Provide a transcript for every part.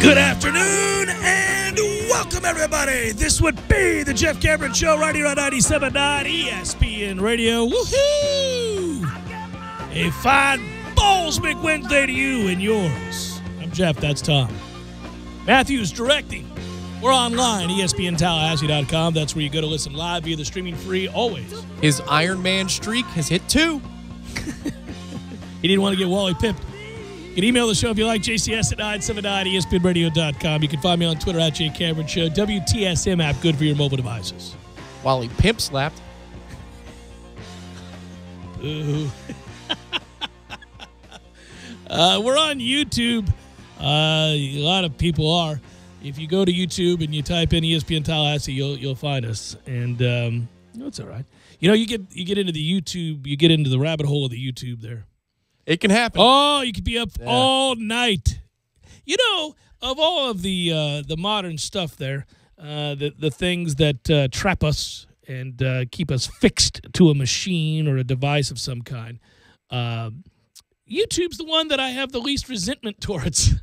Good afternoon and welcome, everybody. This would be the Jeff Cameron Show right here on 97.9 ESPN Radio. Woohoo! A fine Balls Big Wednesday to you and yours. I'm Jeff, that's Tom. Matthew's directing. We're online, ESPNTallahassee.com. That's where you go to listen live via the streaming free, always. His Iron Man streak has hit 2. He didn't want to get Wally pipped. You can email the show if you like, JCS at 979ESPNRadio.com. You can find me on Twitter at JCameronShow. WTSM app, good for your mobile devices. While he pimp slapped. Ooh. We're on YouTube. A lot of people are. If you go to YouTube and you type in ESPN Tallahassee, you'll find us. And it's all right. You get into the YouTube, you get into the rabbit hole of the YouTube there. It can happen. Oh, you could be up all night. Of all of the modern stuff there, the things that trap us and keep us fixed to a machine or a device of some kind, YouTube's the one that I have the least resentment towards.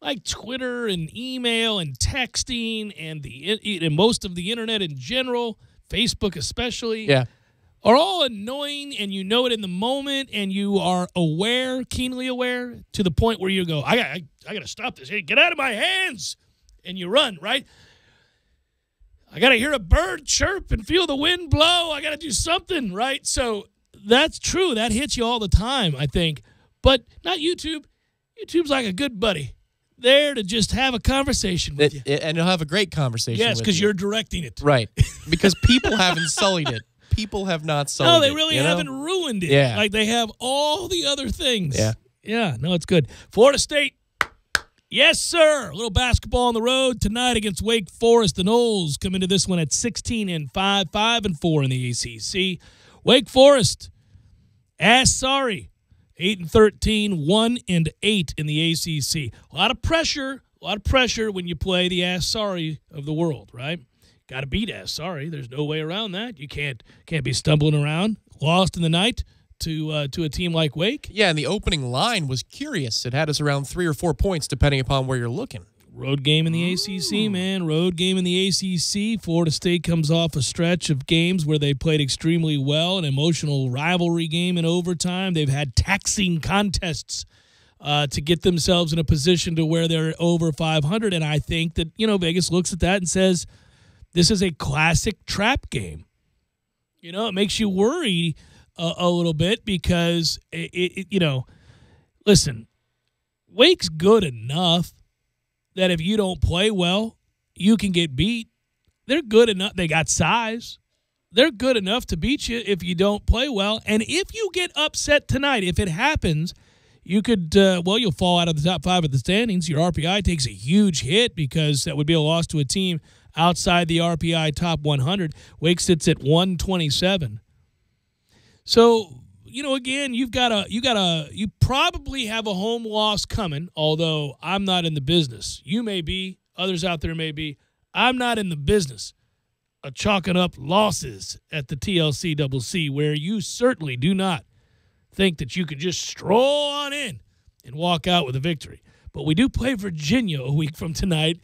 Like Twitter and email and texting and most of the internet in general, Facebook especially. Yeah. Are all annoying, and you know it in the moment, and you are aware, keenly aware, to the point where you go, I got to stop this. Hey, get out of my hands, and you run, right? I got to hear a bird chirp and feel the wind blow. I got to do something, right? So that's true. That hits you all the time, I think. But not YouTube. YouTube's like a good buddy. There to just have a conversation with you. And you'll have a great conversation Yes, because you're directing it. Right. Because people haven't sullied it. People have not sullied it. No, they really haven't ruined it. Yeah. Like they have all the other things. Yeah. Yeah, no, it's good. Florida State, yes, sir. A little basketball on the road tonight against Wake Forest. The Noles come into this one at 16-5, 5-4 in the ACC. Wake Forest, sorry, 8-13, 1-8 in the ACC. A lot of pressure when you play the sorry of the world, right? Got to beat sorry. There's no way around that. You can't be stumbling around. Lost in the night to a team like Wake. Yeah, and the opening line was curious. It had us around 3 or 4 points, depending upon where you're looking. Road game in the ACC, man. Road game in the ACC. Florida State comes off a stretch of games where they played extremely well, an emotional rivalry game in overtime. They've had taxing contests to get themselves in a position to where they're over 500, and I think that, Vegas looks at that and says, this is a classic trap game. It makes you worry a little bit because, listen, Wake's good enough that if you don't play well, you can get beat. They're good enough. They got size. They're good enough to beat you if you don't play well. And if you get upset tonight, if it happens, you could, you'll fall out of the top 5 of the standings. Your RPI takes a huge hit because that would be a loss to a team outside the RPI top 100. Wake sits at 127. So, again, you probably have a home loss coming, although I'm not in the business. You may be, others out there may be. I'm not in the business of chalking up losses at the TLC-CC, where you certainly do not think that you can just stroll on in and walk out with a victory. But we do play Virginia a week from tonight,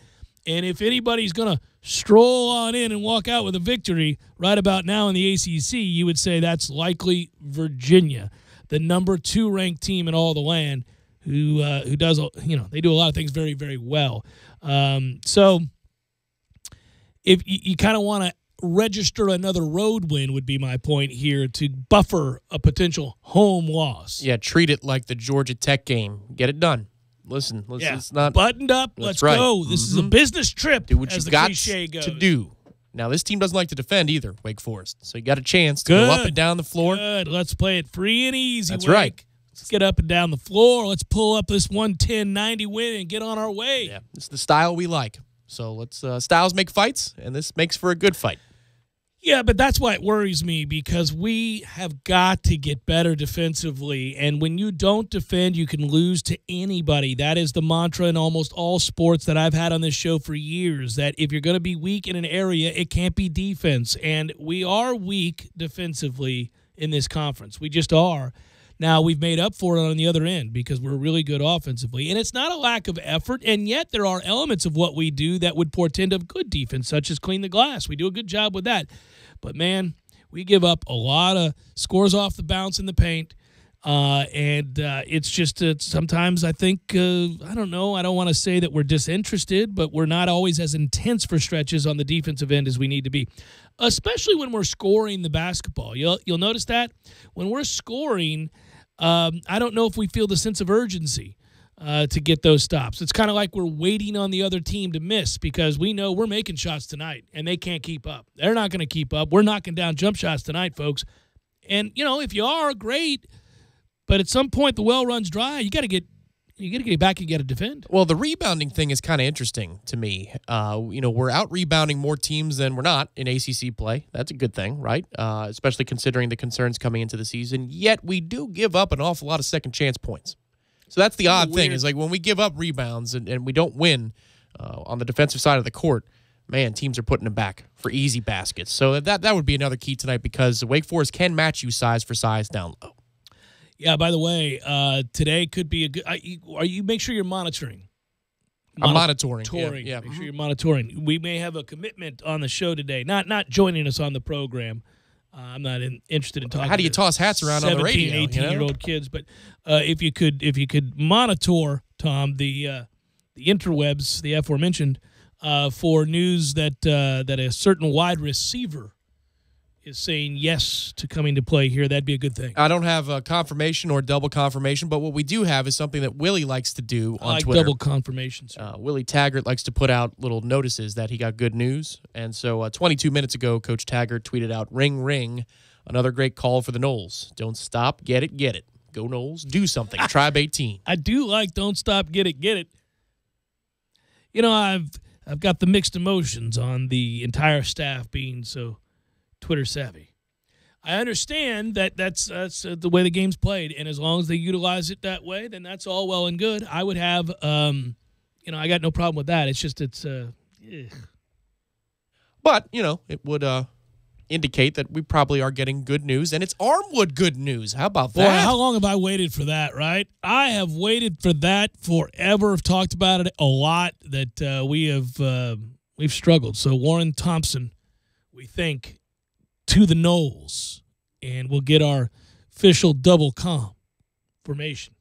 and if anybody's going to stroll on in and walk out with a victory right about now in the ACC, you would say that's likely Virginia, the number 2 ranked team in all the land, who does, they do a lot of things very, very well. So if you kind of want to register another road win would be my point here to buffer a potential home loss. Yeah, treat it like the Georgia Tech game. Get it done. Listen, it's not buttoned up. Let's go. This is a business trip. Do what as you the got cliche goes. to do. Now, this team doesn't like to defend either, Wake Forest. So you got a chance to go up and down the floor. Good. Let's play it free and easy. That's Wake. right. Let's get up and down the floor. Let's pull up this 110-90 win and get on our way. Yeah, it's the style we like. So let's styles make fights, and this makes for a good fight. Yeah, but that's why it worries me, because we have got to get better defensively. And when you don't defend, you can lose to anybody. That is the mantra in almost all sports that I've had on this show for years, that if you're going to be weak in an area, it can't be defense. And we are weak defensively in this conference. We just are. Now, we've made up for it on the other end because we're really good offensively. And it's not a lack of effort, and yet there are elements of what we do that would portend of good defense, such as clean the glass. We do a good job with that. But, man, we give up a lot of scores off the bounce in the paint. It's just sometimes I think, I don't know, I don't want to say that we're disinterested, but we're not always as intense for stretches on the defensive end as we need to be, especially when we're scoring the basketball. You'll notice that when we're scoring, I don't know if we feel the sense of urgency to get those stops. It's kind of like we're waiting on the other team to miss because we know we're making shots tonight and they can't keep up. They're not going to keep up. We're knocking down jump shots tonight, folks. And, if you are, great. But at some point, the well runs dry. You got to get back and you got to defend. Well, the rebounding thing is kind of interesting to me. We're out rebounding more teams than we're not in ACC play. That's a good thing, right? Especially considering the concerns coming into the season. Yet we do give up an awful lot of second chance points. So that's the odd thing is like when we give up rebounds and we don't win on the defensive side of the court, man, teams are putting them back for easy baskets. So that would be another key tonight because Wake Forest can match you size for size down low. Yeah, by the way, today could be a good you make sure you're monitoring. I'm monitoring. Yeah. Make sure you're monitoring. We may have a commitment on the show today. Not joining us on the program. I'm not interested in talking. How do you toss hats around on the radio? 18-year-old kids, but if you could monitor, Tom, the interwebs, the aforementioned, for news that a certain wide receiver is saying yes to coming to play here, that'd be a good thing. I don't have a confirmation or double confirmation, but what we do have is something that Willie likes to do on Twitter. Double confirmations. Willie Taggart likes to put out little notices that he got good news. And so 22 minutes ago, Coach Taggart tweeted out, "Ring, ring, another great call for the Noles. Don't stop, get it, get it. Go Noles, do something. Tribe 18. I do like don't stop, get it, get it. I've got the mixed emotions on the entire staff being so Twitter savvy. I understand that that's the way the game's played, and as long as they utilize it that way, then that's all well and good. I would have, I got no problem with that. It's just But, it would indicate that we probably are getting good news, and it's Armwood good news. How about that? Boy, how long have I waited for that, right? I have waited for that forever. I've talked about it a lot, that we've struggled. So Warren Thompson, we think, to the Noles, and we'll get our official double confirmation.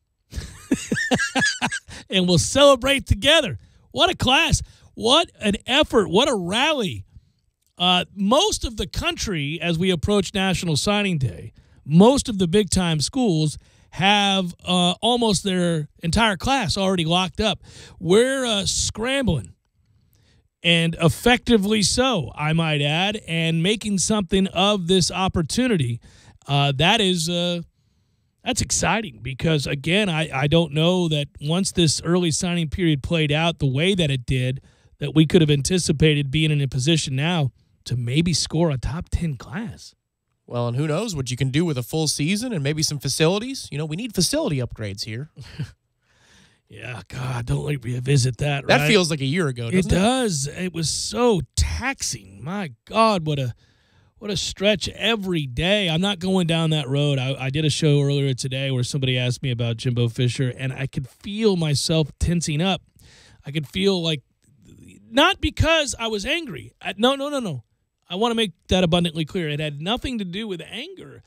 And we'll celebrate together. What a class. What an effort. What a rally. Most of the country, as we approach National Signing Day, most of the big-time schools have almost their entire class already locked up. We're scrambling. And effectively so, I might add, and making something of this opportunity. That's exciting because, again, I don't know that once this early signing period played out the way that it did, that we could have anticipated being in a position now to maybe score a top 10 class. Well, and who knows what you can do with a full season and maybe some facilities. We need facility upgrades here. Yeah, God, don't let me visit that. Right? That feels like a year ago, doesn't it? It does. It was so taxing. My God, what a stretch every day. I'm not going down that road. I did a show earlier today where somebody asked me about Jimbo Fisher, and I could feel myself tensing up. I could feel like, not because I was angry. No. I want to make that abundantly clear. It had nothing to do with anger.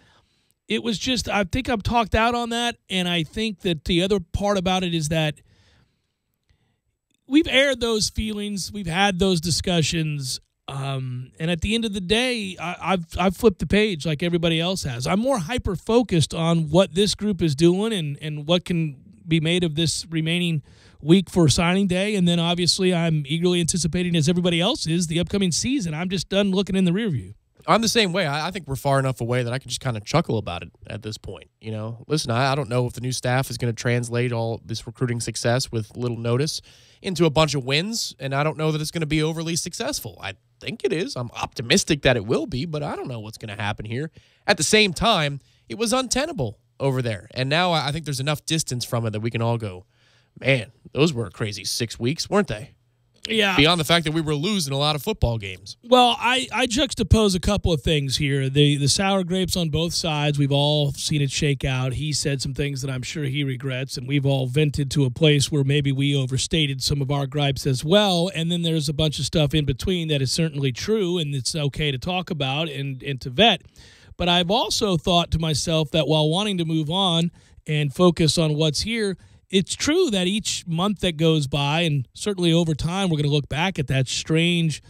It was just, I think I'm talked out on that, and I think that the other part about it is that we've aired those feelings, we've had those discussions, and at the end of the day, I've flipped the page like everybody else has. I'm more hyper-focused on what this group is doing and what can be made of this remaining week for signing day, and then obviously I'm eagerly anticipating, as everybody else is, the upcoming season. I'm just done looking in the rear view. I'm the same way. I think we're far enough away that I can just kind of chuckle about it at this point. Listen, I don't know if the new staff is going to translate all this recruiting success with little notice into a bunch of wins, and I don't know that it's going to be overly successful. I think it is. I'm optimistic that it will be, but I don't know what's going to happen here. At the same time, it was untenable over there, and now I think there's enough distance from it that we can all go, man, those were a crazy 6 weeks, weren't they? Yeah. Beyond the fact that we were losing a lot of football games. Well, I juxtapose a couple of things here. The sour grapes on both sides, we've all seen it shake out. He said some things that I'm sure he regrets, and we've all vented to a place where maybe we overstated some of our gripes as well. And then there's a bunch of stuff in between that is certainly true, and it's okay to talk about and to vet. But I've also thought to myself that while wanting to move on and focus on what's here, it's true that each month that goes by, and certainly over time, we're going to look back at that strange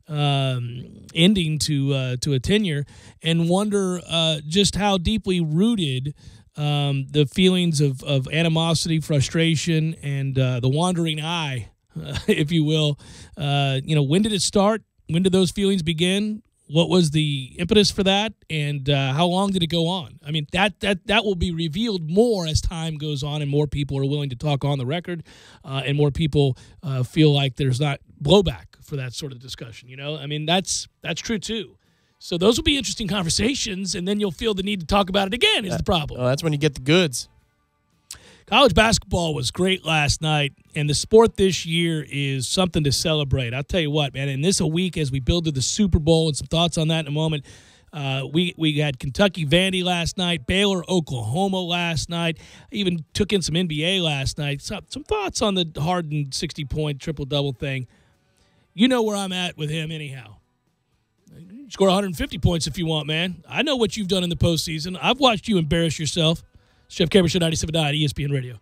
ending to a tenure and wonder just how deeply rooted the feelings of animosity, frustration, and the wandering eye, if you will. When did it start? When did those feelings begin? What was the impetus for that, and how long did it go on? I mean, that will be revealed more as time goes on and more people are willing to talk on the record and more people feel like there's not blowback for that sort of discussion, I mean, that's true, too. So those will be interesting conversations, and then you'll feel the need to talk about it again is the problem. Well, that's when you get the goods. College basketball was great last night, and the sport this year is something to celebrate. I'll tell you what, man, and this a week as we build to the Super Bowl, and some thoughts on that in a moment. We had Kentucky Vandy last night, Baylor Oklahoma last night. I even took in some NBA last night. Some thoughts on the Harden 60-point triple-double thing. You know where I'm at with him anyhow. Score 150 points if you want, man. I know what you've done in the postseason. I've watched you embarrass yourself. Jeff Cameron Show 97.9 ESPN Radio.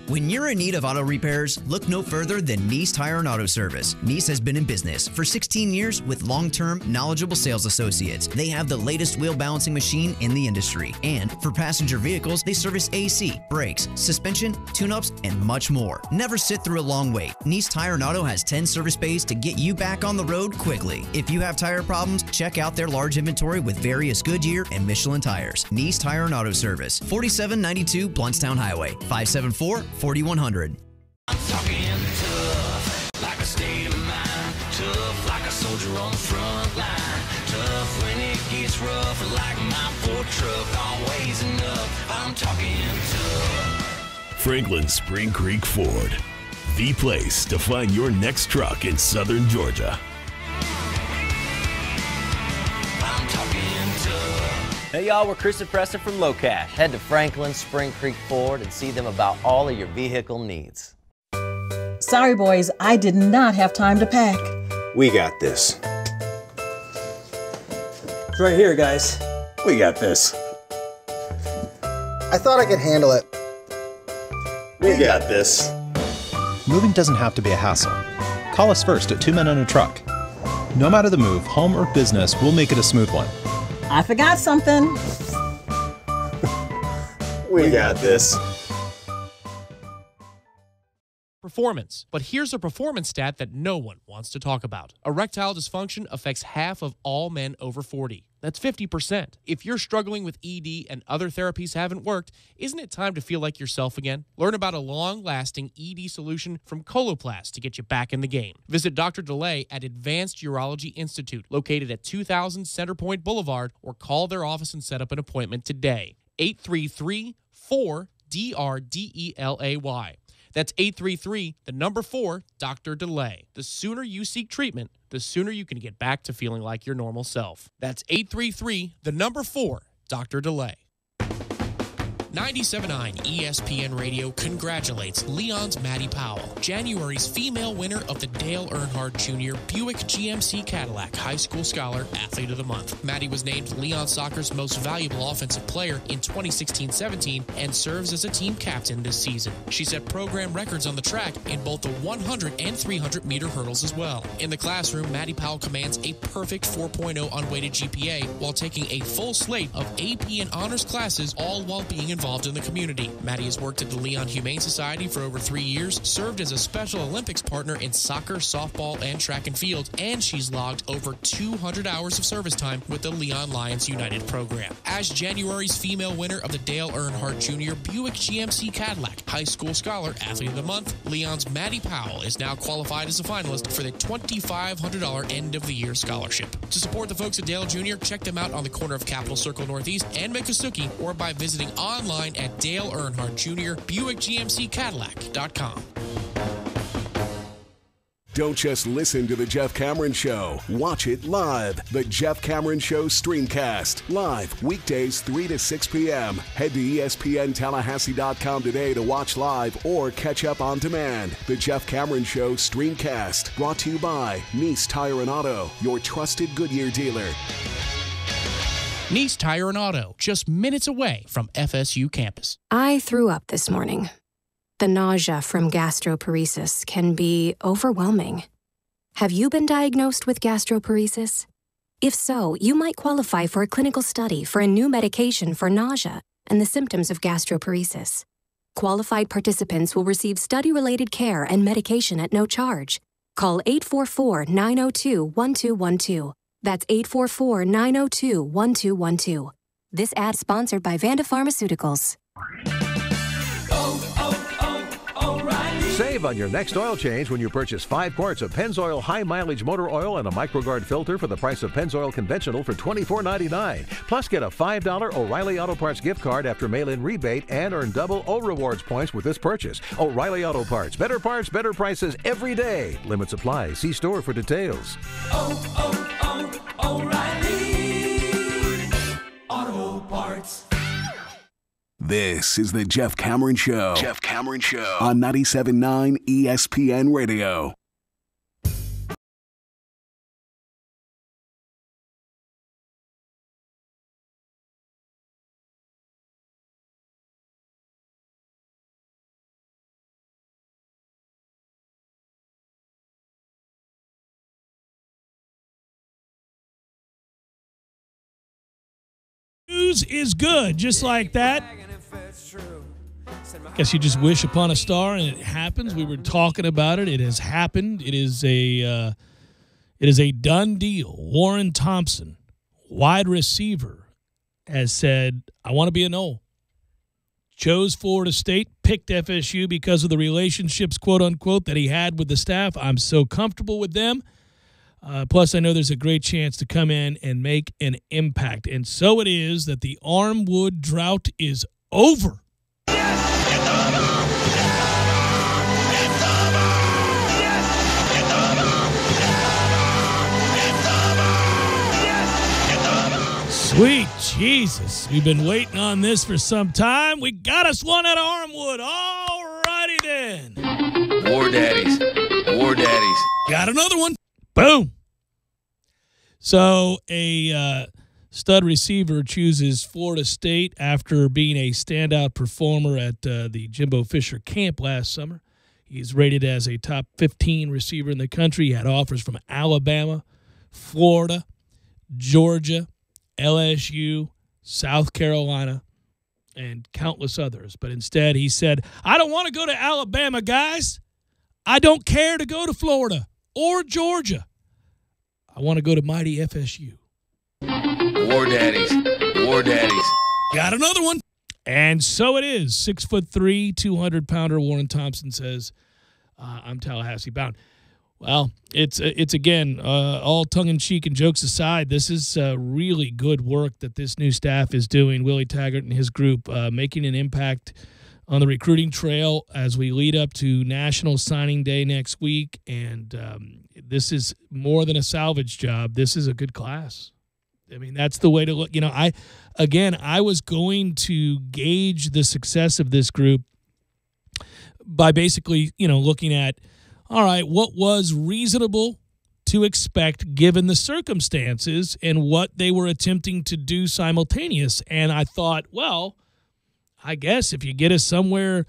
When you're in need of auto repairs, look no further than Nice Tire and Auto Service. Nice has been in business for 16 years with long-term, knowledgeable sales associates. They have the latest wheel balancing machine in the industry. And for passenger vehicles, they service AC, brakes, suspension, tune-ups, and much more. Never sit through a long wait. Nice Tire and Auto has 10 service bays to get you back on the road quickly. If you have tire problems, check out their large inventory with various Goodyear and Michelin tires. Nice Tire and Auto Service, 4792 Blountstown Highway, 574-4100. I'm talking tough, like a state of mind. Tough, like a soldier on the front line. Tough when it gets rough, like my Ford truck, always enough. I'm talking tough. Franklin Spring Creek Ford, the place to find your next truck in southern Georgia. I'm talking tough. Hey y'all, we're Chris and Preston from Low Cash. Head to Franklin Spring Creek Ford and see them about all of your vehicle needs. Sorry boys, I did not have time to pack. We got this. It's right here, guys. We got this. I thought I could handle it. We got this. Moving doesn't have to be a hassle. Call us first at 2 Men and a Truck. No matter the move, home or business, we'll make it a smooth one. I forgot something. We got this. Performance. But here's a performance stat that no one wants to talk about. Erectile dysfunction affects half of all men over 40. That's 50%. If you're struggling with ED and other therapies haven't worked, isn't it time to feel like yourself again? Learn about a long-lasting ED solution from Coloplast to get you back in the game. Visit Dr. DeLay at Advanced Urology Institute, located at 2000 Centerpoint Boulevard, or call their office and set up an appointment today. 833-4-DRDELAY. That's 833-4, Dr. DeLay. The sooner you seek treatment, the sooner you can get back to feeling like your normal self. That's 833-4, Dr. DeLay. 97.9 ESPN Radio congratulates Leon's Maddie Powell, January's female winner of the Dale Earnhardt Jr. Buick GMC Cadillac High School Scholar Athlete of the Month. Maddie was named Leon Soccer's most valuable offensive player in 2016-17 and serves as a team captain this season. She set program records on the track in both the 100 and 300-meter hurdles as well. In the classroom, Maddie Powell commands a perfect 4.0 unweighted GPA while taking a full slate of AP and honors classes, all while being involved involved in the community. Maddie has worked at the Leon Humane Society for over 3 years, served as a Special Olympics partner in soccer, softball, and track and field, and she's logged over 200 hours of service time with the Leon Lions United program. As January's female winner of the Dale Earnhardt Jr. Buick GMC Cadillac High School Scholar Athlete of the Month, Leon's Maddie Powell is now qualified as a finalist for the $2,500 end-of-the-year scholarship. To support the folks at Dale Jr., check them out on the corner of Capitol Circle Northeast and Miccosukee, or by visiting online at Dale Earnhardt Jr. BuickGMCCadillac.com. Don't just listen to The Jeff Cameron Show. Watch it live. The Jeff Cameron Show Streamcast. Live weekdays 3 to 6 p.m. Head to ESPNTallahassee.com today to watch live or catch up on demand. The Jeff Cameron Show Streamcast. Brought to you by Nice Tire and Auto, your trusted Goodyear dealer. Nice Tire and Auto, just minutes away from FSU campus. I threw up this morning. The nausea from gastroparesis can be overwhelming. Have you been diagnosed with gastroparesis? If so, you might qualify for a clinical study for a new medication for nausea and the symptoms of gastroparesis. Qualified participants will receive study-related care and medication at no charge. Call 844-902-1212. That's 844-902-1212. This ad sponsored by Vanda Pharmaceuticals. Save on your next oil change when you purchase 5 quarts of Pennzoil High Mileage Motor Oil and a MicroGuard filter for the price of Pennzoil Conventional for $24.99. Plus, get a $5 O'Reilly Auto Parts gift card after mail-in rebate and earn double O Rewards points with this purchase. O'Reilly Auto Parts. Better parts, better prices every day. Limits apply. See store for details. O'Reilly Auto Parts. This is The Jeff Cameron Show. Jeff Cameron Show. On 97.9 ESPN Radio. News is good, just like that. Guess you just wish upon a star and it happens. We were talking about it. It has happened. It is a done deal. Warren Thompson, wide receiver, has said, I want to be a Nole. Chose Florida State, picked FSU because of the relationships, quote unquote, that he had with the staff. I'm so comfortable with them. Plus, I know there's a great chance to come in and make an impact. And so it is that the Armwood drought is over. Sweet Jesus. We've been waiting on this for some time. We got us one at Armwood. All righty then. War daddies. War daddies. Got another one. Boom. So a stud receiver chooses Florida State after being a standout performer at the Jimbo Fisher camp last summer. He's rated as a top 15 receiver in the country. He had offers from Alabama, Florida, Georgia, LSU, South Carolina, and countless others. But instead he said, I don't want to go to Alabama, guys. I don't care to go to Florida or Georgia. I want to go to mighty FSU. War daddies. War daddies. Got another one. And so it is. 6'3", 200-pounder Warren Thompson says, I'm Tallahassee bound. Well, it's again, all tongue-in-cheek and jokes aside, this is really good work that this new staff is doing. Willie Taggart and his group making an impact on the recruiting trail as we lead up to National Signing Day next week. And this is more than a salvage job. This is a good class. I mean, that's the way to look. You know, I was going to gauge the success of this group by basically, looking at, all right, what was reasonable to expect given the circumstances and what they were attempting to do simultaneous. And I thought, well, I guess if you get us somewhere,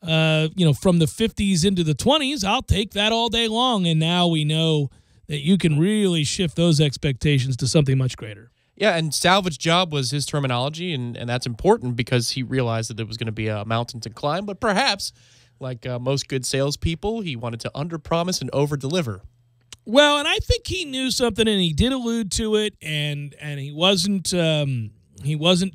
from the 50s into the 20s, I'll take that all day long. And now we know that you can really shift those expectations to something much greater. Yeah, and salvage job was his terminology, and that's important because he realized that it was going to be a mountain to climb. But perhaps, like most good salespeople, he wanted to underpromise and overdeliver. Well, and I think he knew something, and he did allude to it, and he wasn't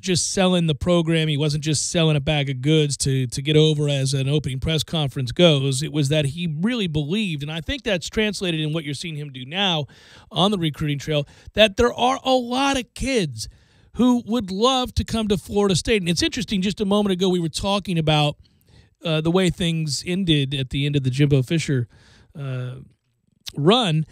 just selling the program. He wasn't just selling a bag of goods to get over as an opening press conference goes. It was that he really believed, and I think that's translated in what you're seeing him do now on the recruiting trail, that there are a lot of kids who would love to come to Florida State. And it's interesting, just a moment ago we were talking about the way things ended at the end of the Jimbo Fisher run,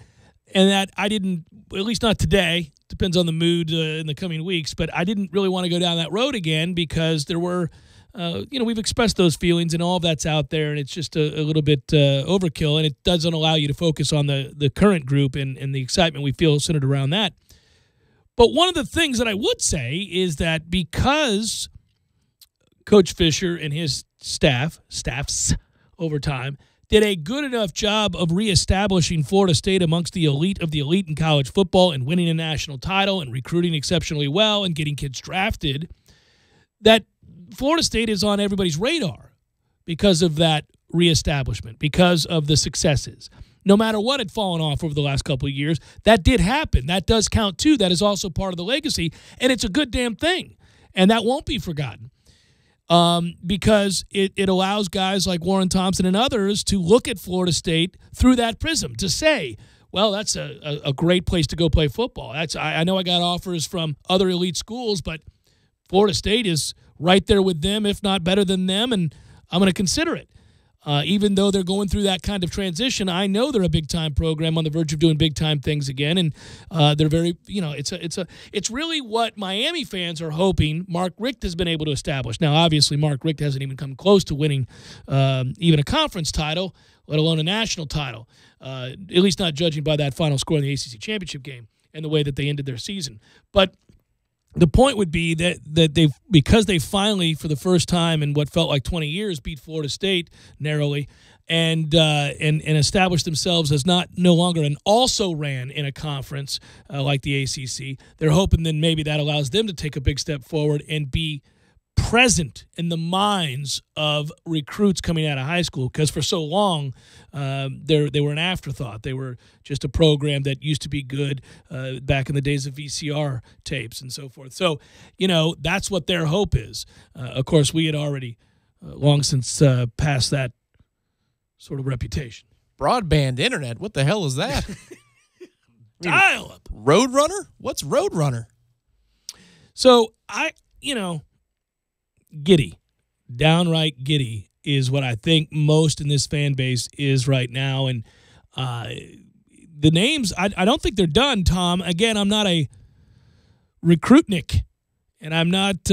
and that I didn't, at least not today, depends on the mood in the coming weeks, but I didn't really want to go down that road again because there were, we've expressed those feelings and all of that's out there, and it's just a little bit overkill, and it doesn't allow you to focus on the current group and the excitement we feel centered around that. But one of the things that I would say is that because Coach Fisher and his staffs over time, did a good enough job of reestablishing Florida State amongst the elite of the elite in college football and winning a national title and recruiting exceptionally well and getting kids drafted, that Florida State is on everybody's radar because of that reestablishment, because of the successes. No matter what had fallen off over the last couple of years, that did happen. That does count too. That is also part of the legacy, and it's a good damn thing, and that won't be forgotten. Because it allows guys like Warren Thompson and others to look at Florida State through that prism, to say, well, that's a great place to go play football. I know I got offers from other elite schools, but Florida State is right there with them, if not better than them, and I'm going to consider it. Even though they're going through that kind of transition, I know they're a big-time program on the verge of doing big-time things again, and they're very, it's really what Miami fans are hoping Mark Richt has been able to establish. Now, obviously, Mark Richt hasn't even come close to winning even a conference title, let alone a national title, at least not judging by that final score in the ACC championship game and the way that they ended their season. But the point would be that because they finally, for the first time in what felt like 20 years, beat Florida State narrowly, and established themselves as no longer an also-ran in a conference like the ACC. They're hoping then maybe that allows them to take a big step forward and be present in the minds of recruits coming out of high school, because for so long they were an afterthought. They were just a program that used to be good back in the days of VCR tapes and so forth. So, that's what their hope is. Of course, we had already long since passed that sort of reputation. Broadband internet, what the hell is that? Dial-up. Roadrunner? What's Roadrunner? So giddy, downright giddy is what I think most in this fan base is right now. And the names, I don't think they're done, Tom. Again, I'm not a recruitnik, and I'm not,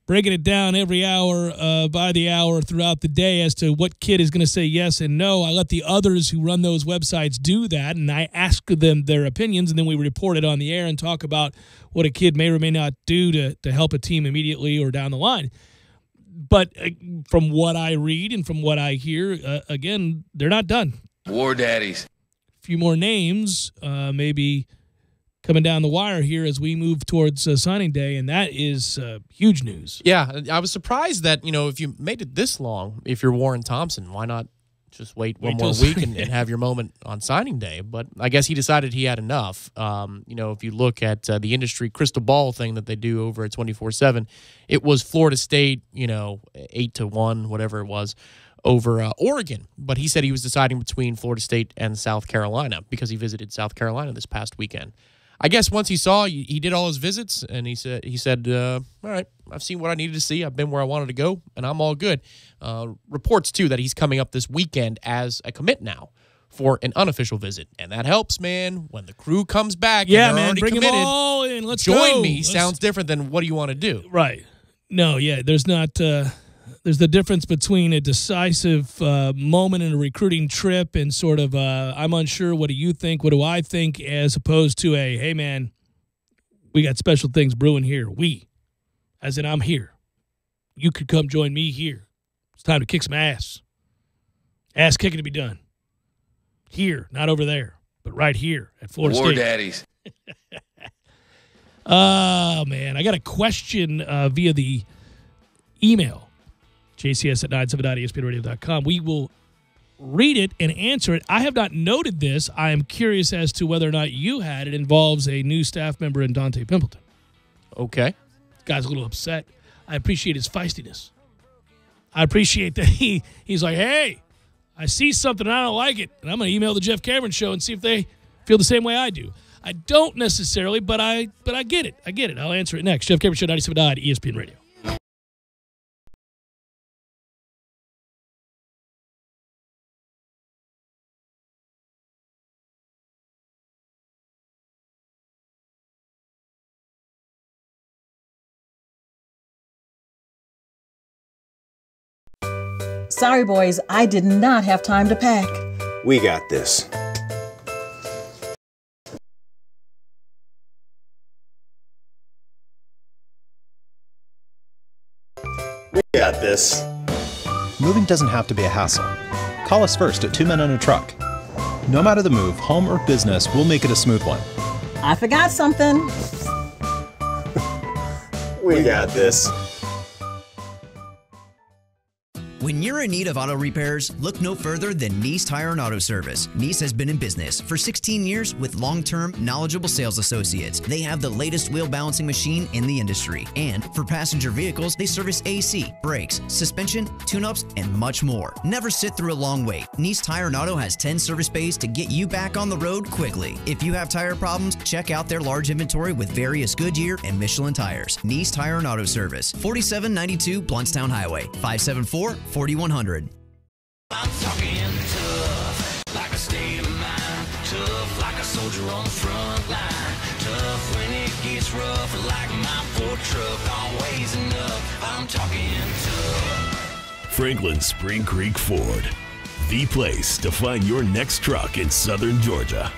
breaking it down every hour by the hour throughout the day as to what kid is going to say yes and no. I let the others who run those websites do that, and I ask them their opinions, and then we report it on the air and talk about what a kid may or may not do to help a team immediately or down the line. But from what I read and from what I hear, again, they're not done. War Daddies. A few more names maybe coming down the wire here as we move towards signing day, and that is huge news. Yeah, I was surprised that, if you made it this long, if you're Warren Thompson, why not just wait one more week and have your moment on signing day? But I guess he decided he had enough. If you look at the industry crystal ball thing that they do over at 24/7, it was Florida State, 8-1, whatever it was, over Oregon. But he said he was deciding between Florida State and South Carolina because he visited South Carolina this past weekend. I guess once he did all his visits, and he said, all right, I've seen what I needed to see. I've been where I wanted to go, and I'm all good. Reports, too, that he's coming up this weekend as a commit now for an unofficial visit. And that helps, man. When the crew comes back and they're already bring committed, them all in. Let's join go. me sounds different than what do you want to do. Right. No, yeah, there's not there's the difference between a decisive moment in a recruiting trip and sort of I'm unsure, what do you think, what do I think, as opposed to a, hey, man, we got special things brewing here. We, as in I'm here. You could come join me here. It's time to kick some ass. Ass kicking to be done. Here, not over there, but right here at Florida State. War Daddies. Oh, man. I got a question via the email, jcs@970.espnradio.com. We will read it and answer it. I have not noted this. I am curious as to whether or not you had. It involves a new staff member in Dante Pimpleton. Okay. This guy's a little upset. I appreciate his feistiness. I appreciate that he's like, hey, I see something and I don't like it, and I'm going to email the Jeff Cameron Show and see if they feel the same way I do. I don't necessarily, but I get it. I get it. I'll answer it next. Jeff Cameron Show, 97.9 ESPN Radio. Sorry, boys, I did not have time to pack. We got this. We got this. Moving doesn't have to be a hassle. Call us first at 2 Men and a Truck. No matter the move, home or business, we'll make it a smooth one. I forgot something. We got this. When you're in need of auto repairs, look no further than Nice Tire and Auto Service. Nice has been in business for 16 years with long-term, knowledgeable sales associates. They have the latest wheel balancing machine in the industry. And for passenger vehicles, they service AC, brakes, suspension, tune-ups, and much more. Never sit through a long wait. Nice Tire and Auto has 10 service bays to get you back on the road quickly. If you have tire problems, check out their large inventory with various Goodyear and Michelin tires. Nice Tire and Auto Service, 4792 Bluntstown Highway, 574-4100. I'm talking tough, like a state of mind. Tough, like a soldier on the front line. Tough when it gets rough, like my Ford truck, always enough. I'm talking tough. Franklin Spring Creek Ford, the place to find your next truck in southern Georgia.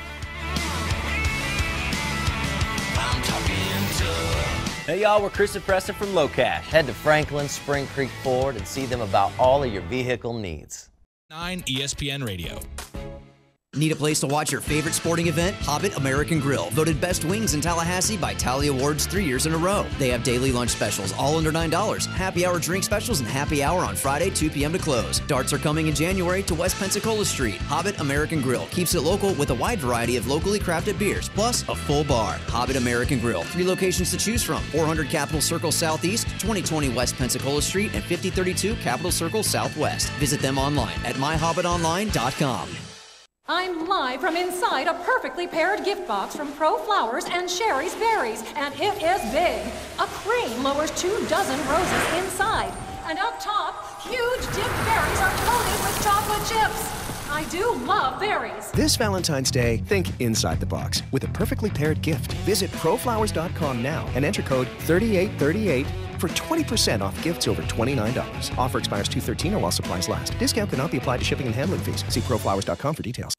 I'm talking tough. Hey y'all, we're Chris and Preston from Low Cash. Head to Franklin Spring Creek Ford and see them about all of your vehicle needs. 9 ESPN Radio. Need a place to watch your favorite sporting event? Hobbit American Grill, voted best wings in Tallahassee by Tally Awards 3 years in a row. They have daily lunch specials, all under $9. Happy hour drink specials and happy hour on Friday, 2 p.m. to close. Darts are coming in January to West Pensacola Street. Hobbit American Grill keeps it local with a wide variety of locally crafted beers, plus a full bar. Hobbit American Grill, 3 locations to choose from: 400 Capitol Circle Southeast, 2020 West Pensacola Street, and 5032 Capitol Circle Southwest. Visit them online at myhobbitonline.com. I'm live from inside a perfectly paired gift box from Pro Flowers and Sherry's Berries, and it is big. A crane lowers 24 roses inside, and up top, huge dipped berries are coated with chocolate chips. I do love berries. This Valentine's Day, think inside the box with a perfectly paired gift. Visit proflowers.com now and enter code 3838 for 20% off gifts over $29. Offer expires 2/13 or while supplies last. Discount cannot be applied to shipping and handling fees. See proflowers.com for details.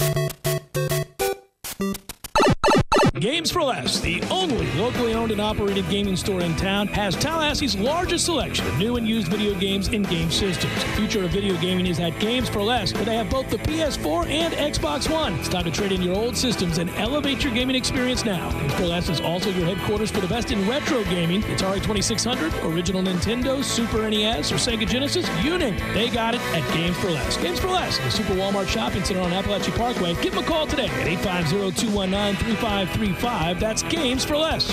Games for Less, the only locally owned and operated gaming store in town, has Tallahassee's largest selection of new and used video games and game systems. The future of video gaming is at Games for Less, where they have both the PS4 and Xbox One. It's time to trade in your old systems and elevate your gaming experience now. Games for Less is also your headquarters for the best in retro gaming. Atari 2600, original Nintendo, Super NES, or Sega Genesis, you name it. They got it at Games for Less. Games for Less, the Super Walmart Shopping Center on Appalachia Parkway. Give them a call today at 850-219-3535. That's Games for Less.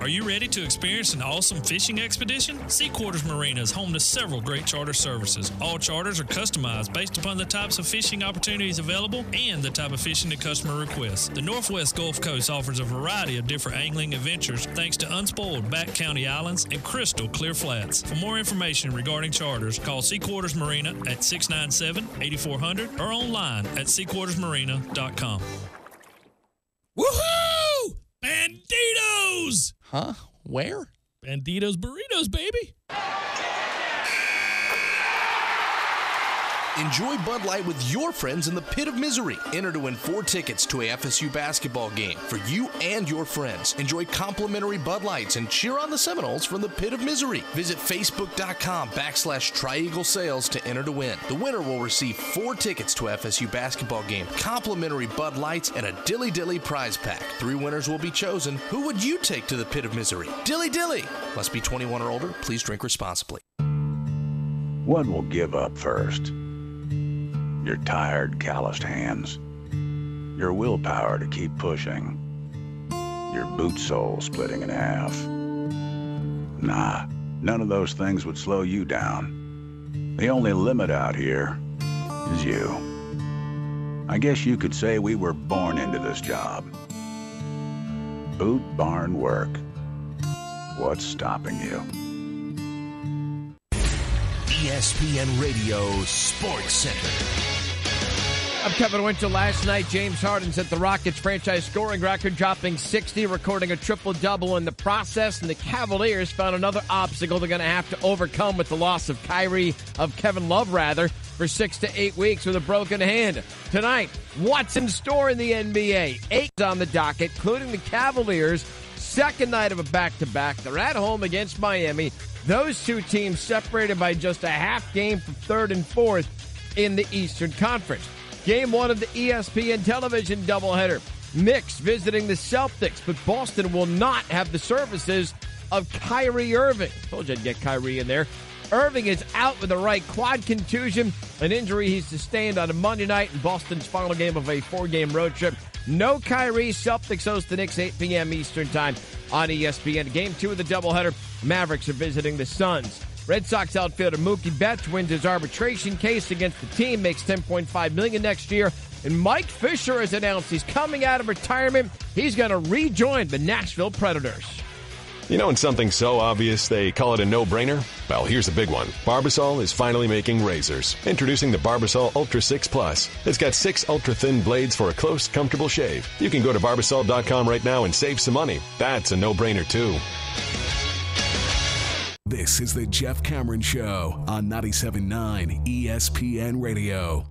Are you ready to experience an awesome fishing expedition? Sea Quarters Marina is home to several great charter services. All charters are customized based upon the types of fishing opportunities available and the type of fishing the customer requests. The Northwest Gulf Coast offers a variety of different angling adventures thanks to unspoiled back county islands and crystal clear flats. For more information regarding charters, call Sea Quarters Marina at 697-8400 or online at seaquartersmarina.com. Woohoo! Banditos! Huh? Where? Banditos Burritos, baby. Enjoy Bud Light with your friends in the Pit of Misery. Enter to win 4 tickets to a FSU basketball game for you and your friends. Enjoy complimentary Bud Lights and cheer on the Seminoles from the Pit of Misery. Visit Facebook.com/Tri-Eagle Sales to enter to win. The winner will receive 4 tickets to a FSU basketball game, complimentary Bud Lights, and a Dilly Dilly prize pack. 3 winners will be chosen. Who would you take to the Pit of Misery? Dilly Dilly! Must be 21 or older. Please drink responsibly. One will give up first. Your tired, calloused hands. Your willpower to keep pushing. Your boot sole splitting in half. Nah, none of those things would slow you down. The only limit out here is you. I guess you could say we were born into this job. Boot barn work. What's stopping you? ESPN Radio Sports Center. I'm Kevin Winchell. Last night, James Harden set the Rockets' franchise scoring record, dropping 60, recording a triple-double in the process, and the Cavaliers found another obstacle they're going to have to overcome with the loss of Kevin Love, for 6 to 8 weeks with a broken hand. Tonight, what's in store in the NBA? 8 on the docket, including the Cavaliers' second night of a back-to-back. They're at home against Miami. Those two teams separated by just a half game from 3rd and 4th in the Eastern Conference. Game 1 of the ESPN television doubleheader. Knicks visiting the Celtics, but Boston will not have the services of Kyrie Irving. Told you I'd get Kyrie in there. Irving is out with a right quad contusion, an injury he sustained on a Monday night in Boston's final game of a 4-game road trip. No Kyrie. Celtics host the Knicks 8 p.m. Eastern time on ESPN. Game 2 of the doubleheader. Mavericks are visiting the Suns. Red Sox outfielder Mookie Betts wins his arbitration case against the team, makes $10.5 million next year. And Mike Fisher has announced he's coming out of retirement. He's going to rejoin the Nashville Predators. You know, when something's so obvious they call it a no-brainer? Well, here's a big one. Barbasol is finally making razors. Introducing the Barbasol Ultra 6 Plus. It's got 6 ultra-thin blades for a close, comfortable shave. You can go to Barbasol.com right now and save some money. That's a no-brainer, too. This is the Jeff Cameron Show on 97.9 ESPN Radio.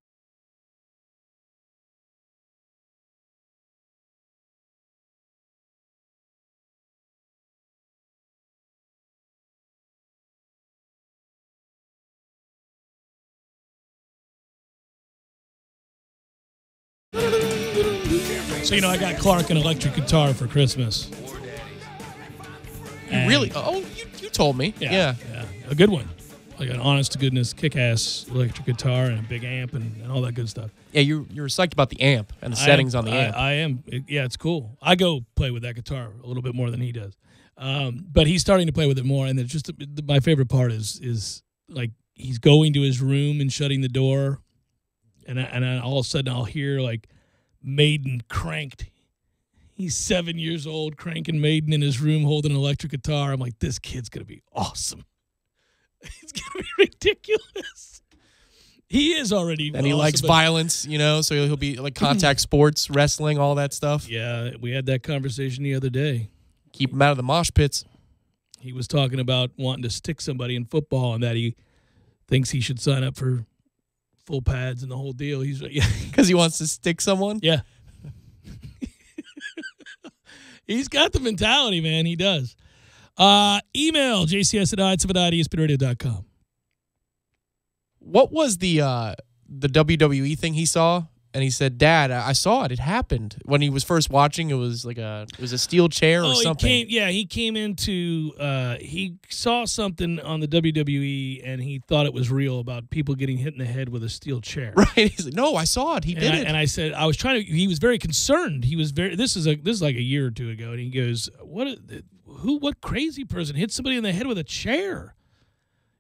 So, I got Clark an electric guitar for Christmas. Really? Oh, you told me. Yeah. A good one. Like an honest-to-goodness, kick-ass electric guitar and a big amp and all that good stuff. Yeah, you're psyched about the amp and the settings on the amp. I am. Yeah, it's cool. I go play with that guitar a little bit more than he does. But he's starting to play with it more, and it's just my favorite part is like he's going to his room and shutting the door, and all of a sudden I'll hear like Maiden cranked. He's 7 years old, cranking Maiden in his room, holding an electric guitar. I'm like, this kid's going to be awesome. It's going to be ridiculous. He is already And he likes violence, so he'll be like contact sports, wrestling, all that stuff. Yeah, we had that conversation the other day. Keep him out of the mosh pits. He was talking about wanting to stick somebody in football and that he thinks he should sign up for full pads and the whole deal. He's because he wants to stick someone? Yeah. He's got the mentality, man. He does. Email jcs@ESPNRadio.com. What was the WWE thing he saw? And he said, Dad, I saw it. It happened. When he was first watching, it was a steel chair or something. He came into, he saw something on the WWE and he thought it was real about people getting hit in the head with a steel chair. Right. He's like, no, I saw it. He did it. And I said, he was very concerned. He was this is like a year or two ago. And he goes, what crazy person hit somebody in the head with a chair?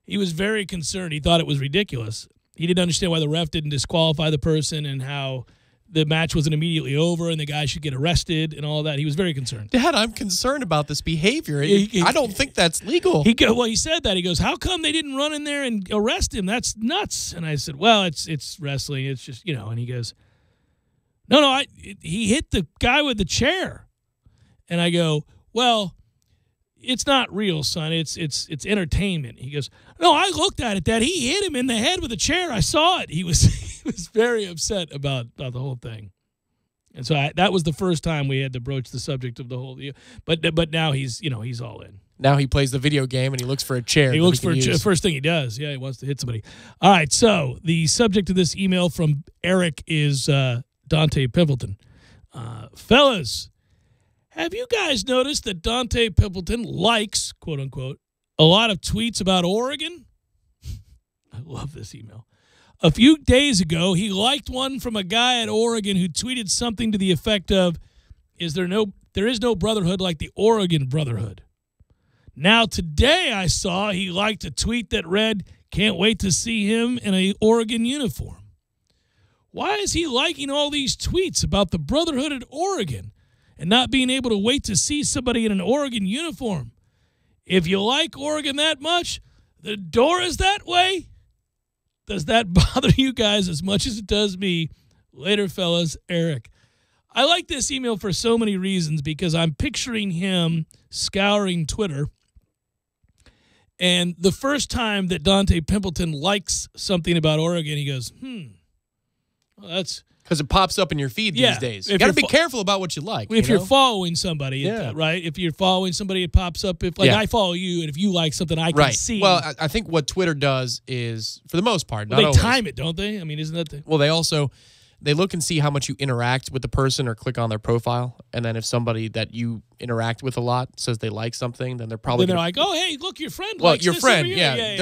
He was very concerned. He thought it was ridiculous. He didn't understand why the ref didn't disqualify the person and how the match wasn't immediately over and the guy should get arrested and all that. He was very concerned. Dad, I'm concerned about this behavior. I don't think that's legal. He said that. He goes, how come they didn't run in there and arrest him? That's nuts. And I said, well, it's wrestling. It's just, and he goes, he hit the guy with the chair. And I go, well, it's not real, son. It's entertainment. He goes, no, I looked at it, Dad. He hit him in the head with a chair. I saw it. He was very upset about the whole thing. And so that was the first time we had to broach the subject of the whole deal. But now he's all in. Now he plays the video game and he looks for a chair. He looks for a chair. First thing he does. Yeah, he wants to hit somebody. All right, so the subject of this email from Eric is Dante Pimpleton. Fellas, have you guys noticed that Dante Pimpleton likes, quote unquote, a lot of tweets about Oregon? I love this email. A few days ago, he liked one from a guy at Oregon who tweeted something to the effect of, there is no brotherhood like the Oregon Brotherhood. Now, today I saw he liked a tweet that read, can't wait to see him in an Oregon uniform. Why is he liking all these tweets about the Brotherhood at Oregon and not being able to wait to see somebody in an Oregon uniform? If you like Oregon that much, the door is that way. Does that bother you guys as much as it does me? Later, fellas, Eric. I like this email for so many reasons because I'm picturing him scouring Twitter. And the first time that Dante Pimpleton likes something about Oregon, he goes, well, that's... Because it pops up in your feed these days. You got to be careful about what you like. If you're following somebody, right? If you're following somebody, it pops up. If I follow you, and if you like something, I can see. Well, I think what Twitter does is, for the most part, not they always. Time it, don't they? I mean, isn't that the... Well, they look and see how much you interact with the person or click on their profile. And then if somebody that you interact with a lot says they like something, then they're probably they're like, oh, hey, look, your friend well, likes your this friend, over here.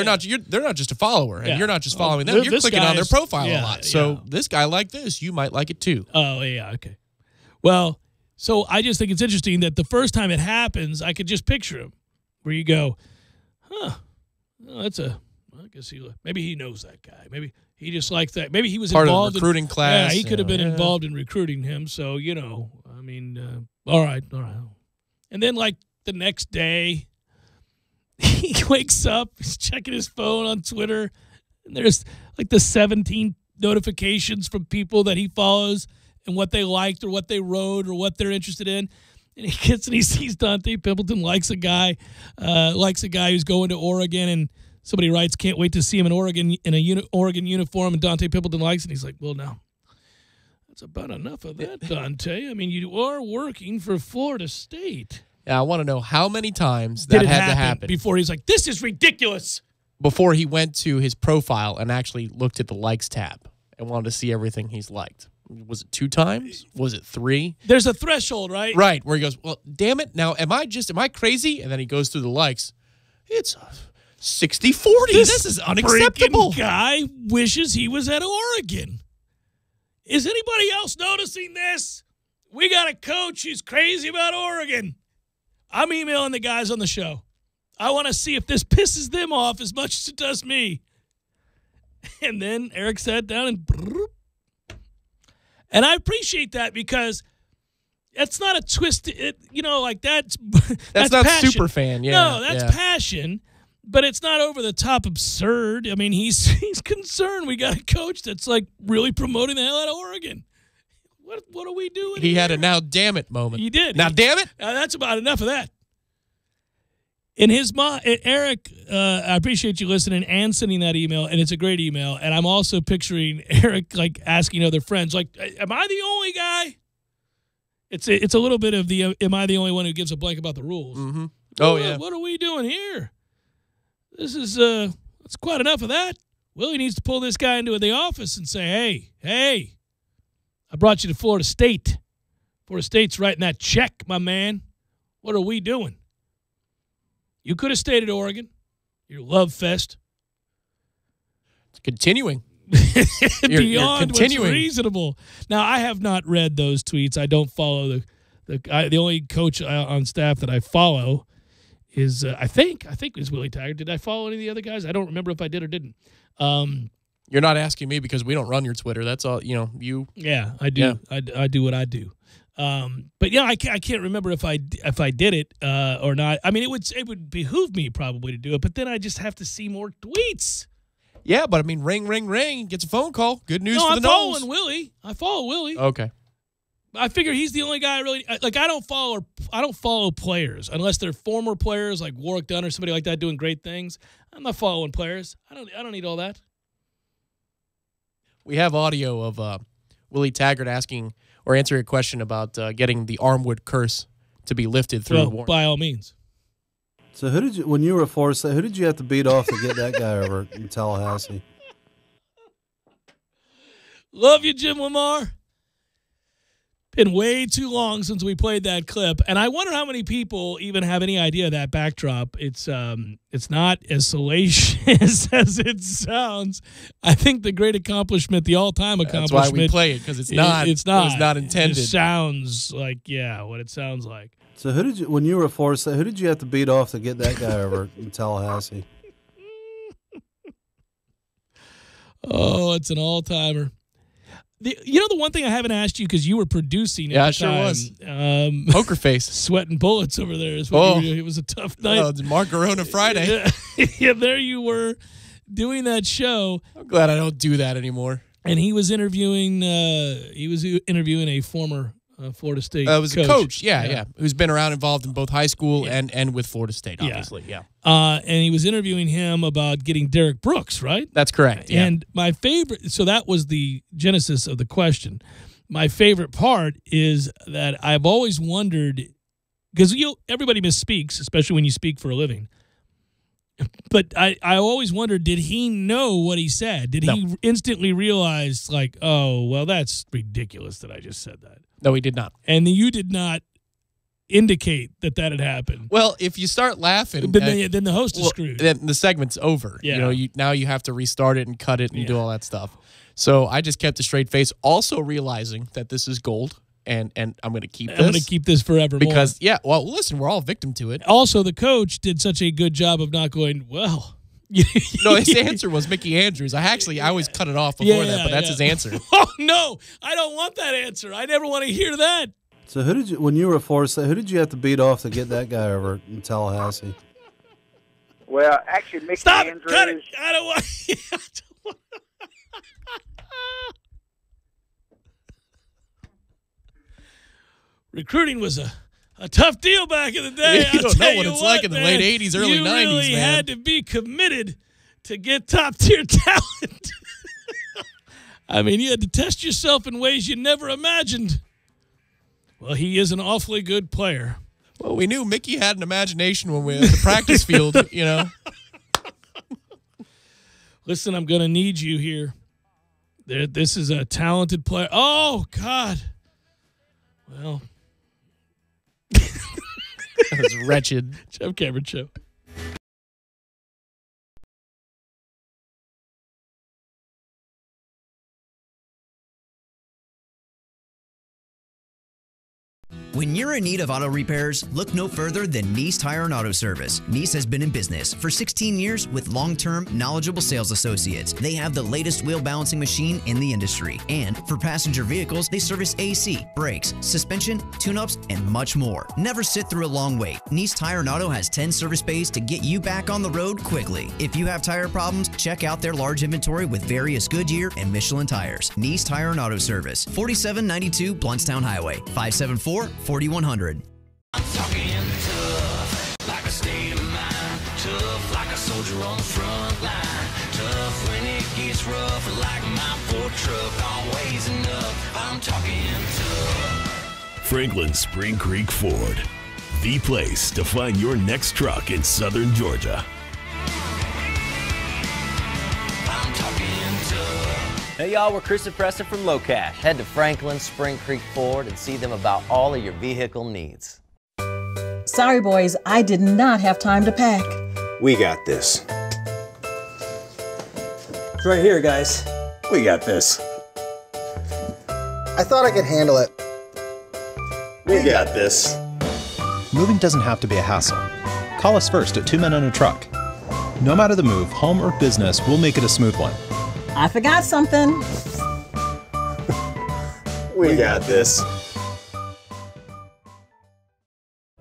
They're not just a follower, and you're not just following them. You're clicking on their profile a lot. So this guy liked this. You might like it too. Oh, yeah, okay. Well, so I just think it's interesting that the first time it happens, I could just picture him where you go, well, I guess maybe he knows that guy. Maybe he just likes that. Maybe he was part involved of the recruiting class. Yeah, he could have been involved in recruiting him. So, all right. And then, like, the next day, he wakes up, he's checking his phone on Twitter, and there's, like, the 17 notifications from people that he follows and what they liked or what they wrote or what they're interested in. And he gets and he sees Dante Pimpleton likes a guy who's going to Oregon, and somebody writes, can't wait to see him in Oregon in a Oregon uniform, and Dante Pimpleton likes it. And he's like, well, now, that's about enough of that, Dante. I mean, you are working for Florida State. Yeah, I want to know how many times that had to happen before he's like, this is ridiculous. Before he went to his profile and actually looked at the likes tab and wanted to see everything he's liked. Was it 2 times? Was it 3? There's a threshold, right? Right, where he goes, well, damn it. Now, am I crazy? And then he goes through the likes. It's 60-40. This is unacceptable. This guy wishes he was at Oregon. Is anybody else noticing this? We got a coach who's crazy about Oregon. I'm emailing the guys on the show. I want to see if this pisses them off as much as it does me. And then Eric sat down and I appreciate that because that's not a twist. That's not passion. super fan. Yeah, no, that's passion, but it's not over the top absurd. I mean, he's concerned. We got a coach that's like really promoting the hell out of Oregon. What are we doing? He had a now damn it moment. He did. Now damn it. That's about enough of that. In his mind, Eric, I appreciate you listening and sending that email, and it's a great email. And I'm also picturing Eric like asking other friends, like, "Am I the only guy?" It's a little bit of the "Am I the only one who gives a blank about the rules?" Mm-hmm. Oh yeah. What are we doing here? This is that's quite enough of that. Willie needs to pull this guy into the office and say, "Hey, I brought you to Florida State. Florida State's writing that check, my man. What are we doing? You could have stayed at Oregon. Your love fest. It's continuing. Beyond what's reasonable. Now, I have not read those tweets. I don't follow the only coach on staff that I follow is, I think is Willie Taggart. Did I follow any of the other guys? I don't remember if I did or didn't. You're not asking me because we don't run your Twitter. That's all, you. Yeah, I do. Yeah. I do what I do. But yeah, I can't remember if I did it or not. I mean, it would behoove me probably to do it, but then I just have to see more tweets. Yeah, but I mean, ring, ring, ring. Gets a phone call. Good news for the I follow Willie. Okay. I figure he's the only guy I really like. I don't follow players unless they're former players like Warwick Dunn or somebody like that doing great things. I'm not following players. I don't need all that. We have audio of Willie Taggart answering a question about getting the Armwood curse to be lifted through. Well, by all means. So when you were at Florida State, who did you have to beat off to get that guy over in Tallahassee? Love you, Jim Lamar. Been way too long since we played that clip, and I wonder how many people even have any idea of that backdrop. It's not as salacious as it sounds. I think the great accomplishment, the all-time accomplishment. That's why we play it, because it's not. It was not intended. It sounds like what it sounds like. So when you were at Florida State, who did you have to beat off to get that guy over in Tallahassee? Oh, it's an all-timer. The one thing I haven't asked you because you were producing. Yeah, sure was. Poker face, sweating bullets over there. It was a tough night. Oh, Margarona Friday. Yeah, there you were doing that show. I'm glad I don't do that anymore. And he was interviewing. A former Florida State. It was a coach. Yeah, who's been involved in both high school and with Florida State, obviously. Yeah. And he was interviewing him about getting Derek Brooks, right? That's correct. Yeah. And my favorite. So that was the genesis of the question. My favorite part is that I've always wondered, because everybody misspeaks, especially when you speak for a living. But I always wondered, did he know what he said? Did he instantly realize, like, oh, well, that's ridiculous that I just said that? No, he did not. And you did not indicate that had happened. Well, if you start laughing, then the host is screwed. Then the segment's over. Yeah. Now you have to restart it and cut it and do all that stuff. So I just kept a straight face, also realizing that this is gold. And I'm going to keep this. I'm going to keep this forevermore. Because, listen, we're all victim to it. Also, the coach did such a good job of not going, well. No, his answer was Mickey Andrews. I always cut it off before that, but that's his answer. Oh, no, I don't want that answer. I never want to hear that. So when you were at Florida State, who did you have to beat off to get that guy over in Tallahassee? Well, actually, Mickey Andrews. Cut it. I don't want. Recruiting was a tough deal back in the day. You don't know what it's like in the late 80s, early 90s, man. You really had to be committed to get top-tier talent. I mean, you had to test yourself in ways you never imagined. Well, he is an awfully good player. Well, we knew Mickey had an imagination when we were at the practice field, Listen, I'm going to need you here. This is a talented player. Oh, God. Well. That was wretched. Jeff Cameron Show. When you're in need of auto repairs, look no further than Nice Tire and Auto Service. Nice has been in business for 16 years with long-term, knowledgeable sales associates. They have the latest wheel balancing machine in the industry. And for passenger vehicles, they service AC, brakes, suspension, tune-ups, and much more. Never sit through a long wait. Nice Tire and Auto has 10 service bays to get you back on the road quickly. If you have tire problems, check out their large inventory with various Goodyear and Michelin tires. Nice Tire and Auto Service, 4792 Bluntstown Highway, 574-4100. I'm talking tough, like a state of mind. Tough, like a soldier on the front line. Tough when it gets rough, like my Ford truck, always enough. I'm talking tough. Franklin Spring Creek Ford, the place to find your next truck in southern Georgia. I'm talking tough. Hey y'all, we're Chris and Preston from Low Cash. Head to Franklin Spring Creek Ford and see them about all of your vehicle needs. Sorry, boys, I did not have time to pack. We got this. It's right here, guys. We got this. I thought I could handle it. We got this. Moving doesn't have to be a hassle. Call us first at 2 Men and a Truck. No matter the move, home or business, we'll make it a smooth one. I forgot something. We got this.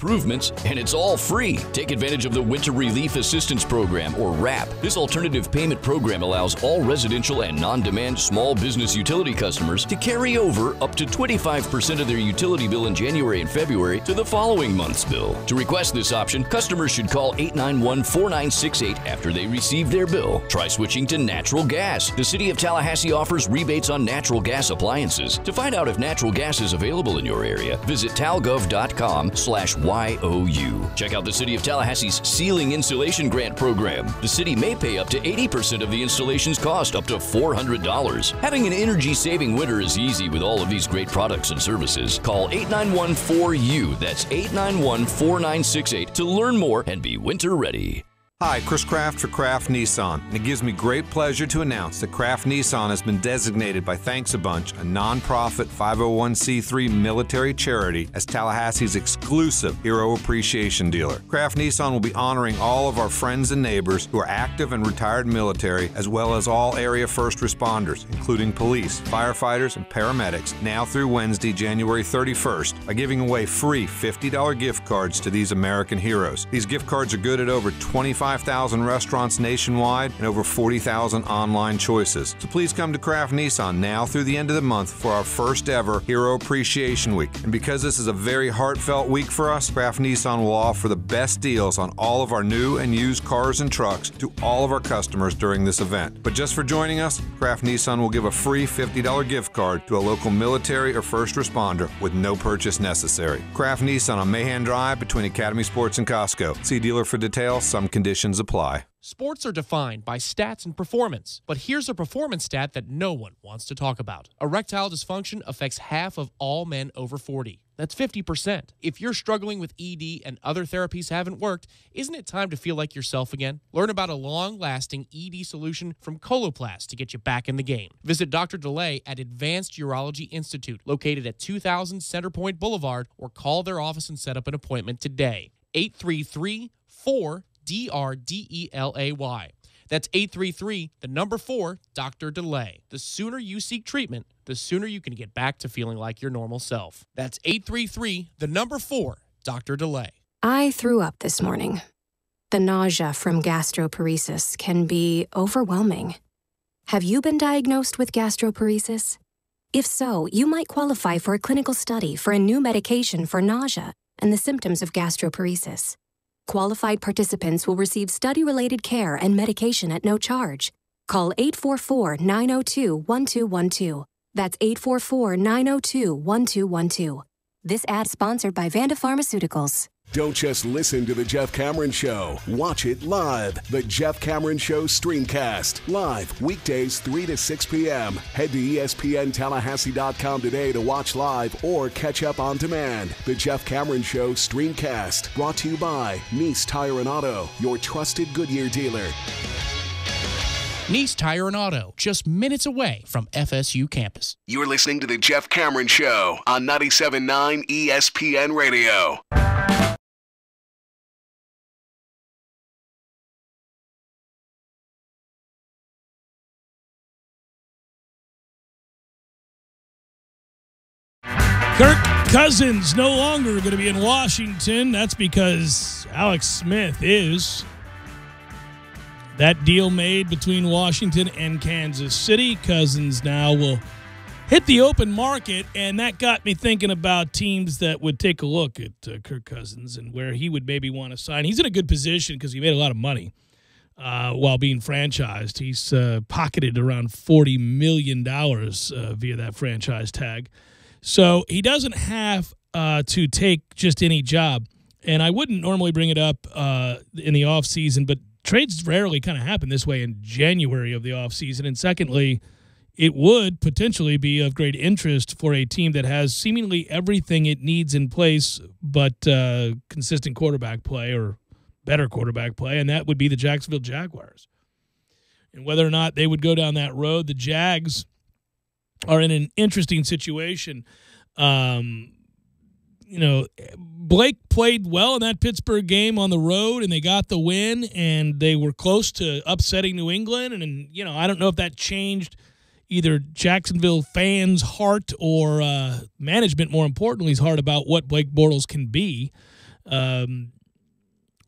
improvements, and it's all free. Take advantage of the Winter Relief Assistance Program, or WRAP. This alternative payment program allows all residential and non-demand small business utility customers to carry over up to 25% of their utility bill in January and February to the following month's bill. To request this option, customers should call 891-4968 after they receive their bill. Try switching to natural gas. The City of Tallahassee offers rebates on natural gas appliances. To find out if natural gas is available in your area, visit talgov.com/YOU. Check out the City of Tallahassee's Ceiling Insulation Grant Program. The city may pay up to 80% of the installation's cost, up to $400. Having an energy-saving winter is easy with all of these great products and services. Call 891-4U. That's 891-4968 to learn more and be winter ready. Hi, Chris Kraft for Kraft Nissan, and it gives me great pleasure to announce that Kraft Nissan has been designated by Thanks a Bunch, a nonprofit 501c3 military charity, as Tallahassee's exclusive Hero Appreciation Dealer. Kraft Nissan will be honoring all of our friends and neighbors who are active and retired military, as well as all area first responders, including police, firefighters, and paramedics, now through Wednesday, January 31st, by giving away free $50 gift cards to these American heroes. These gift cards are good at over 25,000 restaurants nationwide and over 40,000 online choices. So please come to Kraft Nissan now through the end of the month for our first ever Hero Appreciation Week. And because this is a very heartfelt week for us, Kraft Nissan will offer the best deals on all of our new and used cars and trucks to all of our customers during this event. But just for joining us, Kraft Nissan will give a free $50 gift card to a local military or first responder with no purchase necessary. Kraft Nissan on Mahan Drive between Academy Sports and Costco. See dealer for details. Some conditions apply. Sports are defined by stats and performance, but here's a performance stat that no one wants to talk about. Erectile dysfunction affects half of all men over 40. That's 50%. If you're struggling with ED and other therapies haven't worked, isn't it time to feel like yourself again? Learn about a long-lasting ED solution from Coloplast to get you back in the game. Visit Dr. DeLay at Advanced Urology Institute, located at 2000 Centerpoint Boulevard, or call their office and set up an appointment today. 833-4DRDELAY. That's 833-4, Dr. DeLay. The sooner you seek treatment, the sooner you can get back to feeling like your normal self. That's 833-4, Dr. DeLay. I threw up this morning. The nausea from gastroparesis can be overwhelming. Have you been diagnosed with gastroparesis? If so, you might qualify for a clinical study for a new medication for nausea and the symptoms of gastroparesis. Qualified participants will receive study-related care and medication at no charge. Call 844-902-1212. That's 844-902-1212. This ad sponsored by Vanda Pharmaceuticals. Don't just listen to The Jeff Cameron Show. Watch it live. The Jeff Cameron Show Streamcast. Live weekdays 3 to 6 p.m. Head to ESPNTallahassee.com today to watch live or catch up on demand. The Jeff Cameron Show Streamcast. Brought to you by Nice Tire and Auto, your trusted Goodyear dealer. Nice Tire and Auto, just minutes away from FSU campus. You're listening to The Jeff Cameron Show on 97.9 ESPN Radio. Kirk Cousins no longer going to be in Washington. That's because Alex Smith is. That deal made between Washington and Kansas City. Cousins now will hit the open market, and that got me thinking about teams that would take a look at Kirk Cousins and where he would maybe want to sign. He's in a good position because he made a lot of money while being franchised. He's pocketed around $40 million via that franchise tag. So he doesn't have to take just any job. And I wouldn't normally bring it up in the offseason, but trades rarely kind of happen this way in January of the offseason. And secondly, it would potentially be of great interest for a team that has seemingly everything it needs in place but consistent quarterback play or better quarterback play, and that would be the Jacksonville Jaguars. And whether or not they would go down that road, the Jags are in an interesting situation. Blake played well in that Pittsburgh game on the road, and they got the win, and they were close to upsetting New England. And I don't know if that changed either Jacksonville fans' heart or management, more importantly, heart about what Blake Bortles can be. or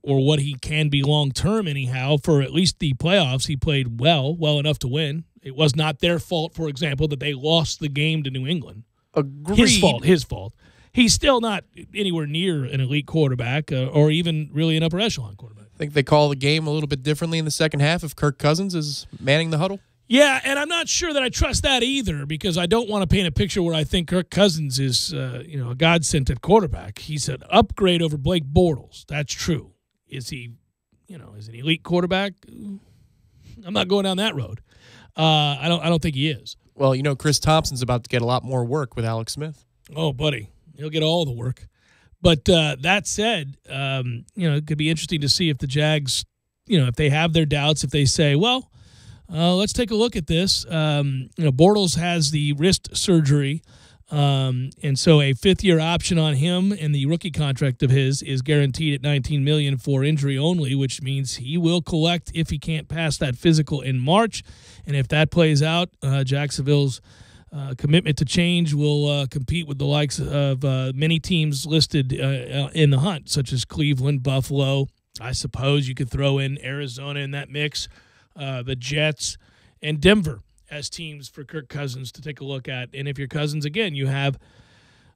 what he can be long-term anyhow. For at least the playoffs, he played well enough to win. It was not their fault, for example, that they lost the game to New England. Agreed. His fault. He's still not anywhere near an elite quarterback or even really an upper echelon quarterback. I think they call the game a little bit differently in the second half if Kirk Cousins is manning the huddle. Yeah, and I'm not sure that I trust that either, because I don't want to paint a picture where I think Kirk Cousins is a godsend at quarterback. He's an upgrade over Blake Bortles. That's true. Is he, is an elite quarterback? I'm not going down that road. I don't think he is. Well, Chris Thompson's about to get a lot more work with Alex Smith. Oh, buddy. He'll get all the work. But that said, it could be interesting to see if the Jags, if they have their doubts, if they say, well, let's take a look at this. Bortles has the wrist surgery, and so a fifth-year option on him, and the rookie contract of his is guaranteed at $19 million for injury only, which means he will collect if he can't pass that physical in March. And if that plays out, Jacksonville's commitment to change will compete with the likes of many teams listed in the hunt, such as Cleveland, Buffalo. I suppose you could throw in Arizona in that mix, the Jets, and Denver as teams for Kirk Cousins to take a look at. And if you're Cousins, again, you have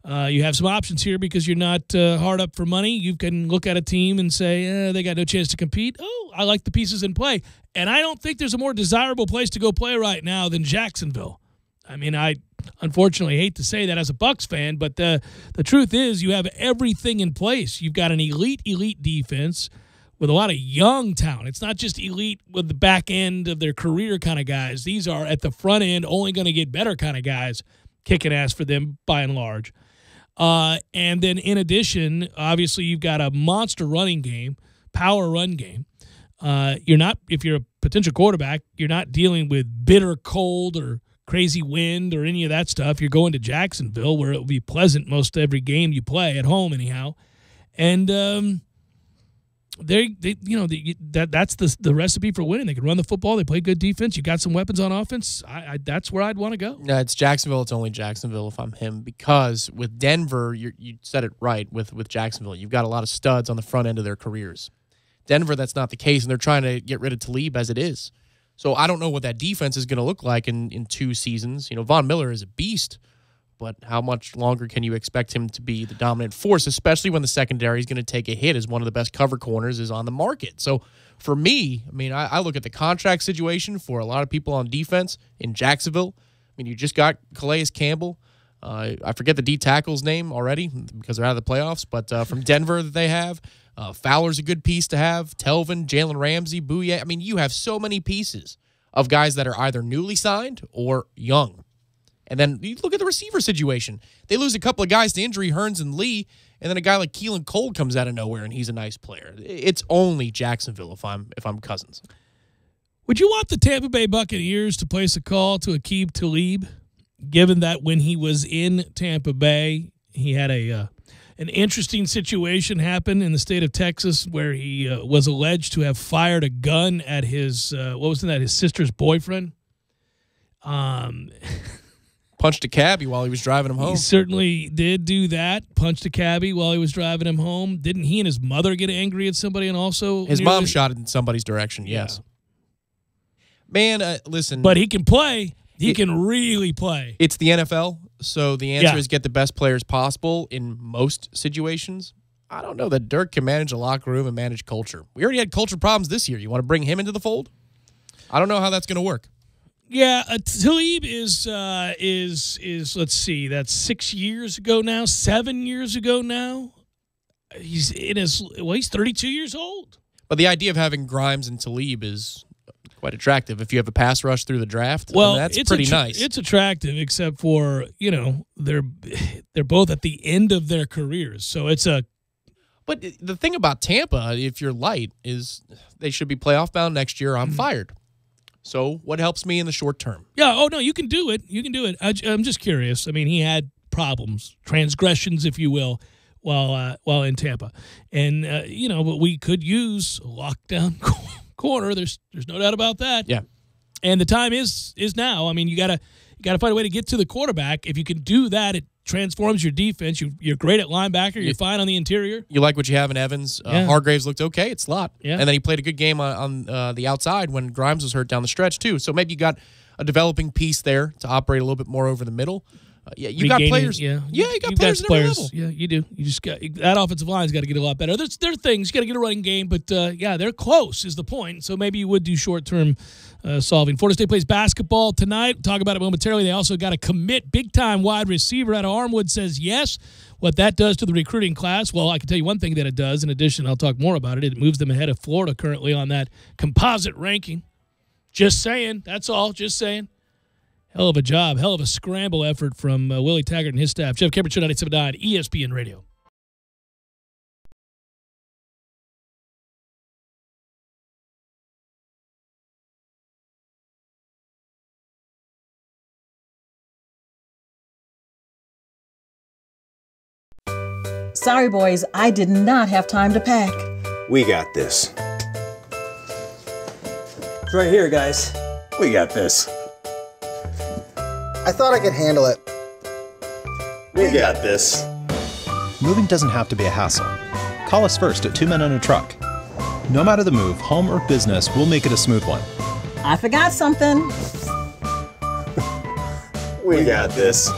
some options here because you're not hard up for money. You can look at a team and say, they got no chance to compete. Oh, I like the pieces in play. And I don't think there's a more desirable place to go play right now than Jacksonville. I mean, I unfortunately hate to say that as a Bucs fan, but the truth is you have everything in place. You've got an elite defense with a lot of young talent. It's not just elite with the back end of their career kind of guys. These are at the front end only going to get better kind of guys, kicking ass for them by and large. And then in addition, obviously you've got a monster running game, power run game. If you're a potential quarterback, you're not dealing with bitter cold or crazy wind or any of that stuff. You're going to Jacksonville where it will be pleasant most every game you play at home anyhow. And that's the recipe for winning. They can run the football. They play good defense. You got some weapons on offense. That's where I'd want to go. No, it's Jacksonville. It's only Jacksonville if I'm him, because with Denver, you said it right with Jacksonville. You've got a lot of studs on the front end of their careers. Denver, that's not the case, and they're trying to get rid of Talib as it is. So I don't know what that defense is going to look like in 2 seasons. Von Miller is a beast, but how much longer can you expect him to be the dominant force, especially when the secondary is going to take a hit as one of the best cover corners is on the market? So for me, I look at the contract situation for a lot of people on defense in Jacksonville. You just got Calais Campbell. I forget the D tackle's name already because they're out of the playoffs, but from Denver that they have. Fowler's a good piece to have. Telvin, Jalen Ramsey, Bouye. You have so many pieces of guys that are either newly signed or young. And then you look at the receiver situation. They lose a couple of guys to injury, Hearns and Lee, and then a guy like Keelan Cole comes out of nowhere, and he's a nice player. It's only Jacksonville if I'm Cousins. Would you want the Tampa Bay Buccaneers to place a call to Aqib Talib, given that when he was in Tampa Bay, he had an interesting situation happen in the state of Texas where he was alleged to have fired a gun at his his sister's boyfriend. Punched a cabbie while he was driving him home. He certainly did do that. Punched a cabbie while he was driving him home. Didn't he and his mother get angry at somebody and also his mom shot in somebody's direction? Yes. Yeah. Man, listen. But he can play. He can really play. It's the NFL, so the answer is get the best players possible in most situations. I don't know that Dirk can manage a locker room and manage culture. We already had culture problems this year. You want to bring him into the fold? I don't know how that's going to work. Yeah, Talib is let's see, that's 6 years ago now, 7 years ago now. He's 32 years old. But the idea of having Grimes and Talib is quite attractive. If you have a pass rush through the draft, well, that's pretty nice. It's attractive, except for they're both at the end of their careers, so it's a. But the thing about Tampa, if you're light, is they should be playoff bound next year. I'm fired. So what helps me in the short term? Yeah. Oh no, you can do it. You can do it. I'm just curious. He had problems, transgressions, if you will, while in Tampa, and but we could use a lockdown corner. There's no doubt about that. Yeah. And the time is now. You gotta find a way to get to the quarterback. If you can do that at transforms your defense. You're great at linebacker. You're fine on the interior. You like what you have in Evans. Hargraves looked okay at slot. Yeah. And then he played a good game on the outside when Grimes was hurt down the stretch, too. So maybe you got a developing piece there to operate a little bit more over the middle. You got players. Yeah, you got players at every level. Yeah, you do. You just got that offensive line's got to get a lot better. There are things you got to get a running game, but they're close is the point. So maybe you would do short-term solving. Florida State plays basketball tonight. We'll talk about it momentarily. They also got to commit big-time wide receiver out of Armwood. Says yes. What that does to the recruiting class, well, I can tell you one thing that it does. In addition, I'll talk more about it. It moves them ahead of Florida currently on that composite ranking. Just saying. That's all. Just saying. Hell of a job. Hell of a scramble effort from Willie Taggart and his staff. Jeff Cameron Show 97.9 ESPN Radio. Sorry, boys, I did not have time to pack. We got this. It's right here, guys. We got this. I thought I could handle it. We got this. Moving doesn't have to be a hassle. Call us first at 2 Men and a Truck. No matter the move, home or business, we'll make it a smooth one. I forgot something. We got this.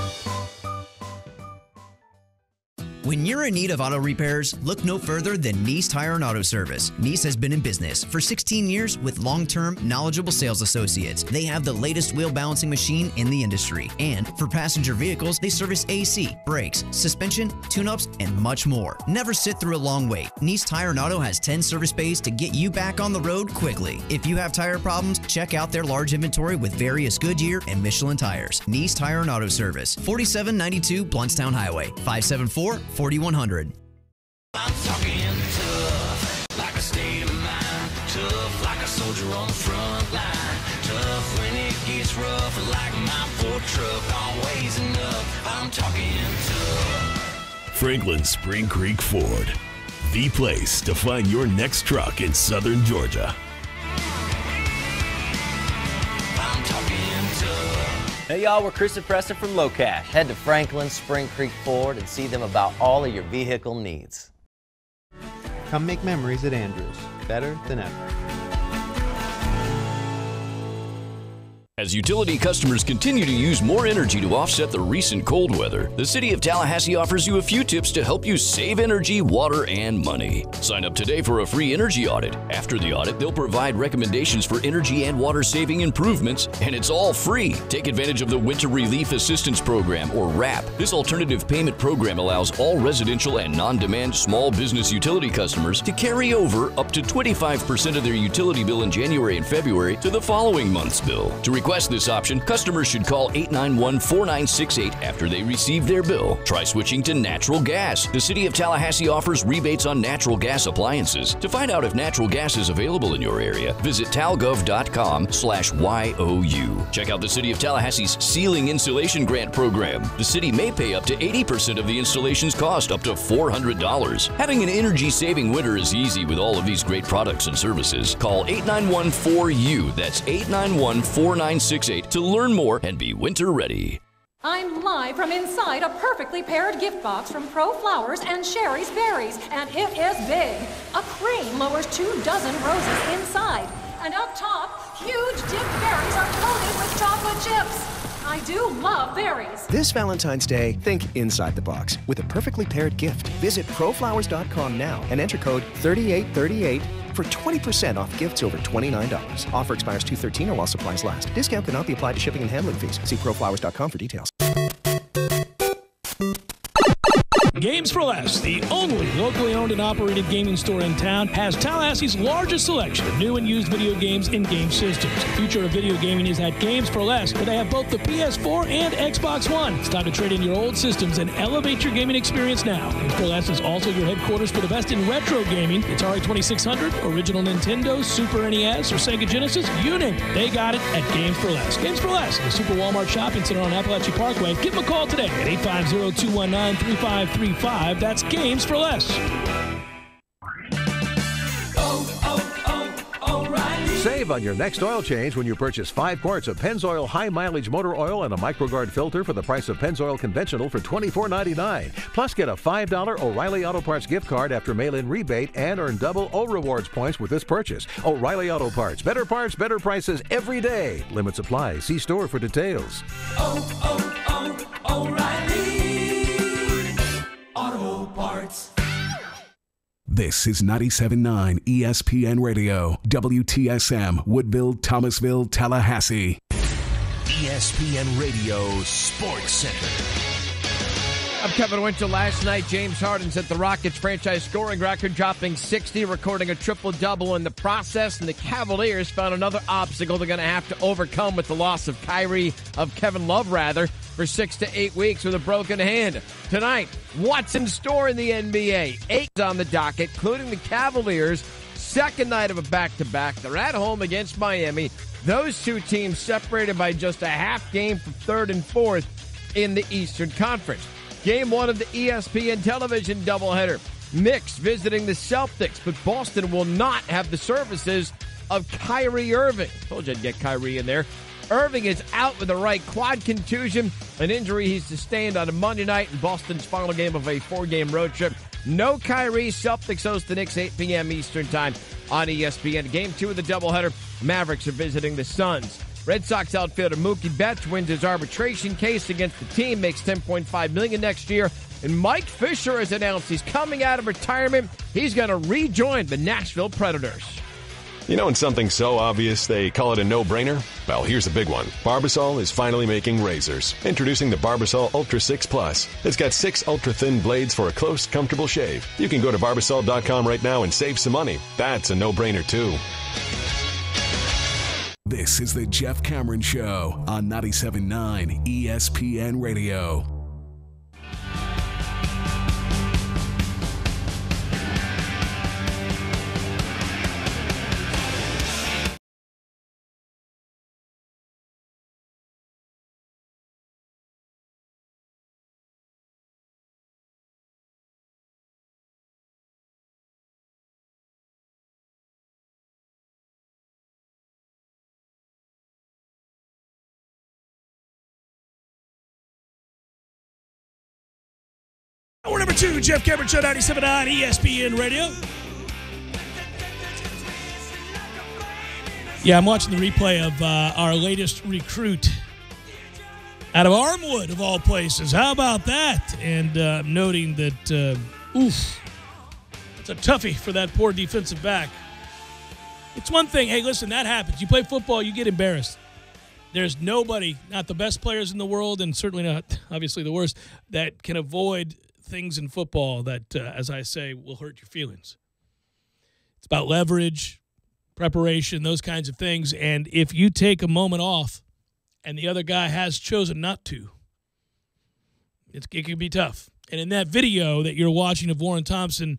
When you're in need of auto repairs, look no further than Nice Tire and Auto Service. Nice has been in business for 16 years with long-term, knowledgeable sales associates. They have the latest wheel balancing machine in the industry. And for passenger vehicles, they service AC, brakes, suspension, tune-ups, and much more. Never sit through a long wait. Nice Tire and Auto has 10 service bays to get you back on the road quickly. If you have tire problems, check out their large inventory with various Goodyear and Michelin tires. Nice Tire and Auto Service, 4792 Bluntstown Highway, 574-4100. I'm talking tough, like a state of mind. Tough, like a soldier on the front line. Tough when it gets rough, like my Ford truck, always enough. I'm talking tough. Franklin Spring Creek Ford, the place to find your next truck in southern Georgia. I'm talking tough. Hey y'all, we're Chris and Preston from Low Cash. Head to Franklin Spring Creek Ford and see them about all of your vehicle needs. Come make memories at Andrews. Better than ever. As utility customers continue to use more energy to offset the recent cold weather, the City of Tallahassee offers you a few tips to help you save energy, water, and money. Sign up today for a free energy audit. After the audit, they'll provide recommendations for energy and water-saving improvements, and it's all free. Take advantage of the Winter Relief Assistance Program, or WRAP. This alternative payment program allows all residential and non-demand small business utility customers to carry over up to 25% of their utility bill in January and February to the following month's bill. To request this option, customers should call 891-4968 after they receive their bill. Try switching to natural gas. The City of Tallahassee offers rebates on natural gas appliances. To find out if natural gas is available in your area, visit talgov.com/YOU. Check out the City of Tallahassee's Ceiling Insulation Grant Program. The city may pay up to 80% of the installation's cost, up to $400. Having an energy-saving winter is easy with all of these great products and services. Call 891-4U. That's 891-4968 to learn more and be winter ready. I'm live from inside a perfectly paired gift box from Pro Flowers and Sherry's Berries, and it is big. A crane lowers 2 dozen roses inside, and up top, huge dipped berries are coated with chocolate chips. I do love berries. This Valentine's Day, think inside the box with a perfectly paired gift. Visit proflowers.com now and enter code 3838 for 20% off gifts over $29. Offer expires 2/13 or while supplies last. Discount cannot be applied to shipping and handling fees. See proflowers.com for details. Games for Less, the only locally owned and operated gaming store in town, has Tallahassee's largest selection of new and used video games and game systems. The future of video gaming is at Games for Less, where they have both the PS4 and Xbox One. It's time to trade in your old systems and elevate your gaming experience now. Games for Less is also your headquarters for the best in retro gaming. Atari 2600, original Nintendo, Super NES, or Sega Genesis, you name it. They got it at Games for Less. Games for Less, the Super Walmart Shopping Center on Appalachia Parkway. Give them a call today at 850-219-3535. That's Games for Less. O'Reilly Save on your next oil change when you purchase 5 quarts of Pennzoil High Mileage Motor Oil and a MicroGuard filter for the price of Pennzoil Conventional for $24.99. Plus, get a $5 O'Reilly Auto Parts gift card after mail-in rebate and earn double O Rewards points with this purchase. O'Reilly Auto Parts. Better parts, better prices every day. Limits apply. See store for details. O'Reilly Auto Parts. This is 97.9 ESPN Radio, WTSM, Woodville, Thomasville, Tallahassee. ESPN Radio Sports Center. I'm Kevin Winter. Last night, James Harden set the Rockets' franchise scoring record, dropping 60, recording a triple-double in the process, and the Cavaliers found another obstacle they're going to have to overcome with the loss of Kevin Love, for 6 to 8 weeks with a broken hand. Tonight, what's in store in the NBA? 8 on the docket, including the Cavaliers. Second night of a back-to-back. They're at home against Miami. Those two teams separated by just a half game from 3rd and 4th in the Eastern Conference. Game 1 of the ESPN television doubleheader. Knicks visiting the Celtics, but Boston will not have the services of Kyrie Irving. Told you I'd get Kyrie in there. Irving is out with a right quad contusion, an injury he sustained on a Monday night in Boston's final game of a 4-game road trip. No Kyrie. Celtics host the Knicks 8 p.m. Eastern time on ESPN. Game 2 of the doubleheader, Mavericks are visiting the Suns. Red Sox outfielder Mookie Betts wins his arbitration case against the team, makes $10.5 million next year. And Mike Fisher has announced he's coming out of retirement. He's going to rejoin the Nashville Predators. You know, when something's so obvious they call it a no-brainer? Well, here's a big one. Barbasol is finally making razors. Introducing the Barbasol Ultra 6 Plus. It's got 6 ultra-thin blades for a close, comfortable shave. You can go to Barbasol.com right now and save some money. That's a no-brainer, too. This is the Jeff Cameron Show on 97.9 ESPN Radio. Hour number 2, Jeff Cameron Show, 97.9 ESPN Radio. Yeah, I'm watching the replay of our latest recruit out of Armwood, of all places. How about that? And noting that, it's a toughie for that poor defensive back. It's one thing, hey, listen, that happens. You play football, you get embarrassed. There's nobody, not the best players in the world, and certainly not, obviously, the worst, that can avoid things in football that, as I say, will hurt your feelings. It's about leverage, preparation, those kinds of things. And if you take a moment off and the other guy has chosen not to, it can be tough. And in that video that you're watching of Warren Thompson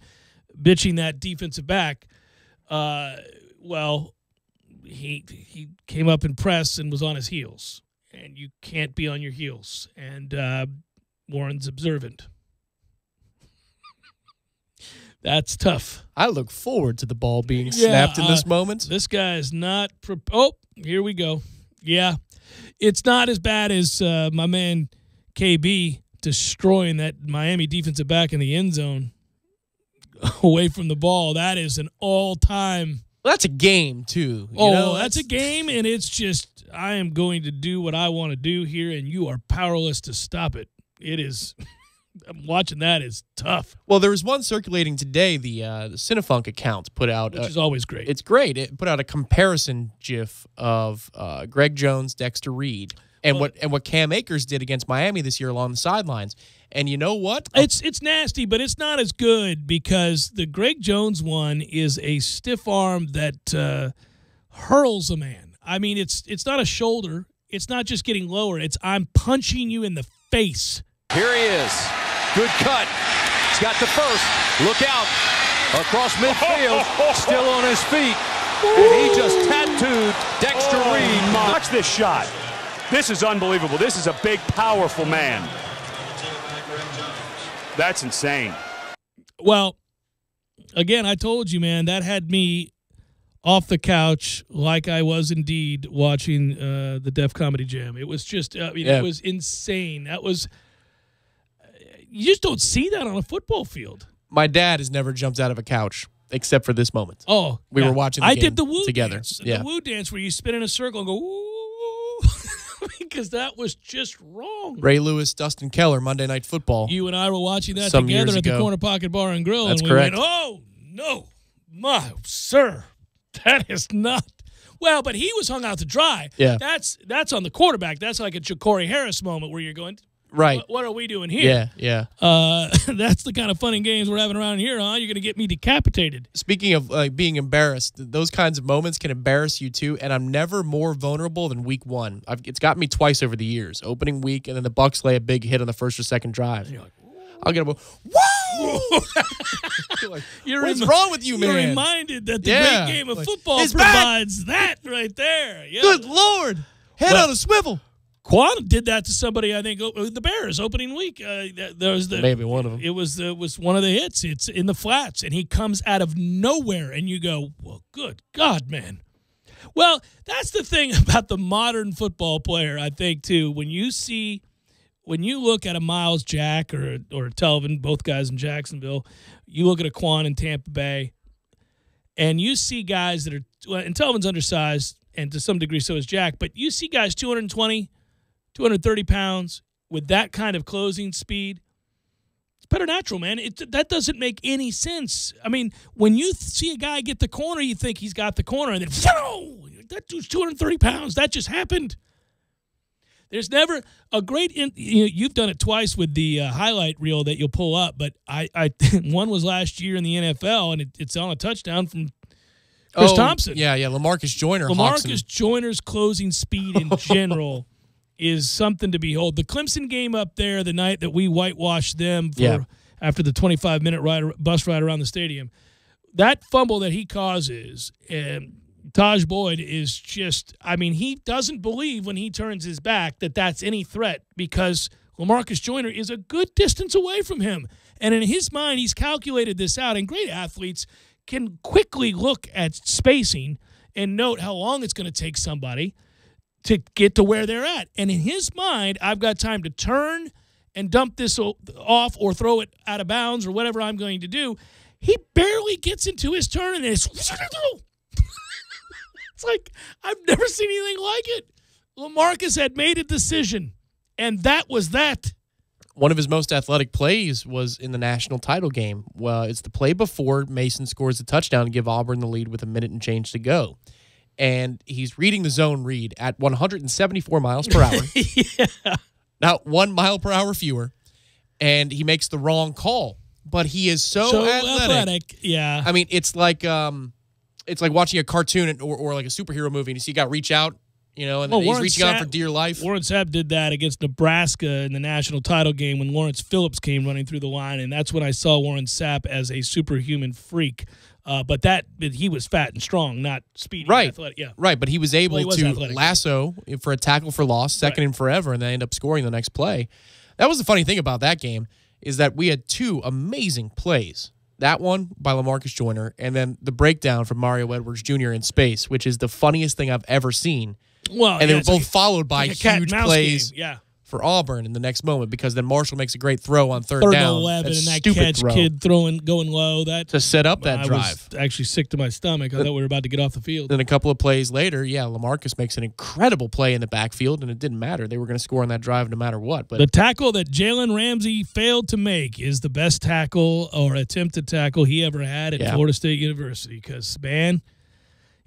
bitching that defensive back, he came up in press and was on his heels. And you can't be on your heels. And Warren's observant. That's tough. I look forward to the ball being snapped in this moment. This guy is not here we go. Yeah. It's not as bad as my man KB destroying that Miami defensive back in the end zone away from the ball. That is an all-time. Well, that's a game, too. That's a game, and it's just, I am going to do what I want to do here, and you are powerless to stop it. It is... I'm watching that is tough. Well, there was one circulating today. The Cinefunk account put out, which is always great. It's great. It put out a comparison GIF of Greg Jones, Dexter Reed, and what Cam Akers did against Miami this year along the sidelines. And you know what? It's nasty, but it's not as good because the Greg Jones one is a stiff arm that hurls a man. I mean, it's not a shoulder. It's not just getting lower. It's I'm punching you in the face. Here he is. Good cut. He's got the first. Look out. Across midfield. Still on his feet. And he just tattooed Dexter Reed. Watch this shot. This is unbelievable. This is a big, powerful man. That's insane. Well, again, I told you, man, that had me off the couch like I was indeed watching the Def Comedy Jam. It was just, it was insane. That was, you just don't see that on a football field. My dad has never jumped out of a couch except for this moment. Oh, we were watching the game did the woo together. Dance, yeah. The woo dance where you spin in a circle and go, ooh, because that was just wrong. Ray Lewis, Dustin Keller, Monday Night Football. You and I were watching that some together years at the ago. Corner Pocket Bar and Grill. That's and we correct. went, oh, no, my sir, that is not. Well, but he was hung out to dry. Yeah. That's on the quarterback. That's like a Ja'Cory Harris moment where you're going, right. What are we doing here? Yeah. That's the kind of fun and games we're having around here, huh? You're going to get me decapitated. Speaking of being embarrassed, those kinds of moments can embarrass you too, and I'm never more vulnerable than week one. It's got me twice over the years. Opening week, and then the Bucs lay a big hit on the first or second drive. You're like, I'll get a whoa! What's wrong with you, man? You're reminded that the great game of football it's provides that right there. Yeah. Good Lord. Head on a swivel. Quan did that to somebody, I think, the Bears opening week. There was maybe one of them. It was one of the hits. It's in the flats, and he comes out of nowhere, and you go, well, good God, man. Well, that's the thing about the modern football player, I think, too. When you look at a Miles Jack or a Telvin, both guys in Jacksonville, you look at a Quan in Tampa Bay, and you see guys that are – and Telvin's undersized, and to some degree so is Jack, but you see guys 220, 230 pounds with that kind of closing speed. It's preternatural, man. That doesn't make any sense. I mean, when you see a guy get the corner, you think he's got the corner, and then, whoa, that dude's 230 pounds. That just happened. There's never a great you've done it twice with the highlight reel that you'll pull up, but I one was last year in the NFL, and it's on a touchdown from Chris Thompson. Yeah, LaMarcus Joyner. LaMarcus Joyner's closing speed in general is something to behold. The Clemson game up there, the night that we whitewashed them after the 25-minute bus ride around the stadium, that fumble that he causes, Taj Boyd is just, I mean, he doesn't believe when he turns his back that that's any threat because LaMarcus Joyner is a good distance away from him. And in his mind, he's calculated this out, and great athletes can quickly look at spacing and note how long it's going to take somebody to get to where they're at. And in his mind, I've got time to turn and dump this off or throw it out of bounds or whatever I'm going to do. He barely gets into his turn, and it's it's like, I've never seen anything like it. LaMarcus had made a decision, and that was that. One of his most athletic plays was in the national title game. Well, it's the play before Mason scores a touchdown to give Auburn the lead with a minute and change to go. And he's reading the zone read at 174 miles per hour. Yeah. Not 1 mile per hour fewer. And he makes the wrong call. But he is so athletic. Yeah. I mean, it's like watching a cartoon or like a superhero movie, and you see a guy reach out, and he's reaching out for dear life. Warren Sapp did that against Nebraska in the national title game when Lawrence Phillips came running through the line, and that's when I saw Warren Sapp as a superhuman freak. But he was fat and strong, not speedy. Right. Athletic. Yeah. Right, but he was able to athletic. lasso for a tackle for loss, second and forever, and then end up scoring the next play. That was the funny thing about that game is that we had two amazing plays. That one by LaMarcus Joyner, and then the breakdown from Mario Edwards Jr. in space, which is the funniest thing I've ever seen. Well, and they were both followed by huge plays game. for Auburn in the next moment because then Marshall makes a great throw on third and down. 11, That's and that stupid catch throw. kid going low. That to set up that I drive. was actually sick to my stomach. I thought we were about to get off the field. Then a couple of plays later, LaMarcus makes an incredible play in the backfield, and it didn't matter. They were going to score on that drive no matter what. But the tackle that Jalen Ramsey failed to make is the best tackle or attempted tackle he ever had at Florida State University because, man,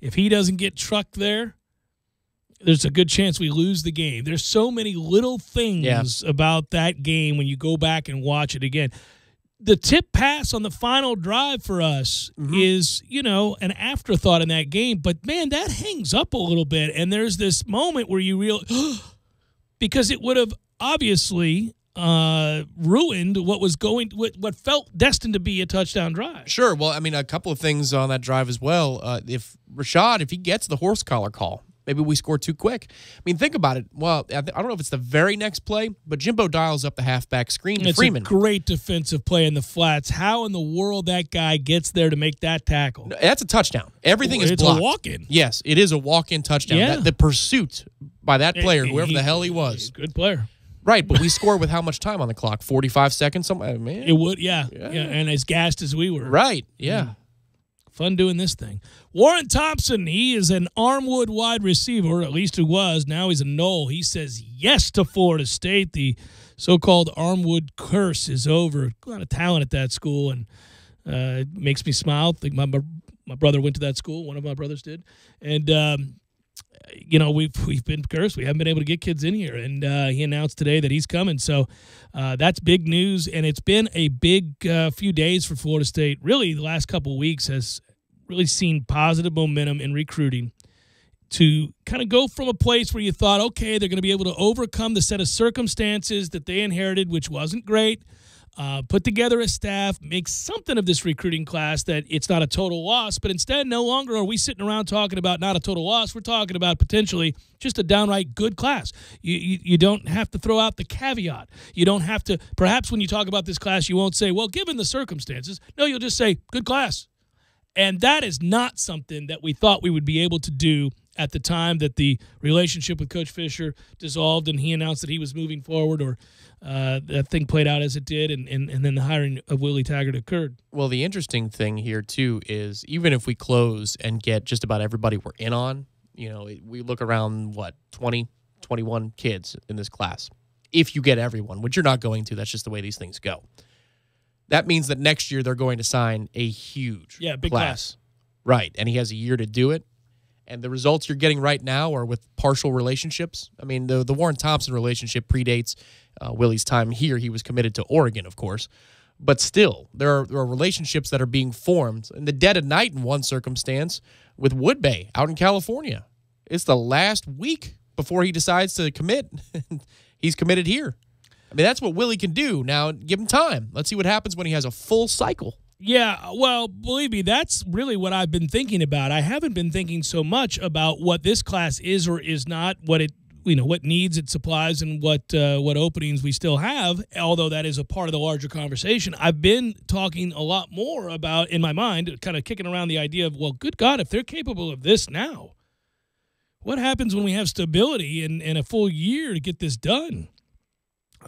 if he doesn't get trucked there, there's a good chance we lose the game. There's so many little things about that game when you go back and watch it again. The tip pass on the final drive for us is, an afterthought in that game. But, man, that hangs up a little bit. And there's this moment where you realize because it would have obviously ruined what felt destined to be a touchdown drive. Sure. Well, I mean, a couple of things on that drive as well. If Rashad, if he gets the horse collar call, Maybe we score too quick. I mean, think about it. Well, I don't know if it's the very next play, but Jimbo dials up the halfback screen to Freeman. It's a great defensive play in the flats. How in the world that guy gets there to make that tackle? That's a touchdown. Everything is blocked. It's a walk-in. Yes, it is a walk-in touchdown. Yeah. The pursuit by that player, whoever the hell he was. Good player. Right, but we score with how much time on the clock? 45 seconds? Man. It would, yeah, and as gassed as we were. Right, yeah. Fun doing this thing. Warren Thompson, he is an Armwood wide receiver, at least he was. Now he's a Knoll. He says yes to Florida State. The so-called Armwood curse is over. A lot of talent at that school, and it makes me smile. I think my brother went to that school. One of my brothers did. And, we've been cursed. We haven't been able to get kids in here. And he announced today that he's coming. So that's big news. And it's been a big few days for Florida State. Really, the last couple of weeks has really seen positive momentum in recruiting to kind of go from a place where you thought, okay, they're going to be able to overcome the set of circumstances that they inherited, which wasn't great, put together a staff, make something of this recruiting class that it's not a total loss, but instead no longer are we sitting around talking about not a total loss. We're talking about potentially just a downright good class. You don't have to throw out the caveat. You don't have to, perhaps when you talk about this class, you won't say, well, given the circumstances. No, you'll just say, good class. And that is not something that we thought we would be able to do at the time that the relationship with Coach Fisher dissolved and he announced that he was moving forward, or that thing played out as it did, and then the hiring of Willie Taggart occurred. Well, the interesting thing here, too, is even if we close and get just about everybody we're in on, we look around, 20, 21 kids in this class. If you get everyone, which you're not going to, that's just the way these things go. That means that next year they're going to sign a huge big class. Right, and he has a year to do it. And the results you're getting right now are with partial relationships. I mean, the Warren Thompson relationship predates Willie's time here. He was committed to Oregon, of course. But still, there are relationships that are being formed in the dead of night in one circumstance with Woodbay out in California. It's the last week before he decides to commit. He's committed here. I mean, that's what Willie can do. Now, give him time. Let's see what happens when he has a full cycle. Yeah, well, believe me, that's really what I've been thinking about. I haven't been thinking so much about what this class is or is not, what needs it supplies, and what openings we still have, although that is a part of the larger conversation. I've been talking a lot more about, in my mind, kind of kicking around the idea of, well, good God, if they're capable of this now, what happens when we have stability and a full year to get this done?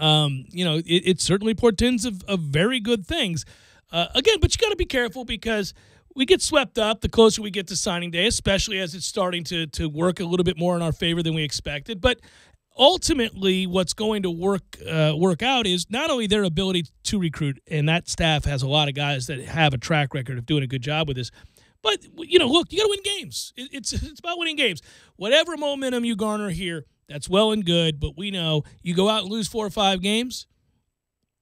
It certainly portends of very good things. Again, but you got to be careful because we get swept up the closer we get to signing day, especially as it's starting to work a little bit more in our favor than we expected. But ultimately, what's going to work out is not only their ability to recruit, and that staff has a lot of guys that have a track record of doing a good job with this. But, look, you got to win games. It's about winning games. Whatever momentum you garner here, that's well and good, but we know you go out and lose 4 or 5 games,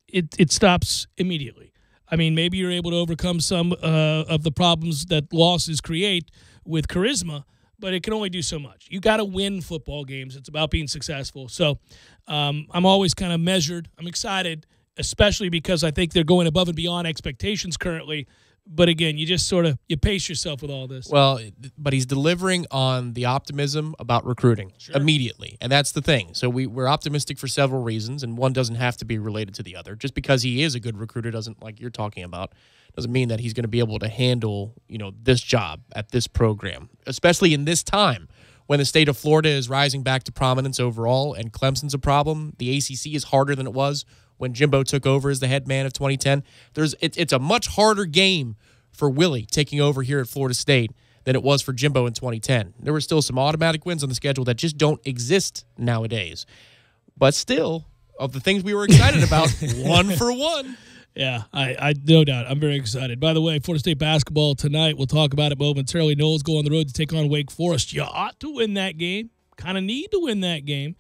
it stops immediately. I mean, maybe you're able to overcome some of the problems that losses create with charisma, but it can only do so much. You got to win football games. It's about being successful. So I'm always kind of measured. I'm excited, especially because I think they're going above and beyond expectations currently. But again, you just you pace yourself with all this. Well, but he's delivering on the optimism about recruiting immediately, and that's the thing. So we're optimistic for several reasons, and one doesn't have to be related to the other. Just because he is a good recruiter doesn't, like you're talking about, doesn't mean that he's going to be able to handle, this job at this program, especially in this time when the state of Florida is rising back to prominence overall and Clemson's a problem. The ACC is harder than it was when Jimbo took over as the head man of 2010. It's a much harder game for Willie taking over here at Florida State than it was for Jimbo in 2010. There were still some automatic wins on the schedule that just don't exist nowadays. But still, of the things we were excited about, 1 for 1. Yeah, I no doubt. I'm very excited. By the way, Florida State basketball tonight, we'll talk about it momentarily. Knowles go on the road to take on Wake Forest. You ought to win that game. Kind of need to win that game.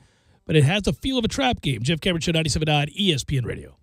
But it has the feel of a trap game. Jeff Cameron Show, 97.9 ESPN Radio.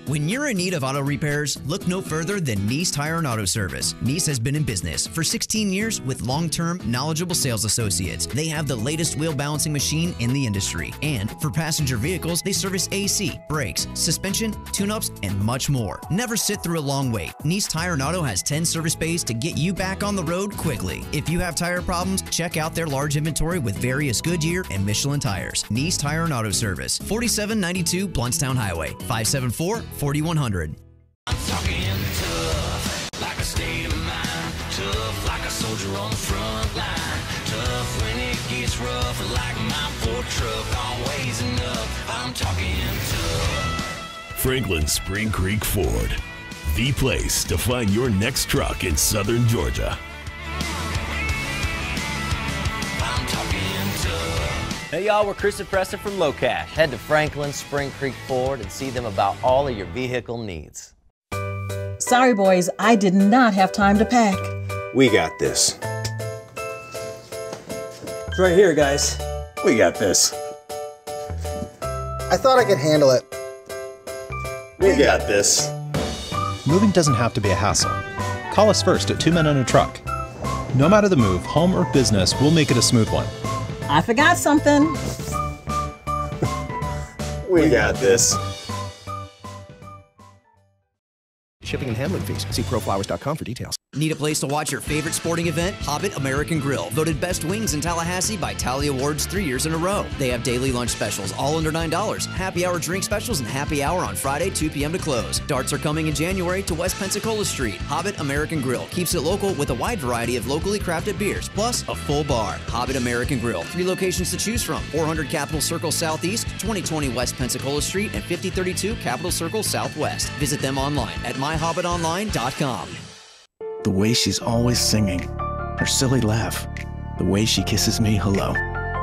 When you're in need of auto repairs, look no further than Nice Tire and Auto Service. Nice has been in business for 16 years with long-term, knowledgeable sales associates. They have the latest wheel balancing machine in the industry. And for passenger vehicles, they service AC, brakes, suspension, tune-ups, and much more. Never sit through a long wait. Nice Tire and Auto has 10 service bays to get you back on the road quickly. If you have tire problems, check out their large inventory with various Goodyear and Michelin tires. Nice Tire and Auto Service, 4792 Bluntstown Highway, 574-4100. I'm talking tough, like a state of mind. Tough, like a soldier on the front line. Tough when it gets rough, like my Ford truck, always enough. I'm talking tough. Franklin Spring Creek Ford, the place to find your next truck in southern Georgia. I'm talking tough. Hey y'all, we're Chris and Preston from Low Cash. Head to Franklin Spring Creek Ford and see them about all of your vehicle needs. Sorry, boys, I did not have time to pack. We got this. It's right here, guys. We got this. I thought I could handle it. We got this. Moving doesn't have to be a hassle. Call us first at 2 Men and a Truck. No matter the move, home or business, we'll make it a smooth one. I forgot something. We got this. Shipping and handling fees. See proflowers.com for details. Need a place to watch your favorite sporting event? Hobbit American Grill, voted best wings in Tallahassee by Tally Awards 3 years in a row. They have daily lunch specials, all under $9, happy hour drink specials, and happy hour on Friday, 2 p.m. to close. Darts are coming in January to West Pensacola Street. Hobbit American Grill keeps it local with a wide variety of locally crafted beers, plus a full bar. Hobbit American Grill, 3 locations to choose from: 400 Capitol Circle Southeast, 2020 West Pensacola Street, and 5032 Capitol Circle Southwest. Visit them online at myhobbitonline.com. The way she's always singing, her silly laugh, the way she kisses me hello.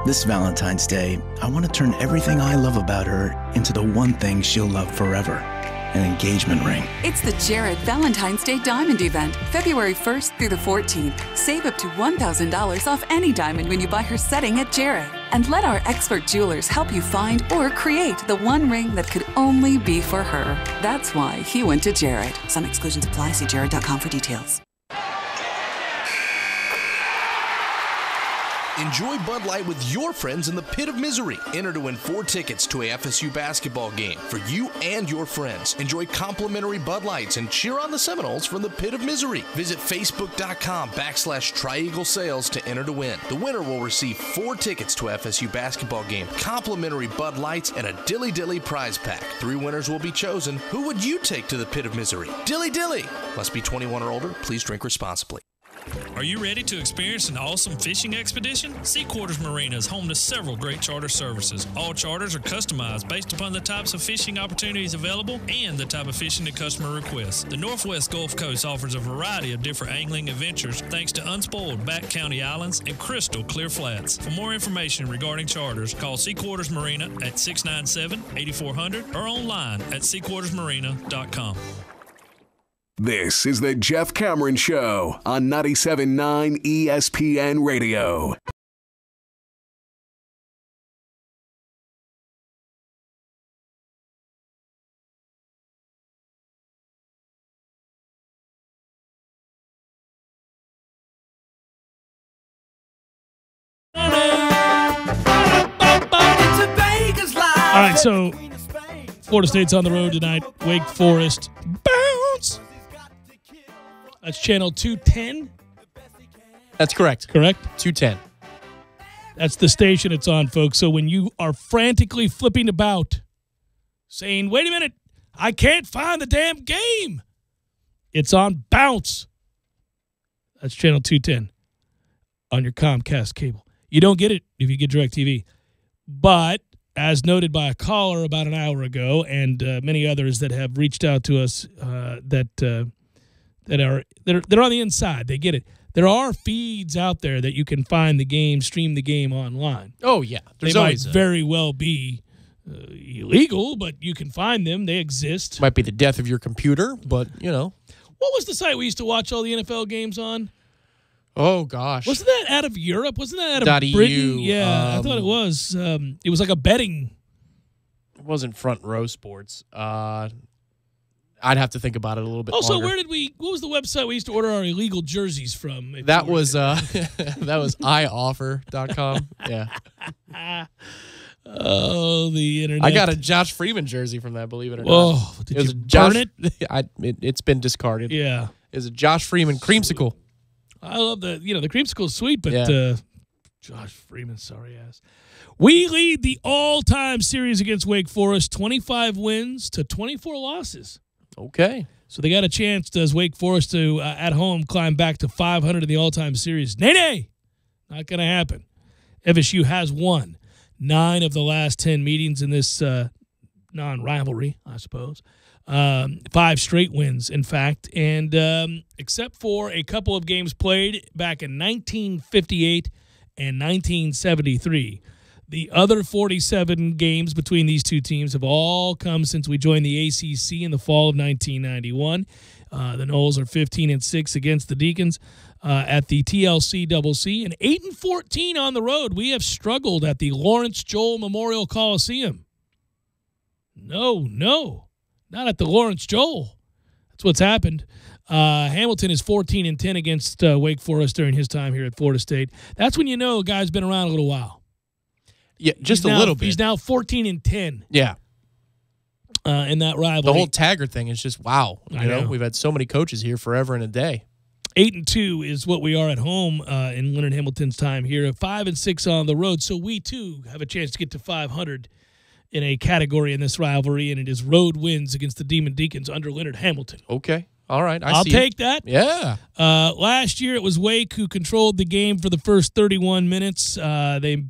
This Valentine's Day, I want to turn everything I love about her into the one thing she'll love forever, an engagement ring. It's the Jared Valentine's Day Diamond Event, February 1st through the 14th. Save up to $1,000 off any diamond when you buy her setting at Jared. And let our expert jewelers help you find or create the one ring that could only be for her. That's why he went to Jared. Some exclusions apply. See jared.com for details. Enjoy Bud Light with your friends in the Pit of Misery. Enter to win 4 tickets to a FSU basketball game for you and your friends. Enjoy complimentary Bud Lights and cheer on the Seminoles from the Pit of Misery. Visit Facebook.com/Tri-Eagle Sales to enter to win. The winner will receive 4 tickets to a FSU basketball game, complimentary Bud Lights, and a Dilly Dilly prize pack. 3 winners will be chosen. Who would you take to the Pit of Misery? Dilly Dilly! Must be 21 or older. Please drink responsibly. Are you ready to experience an awesome fishing expedition? Sea Quarters Marina is home to several great charter services. All charters are customized based upon the types of fishing opportunities available and the type of fishing the customer requests. The Northwest Gulf Coast offers a variety of different angling adventures thanks to unspoiled back county islands and crystal clear flats. For more information regarding charters, call Sea Quarters Marina at 697-8400 or online at seaquartersmarina.com. This is the Jeff Cameron Show on 97.9 ESPN Radio. All right, so Florida State's on the road tonight. Wake Forest. Bounce! That's channel 210. That's correct. Correct? 210. That's the station it's on, folks. So when you are frantically flipping about, saying, wait a minute, I can't find the damn game, it's on Bounce. That's channel 210 on your Comcast cable. You don't get it if you get DirecTV. But as noted by a caller about an hour ago and many others that have reached out to us they're on the inside. They get it. There are feeds out there that you can find the game, stream the game online. Oh, yeah. They might very well be illegal, but you can find them. They exist. Might be the death of your computer, but, you know. What was the site we used to watch all the NFL games on? Oh, gosh. Wasn't that out of Europe? Wasn't that out of Britain? Yeah, I thought it was. It was like a betting. It wasn't Front Row Sports. I'd have to think about it a little bit Also, longer. what was the website we used to order our illegal jerseys from? That was ioffer.com. Yeah. Oh, the internet. I got a Josh Freeman jersey from that, believe it or Whoa, not. did It was you a Josh, burn it? It's been discarded. Yeah. It was a Josh Freeman creamsicle. I love the creamsicle's sweet, but Yeah. Josh Freeman, sorry ass. We lead the all-time series against Wake Forest, 25 wins to 24 losses. Okay. So they got a chance, does Wake Forest, to, at home, climb back to 500 in the all-time series. Nay. Not going to happen. FSU has won 9 of the last 10 meetings in this non-rivalry, I suppose. 5 straight wins, in fact. And except for a couple of games played back in 1958 and 1973, the other 47 games between these two teams have all come since we joined the ACC in the fall of 1991. The Noles are 15-6 against the Deacons at the TLC Double C, and 8-14 on the road. We have struggled at the Lawrence Joel Memorial Coliseum. No, not at the Lawrence Joel. That's what's happened. Hamilton is 14-10 against Wake Forest during his time here at Florida State. That's when you know a guy's been around a little while. Yeah, just a little bit. He's now 14-10. Yeah. In that rivalry. The whole Taggart thing is just wow. I know. We've had so many coaches here forever and a day. 8-2 is what we are at home in Leonard Hamilton's time here. 5-6 on the road. So we too have a chance to get to 500 in a category in this rivalry, and it is road wins against the Demon Deacons under Leonard Hamilton. Okay. All right. I'll take that. Yeah. Last year it was Wake who controlled the game for the first 31 minutes. They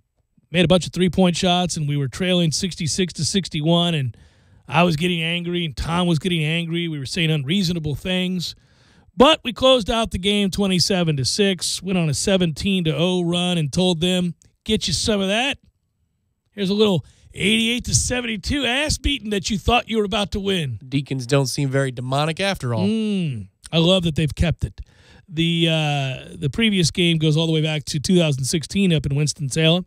made a bunch of three-point shots, and we were trailing 66-61, and I was getting angry, and Tom was getting angry. We were saying unreasonable things. But we closed out the game 27-6, went on a 17-0 run, and told them, get you some of that. Here's a little 88-72 ass beating that you thought you were about to win. Deacons don't seem very demonic after all. I love that they've kept it. The previous game goes all the way back to 2016 up in Winston-Salem.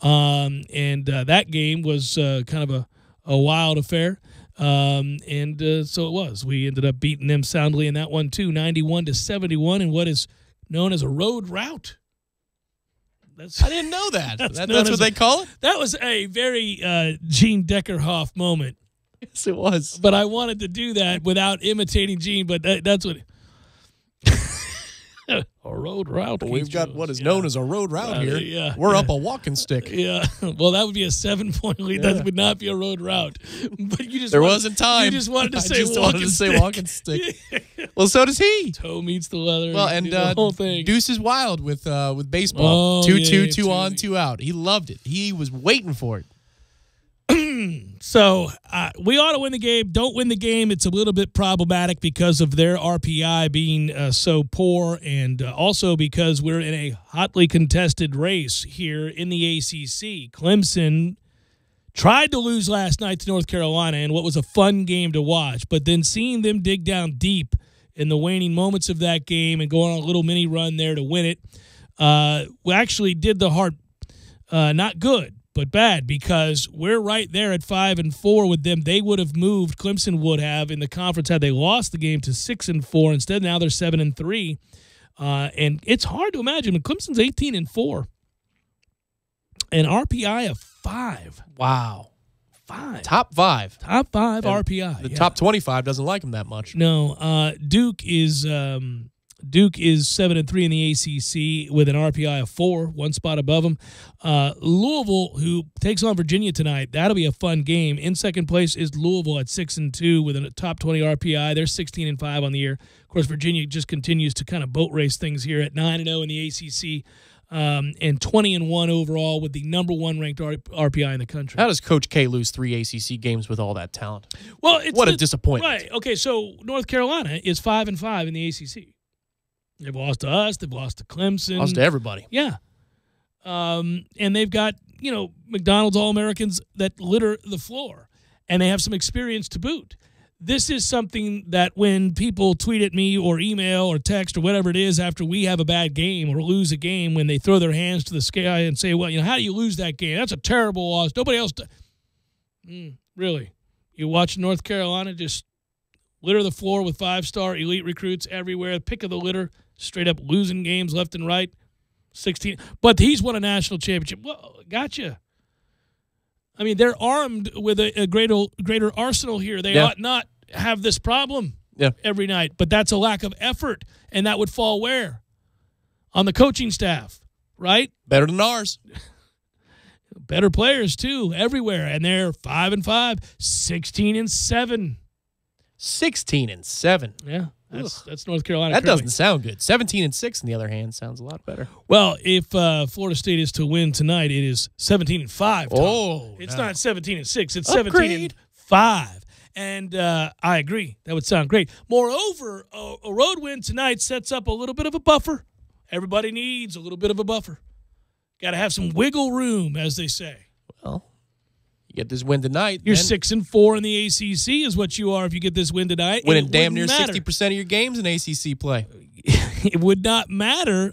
And that game was kind of a wild affair. So it was. We ended up beating them soundly in that one, too, 91-71 in what is known as a road route. I didn't know that. That's what they call it? That was a very Gene Deckerhoff moment. Yes, it was. But I wanted to do that without imitating Gene, but that's what... a road route. Well, we've got what is known as a road route here. Yeah, We're up a walking stick. Yeah. Well, that would be a 7-point lead. That would not be a road route. But you just wasn't time. You just wanted to say walking stick. Well, so does he. Toe meets the leather. Well, and the whole thing. Deuce is wild with baseball. 2-2, 2 on, 2 out. He loved it. He was waiting for it. So we ought to win the game. Don't win the game. It's a little bit problematic because of their RPI being so poor, and also because we're in a hotly contested race here in the ACC. Clemson tried to lose last night to North Carolina in what was a fun game to watch, but then seeing them dig down deep in the waning moments of that game and go on a little mini run there to win it, we actually did the hard, not good, but bad, because we're right there at 5-4 with them. They would have moved, Clemson would have, in the conference had they lost the game to 6-4. Instead, now they're 7-3. And it's hard to imagine, but Clemson's 18-4. An RPI of 5. Wow. 5. Top 5. Top 5 And RPI. The top 25 doesn't like him that much. No. Duke is 7-3 in the ACC with an RPI of 4, one spot above them. Louisville, who takes on Virginia tonight, that'll be a fun game. In second place is Louisville at 6-2 with a top 20 RPI. They're 16-5 on the year. Of course, Virginia just continues to kind of boat race things here at 9-0 in the ACC. And 20-1 overall with the number 1 ranked RPI in the country. How does Coach K lose 3 ACC games with all that talent? Well, what a disappointment. Right. Okay, so North Carolina is 5-5 in the ACC. They've lost to us. They've lost to Clemson. Lost to everybody. Yeah. And they've got, McDonald's All-Americans that litter the floor. And they have some experience to boot. This is something that when people tweet at me or email or text or whatever it is after we have a bad game or lose a game, when they throw their hands to the sky and say, well, how do you lose that game? That's a terrible loss. Nobody else does. Really? You watch North Carolina just litter the floor with 5-star elite recruits everywhere. Pick of the litter, straight up losing games left and right. 16, but he's won a national championship. Well, gotcha. I mean, they're armed with a greater arsenal here. They ought not have this problem every night, but that's a lack of effort, and that would fall where? On the coaching staff, right? Better than ours. Better players, too, everywhere, and they're 5-5, 16-7. 16-7. Yeah. That's North Carolina. That doesn't sound good. 17-6, on the other hand, sounds a lot better. Well, if Florida State is to win tonight, it is 17-5. Oh, it's not 17-6. It's 17-5. And I agree. That would sound great. Moreover, a road win tonight sets up a little bit of a buffer. Everybody needs a little bit of a buffer. Got to have some wiggle room, as they say. Well, you get this win tonight. You're 6-4 in the ACC is what you are if you get this win tonight. Winning damn near 60% of your games in ACC play. It would not matter.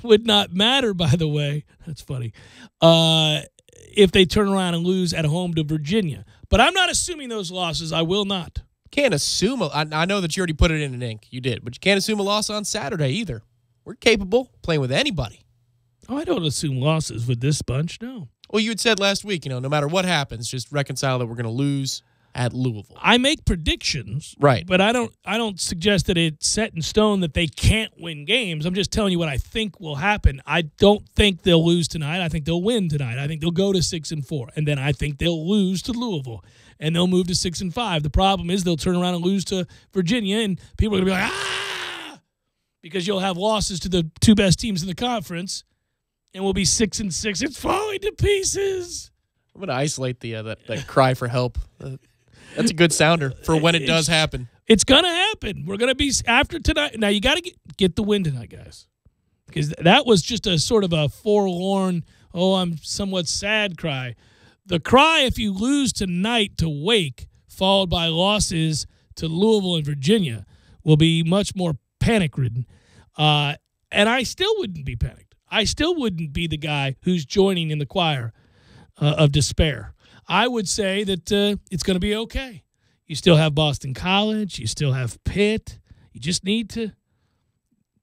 Would not matter, by the way. That's funny. If they turn around and lose at home to Virginia. But I'm not assuming those losses. I will not. Can't assume. I know that you already put it in ink. You did. But you can't assume a loss on Saturday either. We're capable playing with anybody. Oh, I don't assume losses with this bunch, no. Well, you had said last week, no matter what happens, just reconcile that we're going to lose at Louisville. I make predictions, right? But I don't suggest that it's set in stone that they can't win games. I'm just telling you what I think will happen. I don't think they'll lose tonight. I think they'll win tonight. I think they'll go to 6-4, and then I think they'll lose to Louisville, and they'll move to 6-5. The problem is they'll turn around and lose to Virginia, and people are going to be like, because you'll have losses to the two best teams in the conference. And we'll be 6-6. It's falling to pieces. I'm going to isolate that cry for help. That's a good sounder for when it does happen. It's going to happen. We're going to be after tonight. Now, you got to get the win tonight, guys. Because that was just a sort of a forlorn, I'm somewhat sad cry. The cry, if you lose tonight to Wake, followed by losses to Louisville and Virginia, will be much more panic-ridden. And I still wouldn't be panicked. I still wouldn't be the guy who's joining in the choir of despair. I would say that it's going to be okay. You still have Boston College. You still have Pitt. You just need to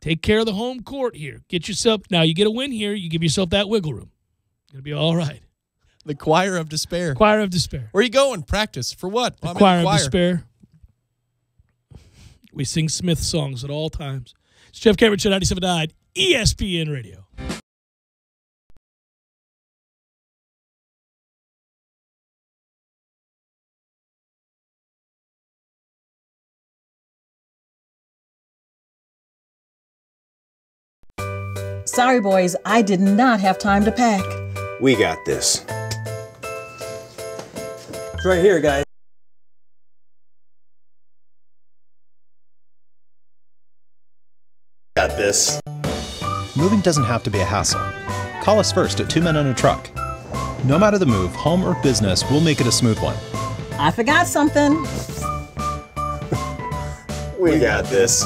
take care of the home court here. Get yourself – now you get a win here. You give yourself that wiggle room. It's going to be all right. The choir of despair. Choir of despair. Where are you going? Practice. For what? The choir of despair. We sing Smith songs at all times. It's Jeff Cameron Show, 97.9 ESPN Radio. Sorry, boys, I did not have time to pack. We got this. It's right here, guys. Got this. Moving doesn't have to be a hassle. Call us first at 2 Men and a Truck. No matter the move, home or business, we'll make it a smooth one. I forgot something. We got this.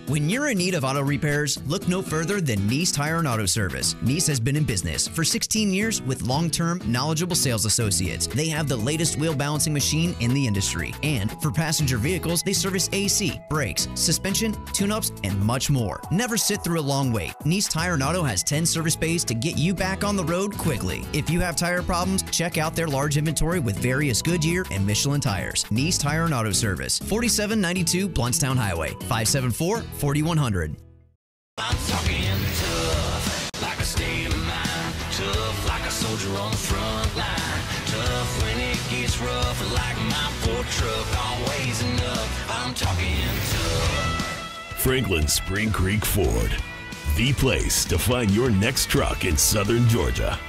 When you're in need of auto repairs, look no further than Nice Tire and Auto Service. Nice has been in business for 16 years with long-term, knowledgeable sales associates. They have the latest wheel balancing machine in the industry. And for passenger vehicles, they service AC, brakes, suspension, tune-ups, and much more. Never sit through a long wait. Nice Tire and Auto has 10 service bays to get you back on the road quickly. If you have tire problems, check out their large inventory with various Goodyear and Michelin tires. Nice Tire and Auto Service, 4792 Bluntstown Highway, 574-4100. I'm talking tough, like a state of mind. Tough, like a soldier on the front line. Tough when it gets rough, like my Ford truck, always enough. I'm talking tough. Franklin Spring Creek Ford, the place to find your next truck in southern Georgia.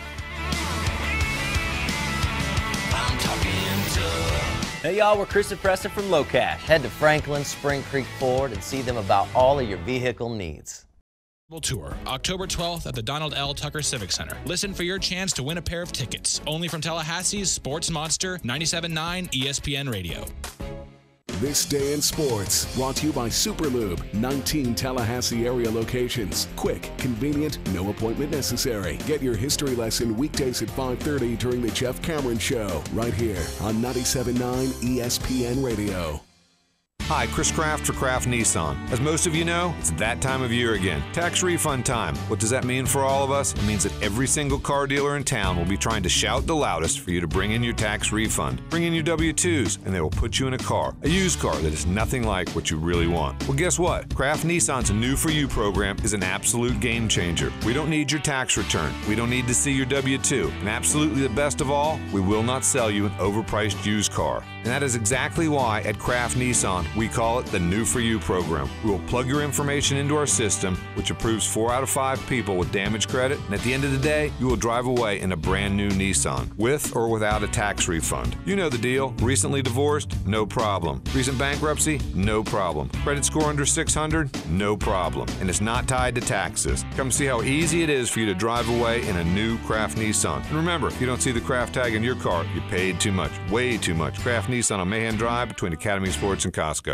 I'm talking tough. Hey y'all, we're Chris and Preston from LoCash. Head to Franklin Spring Creek Ford and see them about all of your vehicle needs. Tour, October 12th at the Donald L. Tucker Civic Center. Listen for your chance to win a pair of tickets, only from Tallahassee's Sports Monster 97.9 ESPN Radio. This Day in Sports, brought to you by Superlube, 19 Tallahassee area locations. Quick, convenient, no appointment necessary. Get your history lesson weekdays at 5:30 during the Jeff Cameron Show, right here on 97.9 ESPN Radio. Hi, Chris Kraft for Kraft Nissan. As most of you know, it's that time of year again. Tax refund time. What does that mean for all of us? It means that every single car dealer in town will be trying to shout the loudest for you to bring in your tax refund. Bring in your W-2s, and they will put you in a car, a used car that is nothing like what you really want. Well, guess what? Kraft Nissan's New For You program is an absolute game changer. We don't need your tax return. We don't need to see your W-2. And absolutely the best of all, we will not sell you an overpriced used car. And that is exactly why at Kraft Nissan, we call it the New For You program. We will plug your information into our system, which approves 4 out of 5 people with damage credit, and at the end of the day, you will drive away in a brand new Nissan, with or without a tax refund. You know the deal. Recently divorced? No problem. Recent bankruptcy? No problem. Credit score under 600? No problem. And it's not tied to taxes. Come see how easy it is for you to drive away in a new Kraft Nissan. And remember, if you don't see the Kraft tag in your car, you paid too much, way too much. Kraft Nissan on Mahan Drive between Academy Sports and Costco.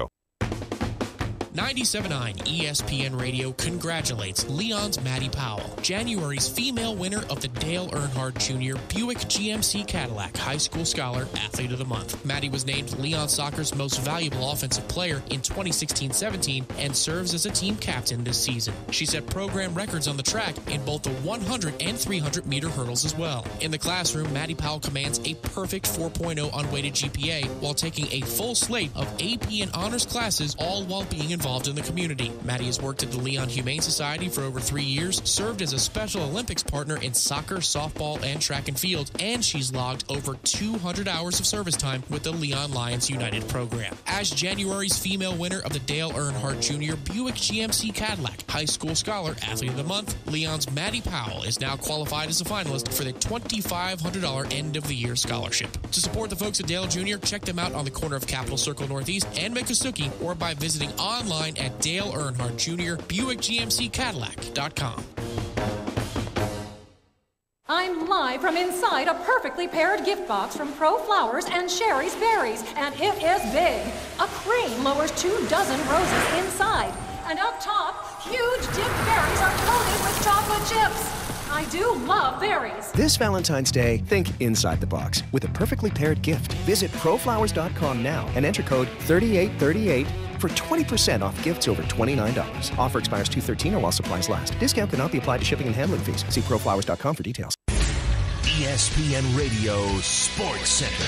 97.9 ESPN Radio congratulates Leon's Maddie Powell, January's female winner of the Dale Earnhardt Jr. Buick GMC Cadillac High School Scholar Athlete of the Month. Maddie was named Leon Soccer's most valuable offensive player in 2016-17 and serves as a team captain this season. She set program records on the track in both the 100 and 300 meter hurdles as well. In the classroom, Maddie Powell commands a perfect 4.0 unweighted GPA while taking a full slate of AP and honors classes, all while being involved in the community. Maddie has worked at the Leon Humane Society for over 3 years, served as a Special Olympics partner in soccer, softball, and track and field, and she's logged over 200 hours of service time with the Leon Lions United program. As January's female winner of the Dale Earnhardt Jr. Buick GMC Cadillac High School Scholar Athlete of the Month, Leon's Maddie Powell is now qualified as a finalist for the $2,500 end-of-the-year scholarship. To support the folks at Dale Jr., check them out on the corner of Capitol Circle Northeast and Miccosukee, or by visiting online at Dale Earnhardt Jr. BuickGMCCadillac.com. I'm live from inside a perfectly paired gift box from Pro Flowers and Sherry's Berries, and it is big. A crane lowers 2 dozen roses inside, and up top, huge dipped berries are coated with chocolate chips. I do love berries. This Valentine's Day, think inside the box with a perfectly paired gift. Visit proflowers.com now and enter code 3838 for 20% off gifts over $29. Offer expires 2/13 or while supplies last. Discount cannot be applied to shipping and handling fees. See proflowers.com for details. ESPN Radio Sports Center.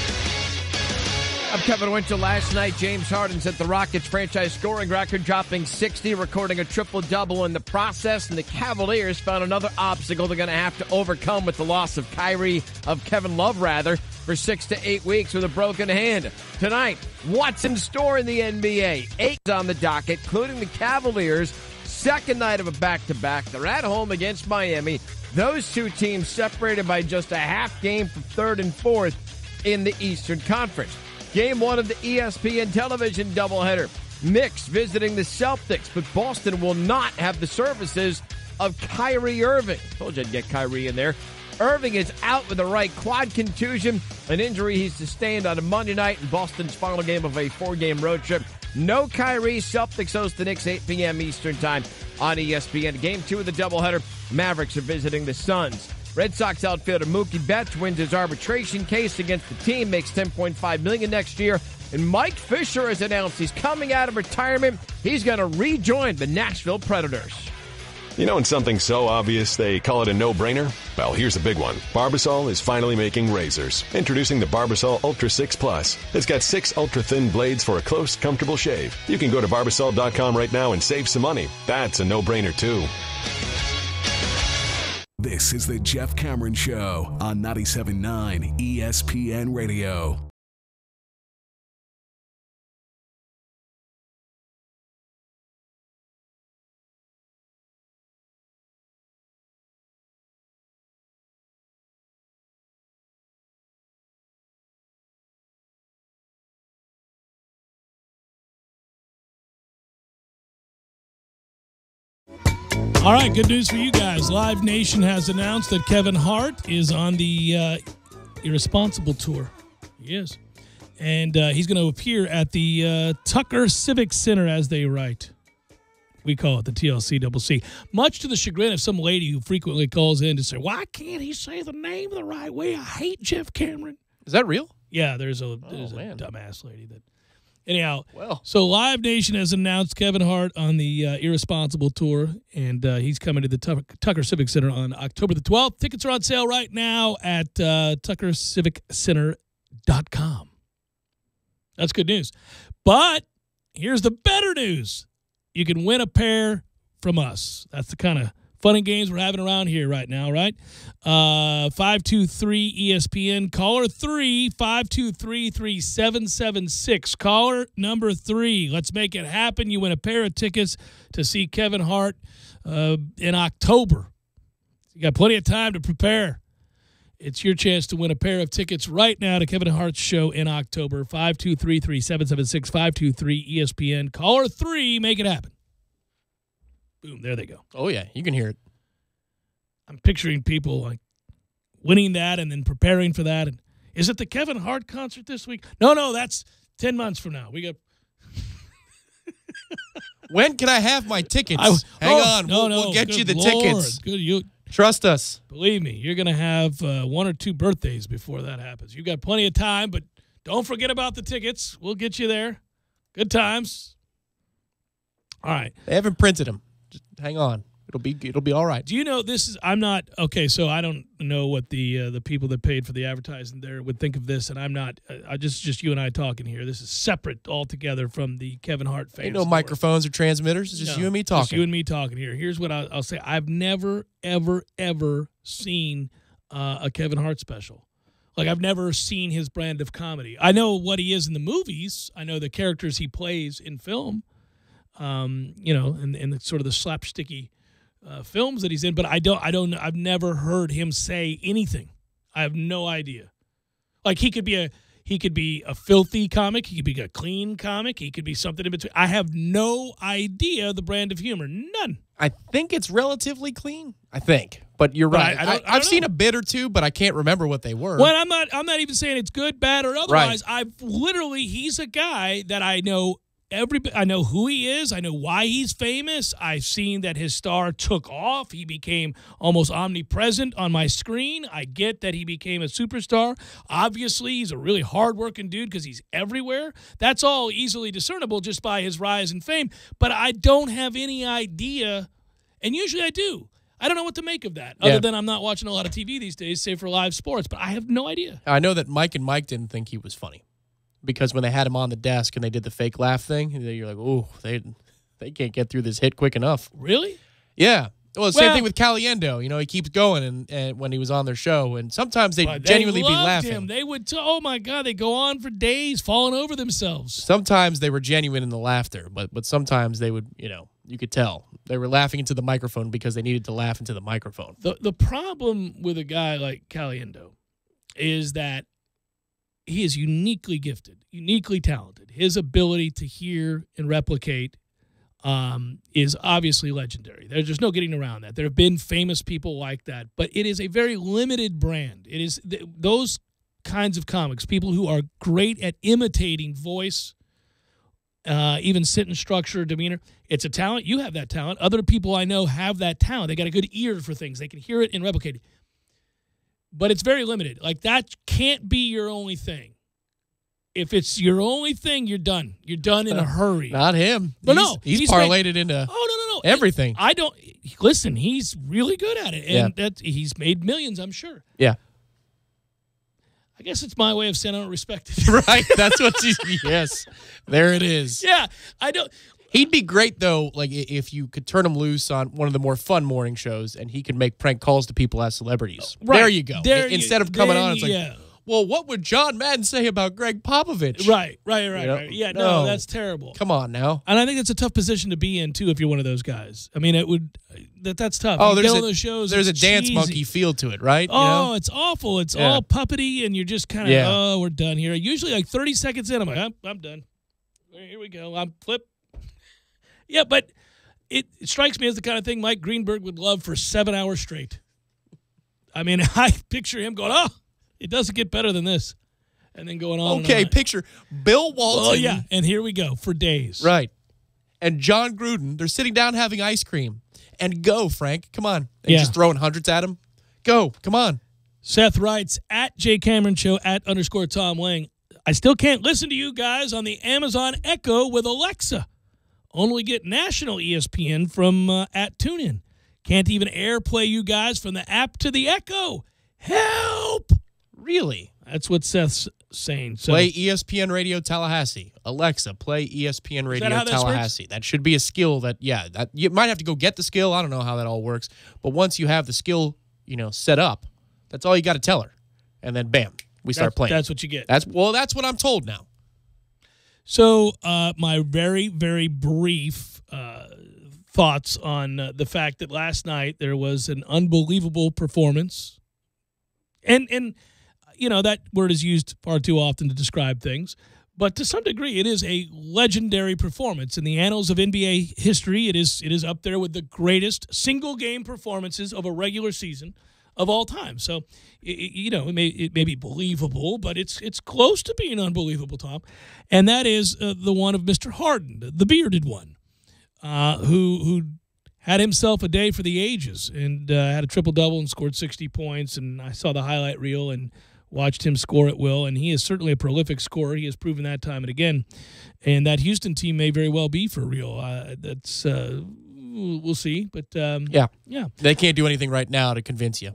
I'm Kevin Winchell. Last night, James Harden set the Rockets' franchise scoring record, dropping 60, recording a triple-double in the process, and the Cavaliers found another obstacle they're going to have to overcome with the loss of Kevin Love, for 6 to 8 weeks with a broken hand. Tonight, what's in store in the NBA? 8 on the docket, including the Cavaliers' second night of a back-to-back. They're at home against Miami. Those two teams separated by just a half game from 3rd and 4th in the Eastern Conference. Game 1 of the ESPN television doubleheader. Knicks visiting the Celtics, but Boston will not have the services of Kyrie Irving. Told you I'd get Kyrie in there. Irving is out with a right quad contusion, an injury he sustained on a Monday night in Boston's final game of a 4-game road trip. No Kyrie. Celtics host the Knicks 8 p.m. Eastern time on ESPN. Game 2 of the doubleheader. Mavericks are visiting the Suns. Red Sox outfielder Mookie Betts wins his arbitration case against the team, makes $10.5 million next year. And Mike Fisher has announced he's coming out of retirement. He's going to rejoin the Nashville Predators. You know, when something's so obvious they call it a no-brainer? Well, here's a big one. Barbasol is finally making razors. Introducing the Barbasol Ultra 6 Plus. It's got 6 ultra-thin blades for a close, comfortable shave. You can go to Barbasol.com right now and save some money. That's a no-brainer, too. This is the Jeff Cameron Show on 97.9 ESPN Radio. All right, good news for you guys. Live Nation has announced that Kevin Hart is on the Irresponsible Tour. He is. And he's going to appear at the Tucker Civic Center, as they write. We call it the TLCCC. Much to the chagrin of some lady who frequently calls in to say, why can't he say the name the right way? I hate Jeff Cameron. Is that real? Yeah, there's a dumbass lady that. Anyhow, so Live Nation has announced Kevin Hart on the Irresponsible Tour, and he's coming to the Tucker Civic Center on October the 12th. Tickets are on sale right now at tuckerciviccenter.com. That's good news. But here's the better news. You can win a pair from us. That's the kind of fun and games we're having around here right now, right? 523-ESPN. Caller 3, 523-3776. Caller number 3. Let's make it happen. You win a pair of tickets to see Kevin Hart in October. You got plenty of time to prepare. It's your chance to win a pair of tickets right now to Kevin Hart's show in October. 523-3776, 523-ESPN. Caller 3, make it happen. Boom, there they go. Oh, yeah, you can hear it. I'm picturing people like winning that and then preparing for that. And is it the Kevin Hart concert this week? No, that's 10 months from now. We got. When can I have my tickets? Hang on. We'll get you the tickets. Good, trust us. Believe me, you're going to have 1 or 2 birthdays before that happens. You've got plenty of time, but don't forget about the tickets. We'll get you there. Good times. All right. They haven't printed them. Just hang on. It'll be all right. Do you know this is? I'm not okay. So I don't know what the people that paid for the advertising there would think of this, and I'm not. I just you and I talking here. This is separate altogether from the Kevin Hart fans. Ain't no microphones or transmitters. It's just you and me talking. Just you and me talking here. Here's what I'll say. I've never, ever seen a Kevin Hart special. Like, I've never seen his brand of comedy. I know what he is in the movies. I know the characters he plays in film. And the sort of the slapsticky films that he's in, but I've never heard him say anything. I have no idea. Like, he could be a filthy comic, he could be a clean comic, he could be something in between. I have no idea the brand of humor. None. I think it's relatively clean. I think, but you're right. I've seen a bit or two, but I can't remember what they were. Well, I'm not even saying it's good, bad, or otherwise. Right. He's a guy that I know. I know who he is. I know why he's famous. I've seen that his star took off. He became almost omnipresent on my screen. I get that he became a superstar. Obviously, he's a really hardworking dude because he's everywhere. That's all easily discernible just by his rise in fame. But I don't have any idea, and usually I do. I don't know what to make of that, other than I'm not watching a lot of TV these days, save for live sports. But I have no idea. I know that Mike and Mike didn't think he was funny. Because when they had him on the desk and they did the fake laugh thing, you're like, oh, they can't get through this hit quick enough. Really? Yeah. Well, same thing with Caliendo. You know, he keeps going and when he was on their show, and sometimes they'd genuinely be laughing. Him. They would, oh my God, they go on for days falling over themselves. Sometimes they were genuine in the laughter, but sometimes they would, you could tell. They were laughing into the microphone because they needed to laugh into the microphone. The problem with a guy like Caliendo is that he is uniquely gifted, uniquely talented. His ability to hear and replicate is obviously legendary. There's no getting around that. There have been famous people like that, but it is a very limited brand. It is those kinds of comics, people who are great at imitating voice, even sentence structure, demeanor. It's a talent. You have that talent. Other people I know have that talent. They got a good ear for things. They can hear it and replicate it. But it's very limited. Like, that can't be your only thing. If it's your only thing, you're done. You're done in a hurry. Not him. But he's parlayed it into everything. Listen, he's really good at it. And he's made millions, I'm sure. Yeah. I guess it's my way of saying I don't respect it. Right. That's what yes. There it is. Yeah. I don't. He'd be great, though, like if you could turn him loose on one of the more fun morning shows and he could make prank calls to people as celebrities. Right. There you go. Instead of coming on, it's like, well, what would John Madden say about Greg Popovich? Right. Yeah, no, that's terrible. Come on now. And I think that's a tough position to be in, too, if you're one of those guys. I mean, that's tough. Oh, there's those shows, there's a dance monkey feel to it, right? Oh, it's awful. It's all puppety, and you're just kind of, we're done here. Usually, like 30 seconds in, I'm like, I'm done. Here we go. I'm flip. Yeah, but it strikes me as the kind of thing Mike Greenberg would love for 7 hours straight. I mean, I picture him going, it doesn't get better than this. and then going on. Okay, and on. picture Bill Walton. Oh, yeah, and here we go for days. Right. And John Gruden, they're sitting down having ice cream. And go, Frank. Come on. And just throwing hundreds at him. Go. Come on. Seth writes, at Jay Cameron Show, @_Tom Lang. I still can't listen to you guys on the Amazon Echo with Alexa. Only get national ESPN from @TuneIn. Can't even AirPlay you guys from the app to the Echo. Help! Really? That's what Seth's saying. So, Play ESPN Radio Tallahassee. Alexa, play ESPN Radio how that Tallahassee. That should be a skill that you might have to go get the skill. I don't know how that all works. But once you have the skill, set up, that's all you got to tell her. And then bam, we start playing. That's what you get. That's what I'm told now. So my very, very brief thoughts on the fact that last night there was an unbelievable performance. And that word is used far too often to describe things. But to some degree, it is a legendary performance. In the annals of NBA history, it is up there with the greatest single-game performances of a regular season of all time. So, it may be believable, but it's close to being unbelievable, Tom. And that is the one of Mr. Harden, the bearded one, who had himself a day for the ages and had a triple-double and scored 60 points. And I saw the highlight reel and watched him score at will, and he is certainly a prolific scorer. He has proven that time and again. And that Houston team may very well be for real. That's we'll see. But yeah, they can't do anything right now to convince you.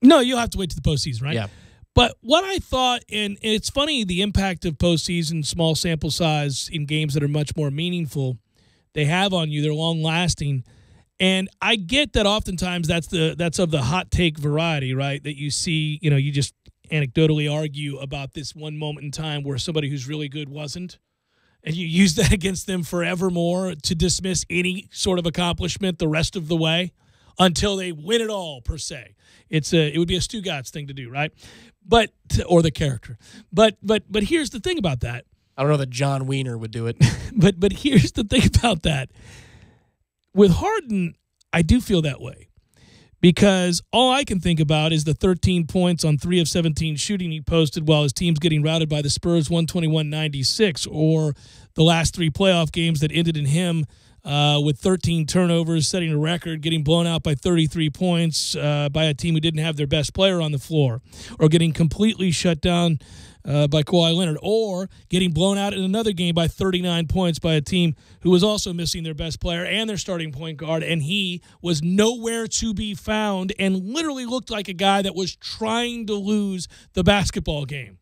No, you'll have to wait to the postseason, right? Yeah. But what I thought, and it's funny, the impact of postseason, small sample size in games that are much more meaningful, they have on you. They're long lasting. And I get that oftentimes that's of the hot take variety, right? That you see, you just anecdotally argue about this one moment in time where somebody who's really good wasn't, and you use that against them forevermore to dismiss any sort of accomplishment the rest of the way until they win it all, per se. It would be a Stugatz thing to do, right? Or the character. But here's the thing about that. I don't know that John Wiener would do it. But here's the thing about that. With Harden, I do feel that way. Because all I can think about is the 13 points on 3 of 17 shooting he posted while his team's getting routed by the Spurs 121-96, or the last 3 playoff games that ended in him with 13 turnovers, setting a record, getting blown out by 33 points by a team who didn't have their best player on the floor, or getting completely shut down by Kawhi Leonard, or getting blown out in another game by 39 points by a team who was also missing their best player and their starting point guard, and he was nowhere to be found and literally looked like a guy that was trying to lose the basketball game.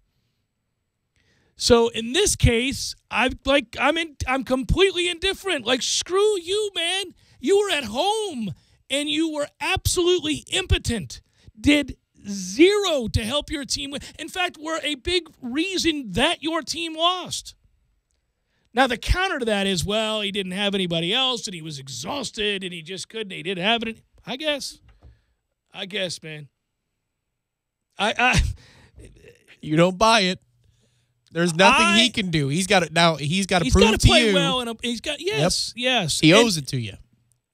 So in this case, I'm completely indifferent. Like, screw you, man. You were at home and you were absolutely impotent. Did zero to help your team win. In fact, were a big reason that your team lost. Now, the counter to that is, well, he didn't have anybody else, and he was exhausted, and he just couldn't. He didn't have it. I guess, man. You don't buy it. There's nothing he can do. He's got to prove to you. He's got to play well, and yes. He owes it to you.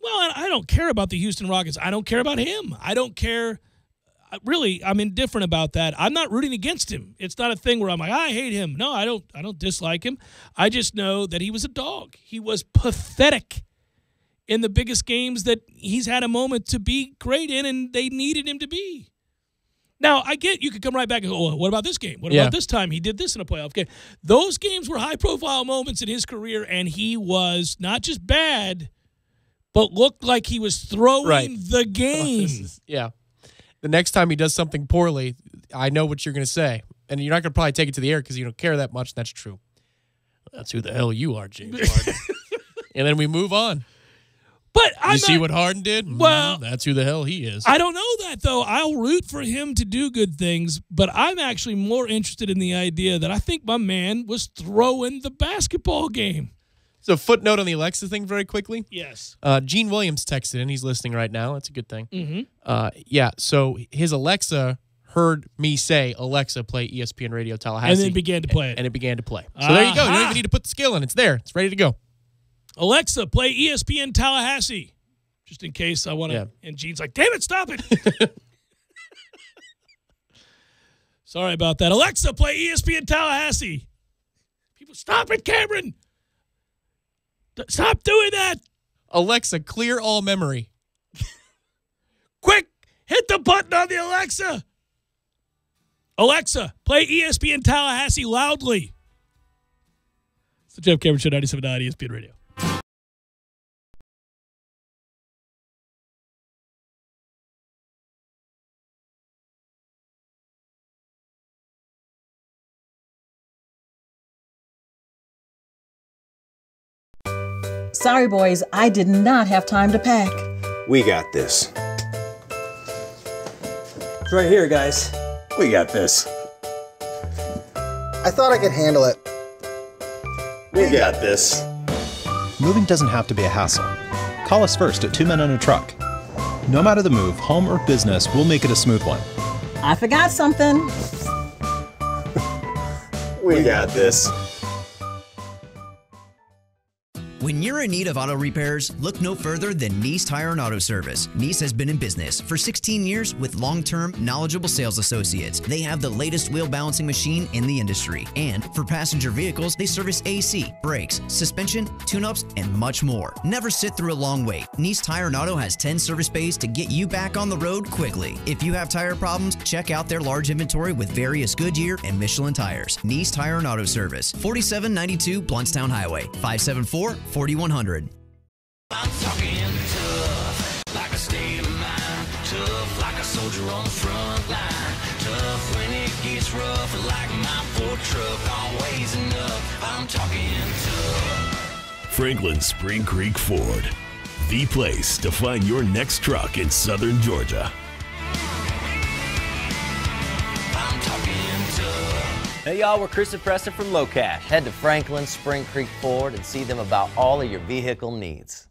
Well, I don't care about the Houston Rockets. I don't care about him. I don't care. Really, I'm indifferent about that. I'm not rooting against him. It's not a thing where I'm like, I hate him. No, I don't dislike him. I just know that he was a dog. He was pathetic in the biggest games that he's had a moment to be great in, and they needed him to be. Now, I get you could come right back and go, well, what about this game? What about this time? He did this in a playoff game. Those games were high-profile moments in his career, and he was not just bad, but looked like he was throwing the game. Yeah. The next time he does something poorly, I know what you're going to say. And you're not going to probably take it to the air because you don't care that much. That's true. That's who the hell you are, James Harden. And then we move on. But you see what Harden did? Well, that's who the hell he is. I don't know that, though. I'll root for him to do good things, but I'm actually more interested in the idea that I think my man was throwing the basketball game. So, footnote on the Alexa thing very quickly. Yes. Gene Williams texted in. He's listening right now. That's a good thing. Mm-hmm. So his Alexa heard me say, Alexa, play ESPN Radio Tallahassee. And then began to play it. And it began to play. So there you go. You don't even need to put the skill in. It's there. It's ready to go. Alexa, play ESPN Tallahassee. Just in case I want to. Yeah. And Gene's like, damn it, stop it. Sorry about that. Alexa, play ESPN Tallahassee. People, stop it, Cameron. Stop doing that. Alexa, clear all memory. Quick, hit the button on the Alexa. Alexa, play ESPN Tallahassee loudly. It's the Jeff Cameron Show, 97.9 ESPN Radio. Sorry, boys, I did not have time to pack. We got this. It's right here, guys. We got this. I thought I could handle it. We got this. Moving doesn't have to be a hassle. Call us first at 2 Men and a Truck. No matter the move, home or business, we'll make it a smooth one. I forgot something. We got this. When you're in need of auto repairs, look no further than Nice Tire and Auto Service. Nice has been in business for 16 years with long-term, knowledgeable sales associates. They have the latest wheel balancing machine in the industry. And for passenger vehicles, they service AC, brakes, suspension, tune-ups, and much more. Never sit through a long wait. Nice Tire and Auto has 10 service bays to get you back on the road quickly. If you have tire problems, check out their large inventory with various Goodyear and Michelin tires. Nice Tire and Auto Service, 4792 Bluntstown Highway, 574-4100. I'm talking tough, like a state of mind. Tough, like a soldier on the front line. Tough when it gets rough, like my Ford truck, always enough. I'm talking tough. Franklin Spring Creek Ford, the place to find your next truck in southern Georgia. I'm talking tough. Hey y'all, we're Chris and Preston from Low Cash. Head to Franklin Spring Creek Ford and see them about all of your vehicle needs.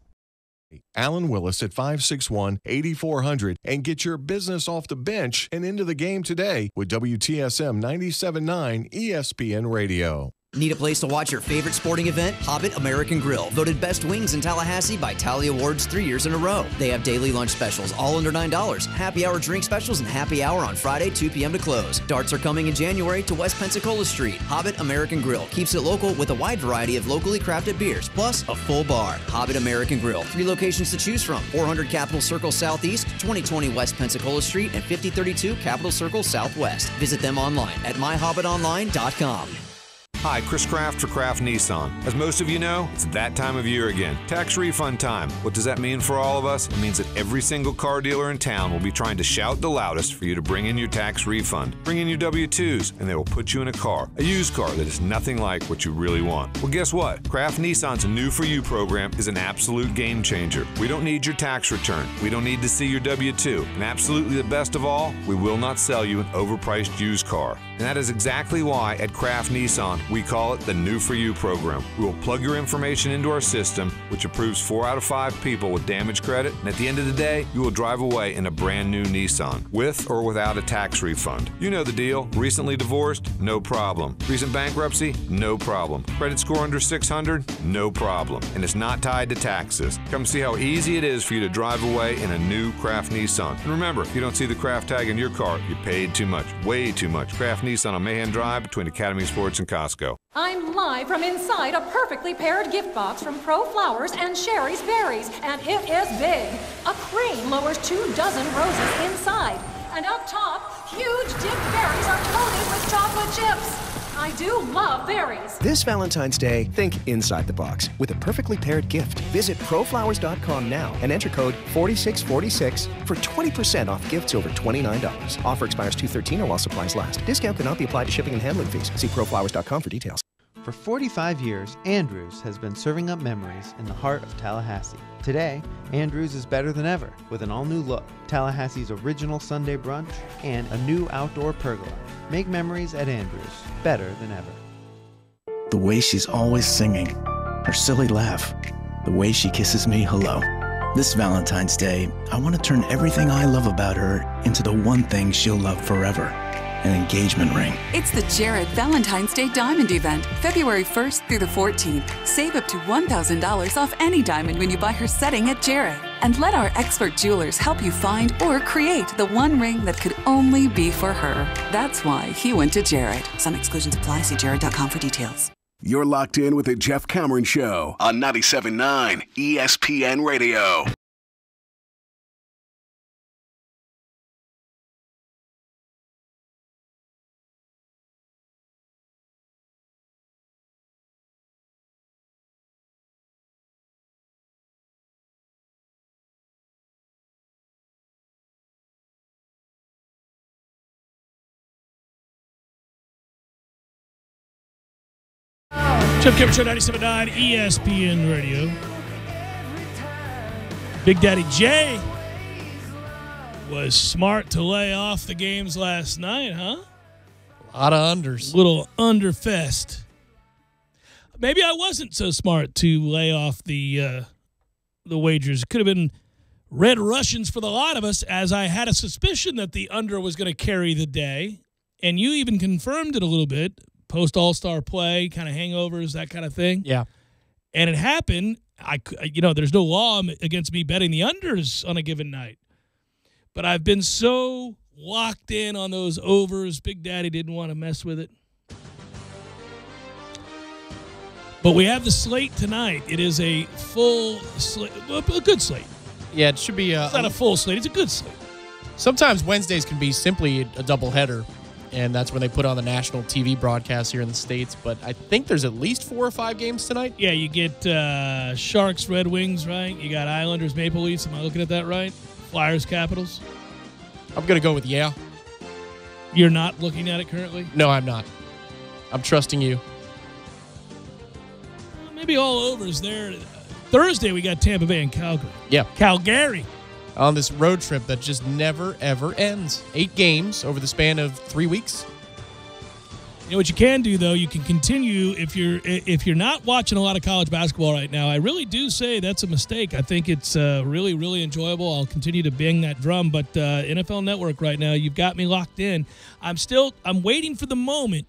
Alan Willis at 561-8400 and get your business off the bench and into the game today with WTSM 97.9 ESPN Radio. Need a place to watch your favorite sporting event? Hobbit American Grill, voted best wings in Tallahassee by Tally Awards 3 years in a row. They have daily lunch specials, all under $9, happy hour drink specials, and happy hour on Friday, 2 p.m. to close. Darts are coming in January to West Pensacola Street. Hobbit American Grill keeps it local with a wide variety of locally crafted beers, plus a full bar. Hobbit American Grill, 3 locations to choose from: 400 Capitol Circle Southeast, 2020 West Pensacola Street, and 5032 Capitol Circle Southwest. Visit them online at myhobbitonline.com. Hi, Chris Kraft for Kraft Nissan. As most of you know, it's that time of year again. Tax refund time. What does that mean for all of us? It means that every single car dealer in town will be trying to shout the loudest for you to bring in your tax refund. Bring in your W-2s, and they will put you in a car. A used car that is nothing like what you really want. Well, guess what? Kraft Nissan's New For You program is an absolute game changer. We don't need your tax return. We don't need to see your W-2. And absolutely the best of all, we will not sell you an overpriced used car. And that is exactly why at Kraft Nissan, we call it the New For You program. We will plug your information into our system, which approves 4 out of 5 people with damage credit, and at the end of the day, you will drive away in a brand new Nissan, with or without a tax refund. You know the deal. Recently divorced? No problem. Recent bankruptcy? No problem. Credit score under 600? No problem. And it's not tied to taxes. Come see how easy it is for you to drive away in a new Kraft Nissan. And remember, if you don't see the Kraft tag in your car, you paid too much. Way too much. Kraft Nissan on Mahan Drive between Academy Sports and Costco. I'm live from inside a perfectly paired gift box from Pro Flowers and Sherry's Berries, and it is big. A cream lowers 2 dozen roses inside, and up top, huge dipped berries are coated with chocolate chips. I do love berries. This Valentine's Day, think inside the box with a perfectly paired gift. Visit proflowers.com now and enter code 4646 for 20% off gifts over $29. Offer expires 2/13 or while supplies last. Discount cannot be applied to shipping and handling fees. See proflowers.com for details. For 45 years, Andrews has been serving up memories in the heart of Tallahassee. Today, Andrews is better than ever with an all-new look, Tallahassee's original Sunday brunch, and a new outdoor pergola. Make memories at Andrews better than ever. The way she's always singing, her silly laugh, the way she kisses me hello. This Valentine's Day, I want to turn everything I love about her into the one thing she'll love forever. an engagement ring. It's the Jared Valentine's Day Diamond Event, February 1st through the 14th. Save up to $1,000 off any diamond when you buy her setting at Jared. And let our expert jewelers help you find or create the one ring that could only be for her. That's why he went to Jared. Some exclusions apply. See jared.com for details. You're locked in with the Jeff Cameron Show on 97.9 ESPN Radio. Jeff Cameron Show, 97.9 ESPN Radio. Big Daddy J was smart to lay off the games last night, huh? A lot of unders. Little underfest. Maybe I wasn't so smart to lay off the wagers. It could have been Red Russians for the lot of us, as I had a suspicion that the under was going to carry the day. And you even confirmed it a little bit. Post-All-Star play, kind of hangovers, that kind of thing. Yeah. And it happened. There's no law against me betting the unders on a given night. But I've been so locked in on those overs, Big Daddy didn't want to mess with it. But we have the slate tonight. It is a full slate, a good slate. Yeah, it should be it's not a full slate. It's a good slate. Sometimes Wednesdays can be simply a doubleheader. And that's when they put on the national TV broadcast here in the States. But I think there's at least 4 or 5 games tonight. Yeah, you get Sharks, Red Wings, right? You got Islanders, Maple Leafs. Am I looking at that right? Flyers, Capitals. I'm going to go with yeah. You're not looking at it currently? No, I'm not. I'm trusting you. Maybe all overs there. Thursday, we got Tampa Bay and Calgary. Yeah. Calgary. On this road trip that just never, ever ends. 8 games over the span of 3 weeks. You know what you can do, though? You can continue if you're not watching a lot of college basketball right now. I really do say that's a mistake. I think it's really, really enjoyable. I'll continue to bang that drum. But NFL Network right now, you've got me locked in. I'm waiting for the moment.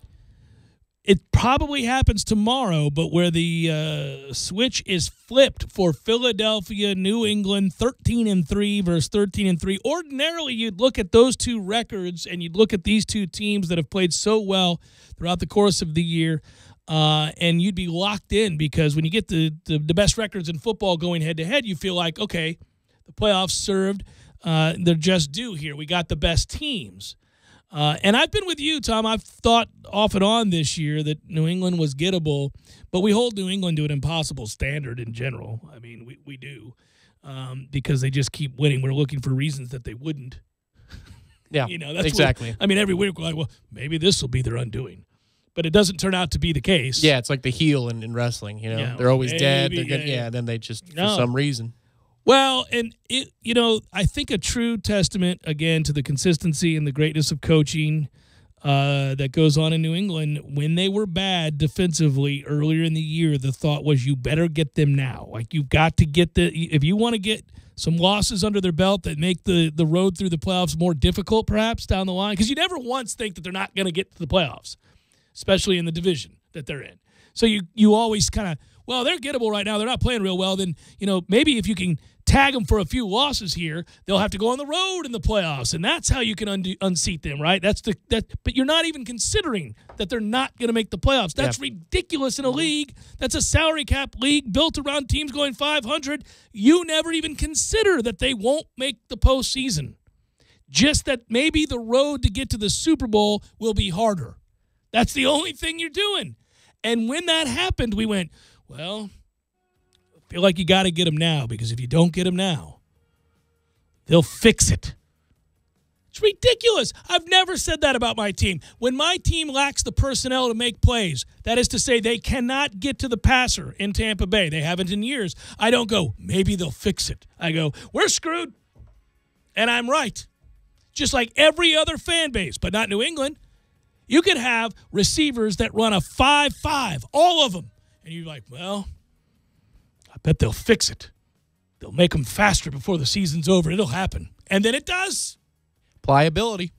It probably happens tomorrow, but where the switch is flipped for Philadelphia, New England, 13-3 versus 13-3. Ordinarily, you'd look at those two records and you'd look at these two teams that have played so well throughout the course of the year, and you'd be locked in because when you get the best records in football going head-to-head, you feel like, okay, the playoffs served. They're just due here. We got the best teams. And I've been with you, Tom. I've thought off and on this year that New England was gettable, but we hold New England to an impossible standard in general. I mean, we do because they just keep winning. We're looking for reasons that they wouldn't. Yeah, that's exactly. Every week we're like, well, maybe this will be their undoing. But it doesn't turn out to be the case. Yeah, it's like the heel in wrestling. Yeah, they're always dead. Then they just, for some reason. Well, and I think a true testament, again, to the consistency and the greatness of coaching that goes on in New England. When they were bad defensively earlier in the year, the thought was you better get them now. Like, you've got to get if you want to get some losses under their belt that make the road through the playoffs more difficult, perhaps, down the line. Because you never once think that they're not going to get to the playoffs, especially in the division that they're in. So you always kind of, well, they're gettable right now. They're not playing real well. Then, maybe if you can tag them for a few losses here, they'll have to go on the road in the playoffs, and that's how you can unseat them, right? But you're not even considering that they're not going to make the playoffs. That's ridiculous in a league. That's a salary cap league built around teams going 500. You never even consider that they won't make the postseason. Just that maybe the road to get to the Super Bowl will be harder. That's the only thing you're doing. And when that happened, we went, well, I feel like you got to get them now, because if you don't get them now, they'll fix it. It's ridiculous. I've never said that about my team. When my team lacks the personnel to make plays, that is to say they cannot get to the passer in Tampa Bay. They haven't in years. I don't go, maybe they'll fix it. I go, we're screwed. And I'm right. Just like every other fan base, but not New England. You could have receivers that run a 5.5, all of them. And you're like, well, I bet they'll fix it. They'll make them faster before the season's over. It'll happen. And then it does. Pliability.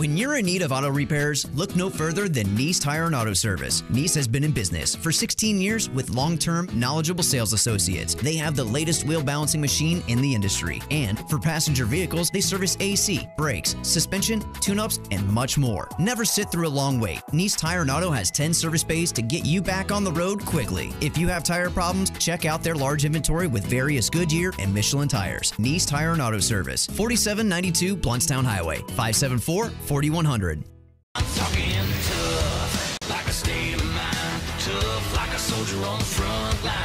When you're in need of auto repairs, look no further than Nice Tire and Auto Service. Nice has been in business for 16 years with long-term, knowledgeable sales associates. They have the latest wheel balancing machine in the industry. And for passenger vehicles, they service AC, brakes, suspension, tune-ups, and much more. Never sit through a long wait. Nice Tire and Auto has 10 service bays to get you back on the road quickly. If you have tire problems, check out their large inventory with various Goodyear and Michelin tires. Nice Tire and Auto Service, 4792 Bluntstown Highway, 574-4100. I'm talking tough, like a state of mind. Tough, like a soldier on the front line.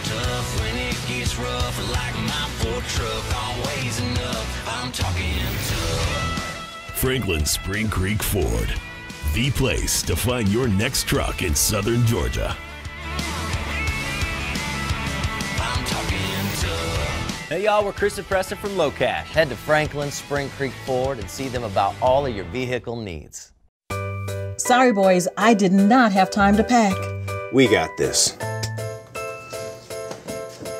Tough when it gets rough, like my Ford truck. Always enough. I'm talking tough. Franklin Spring Creek Ford, the place to find your next truck in southern Georgia. I'm talking tough. Hey y'all, we're Chris and Preston from Low Cash. Head to Franklin Spring Creek Ford and see them about all of your vehicle needs. Sorry, boys, I did not have time to pack. We got this.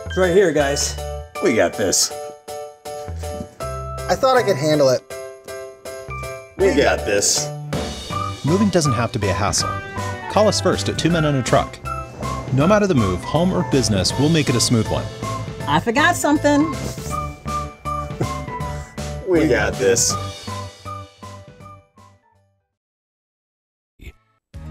It's right here, guys. We got this. I thought I could handle it. We got this. Moving doesn't have to be a hassle. Call us first at 2 Men and a Truck. No matter the move, home or business, we'll make it a smooth one. I forgot something. We got this.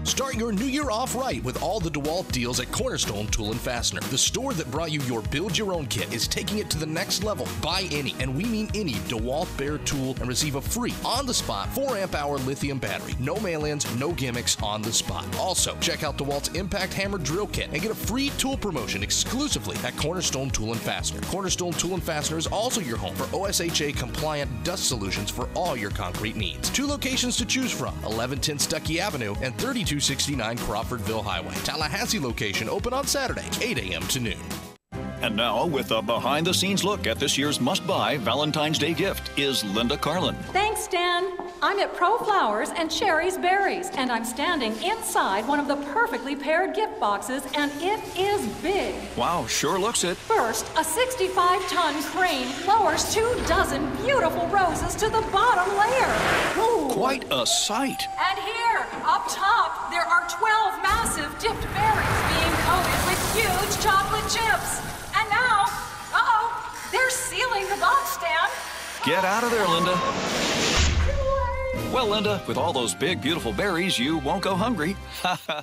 Start your new year off right with all the DeWalt deals at Cornerstone Tool & Fastener. The store that brought you your build-your-own kit is taking it to the next level. Buy any, and we mean any, DeWalt Bear tool and receive a free, on-the-spot, 4-amp-hour lithium battery. No mail-ins, no gimmicks, on the spot. Also, check out DeWalt's Impact Hammer Drill Kit and get a free tool promotion exclusively at Cornerstone Tool & Fastener. Cornerstone Tool & Fastener is also your home for OSHA-compliant dust solutions for all your concrete needs. 2 locations to choose from, 1110 Stuckey Avenue and 3269 Crawfordville Highway. Tallahassee location open on Saturdays, 8 a.m. to noon. And now, with a behind-the-scenes look at this year's must-buy Valentine's Day gift, is Linda Carlin. Thanks, Stan. I'm at Pro Flowers and Sherry's Berries, and I'm standing inside one of the perfectly paired gift boxes, and it is big. Wow, sure looks it. First, a 65-ton crane lowers 24 beautiful roses to the bottom layer. Ooh. Quite a sight. And here, up top, there are 12 massive dipped berries being coated with huge chocolate chips. And now, they're sealing the box, Stan. Get out of there, Linda. Well, Linda, with all those big, beautiful berries, you won't go hungry.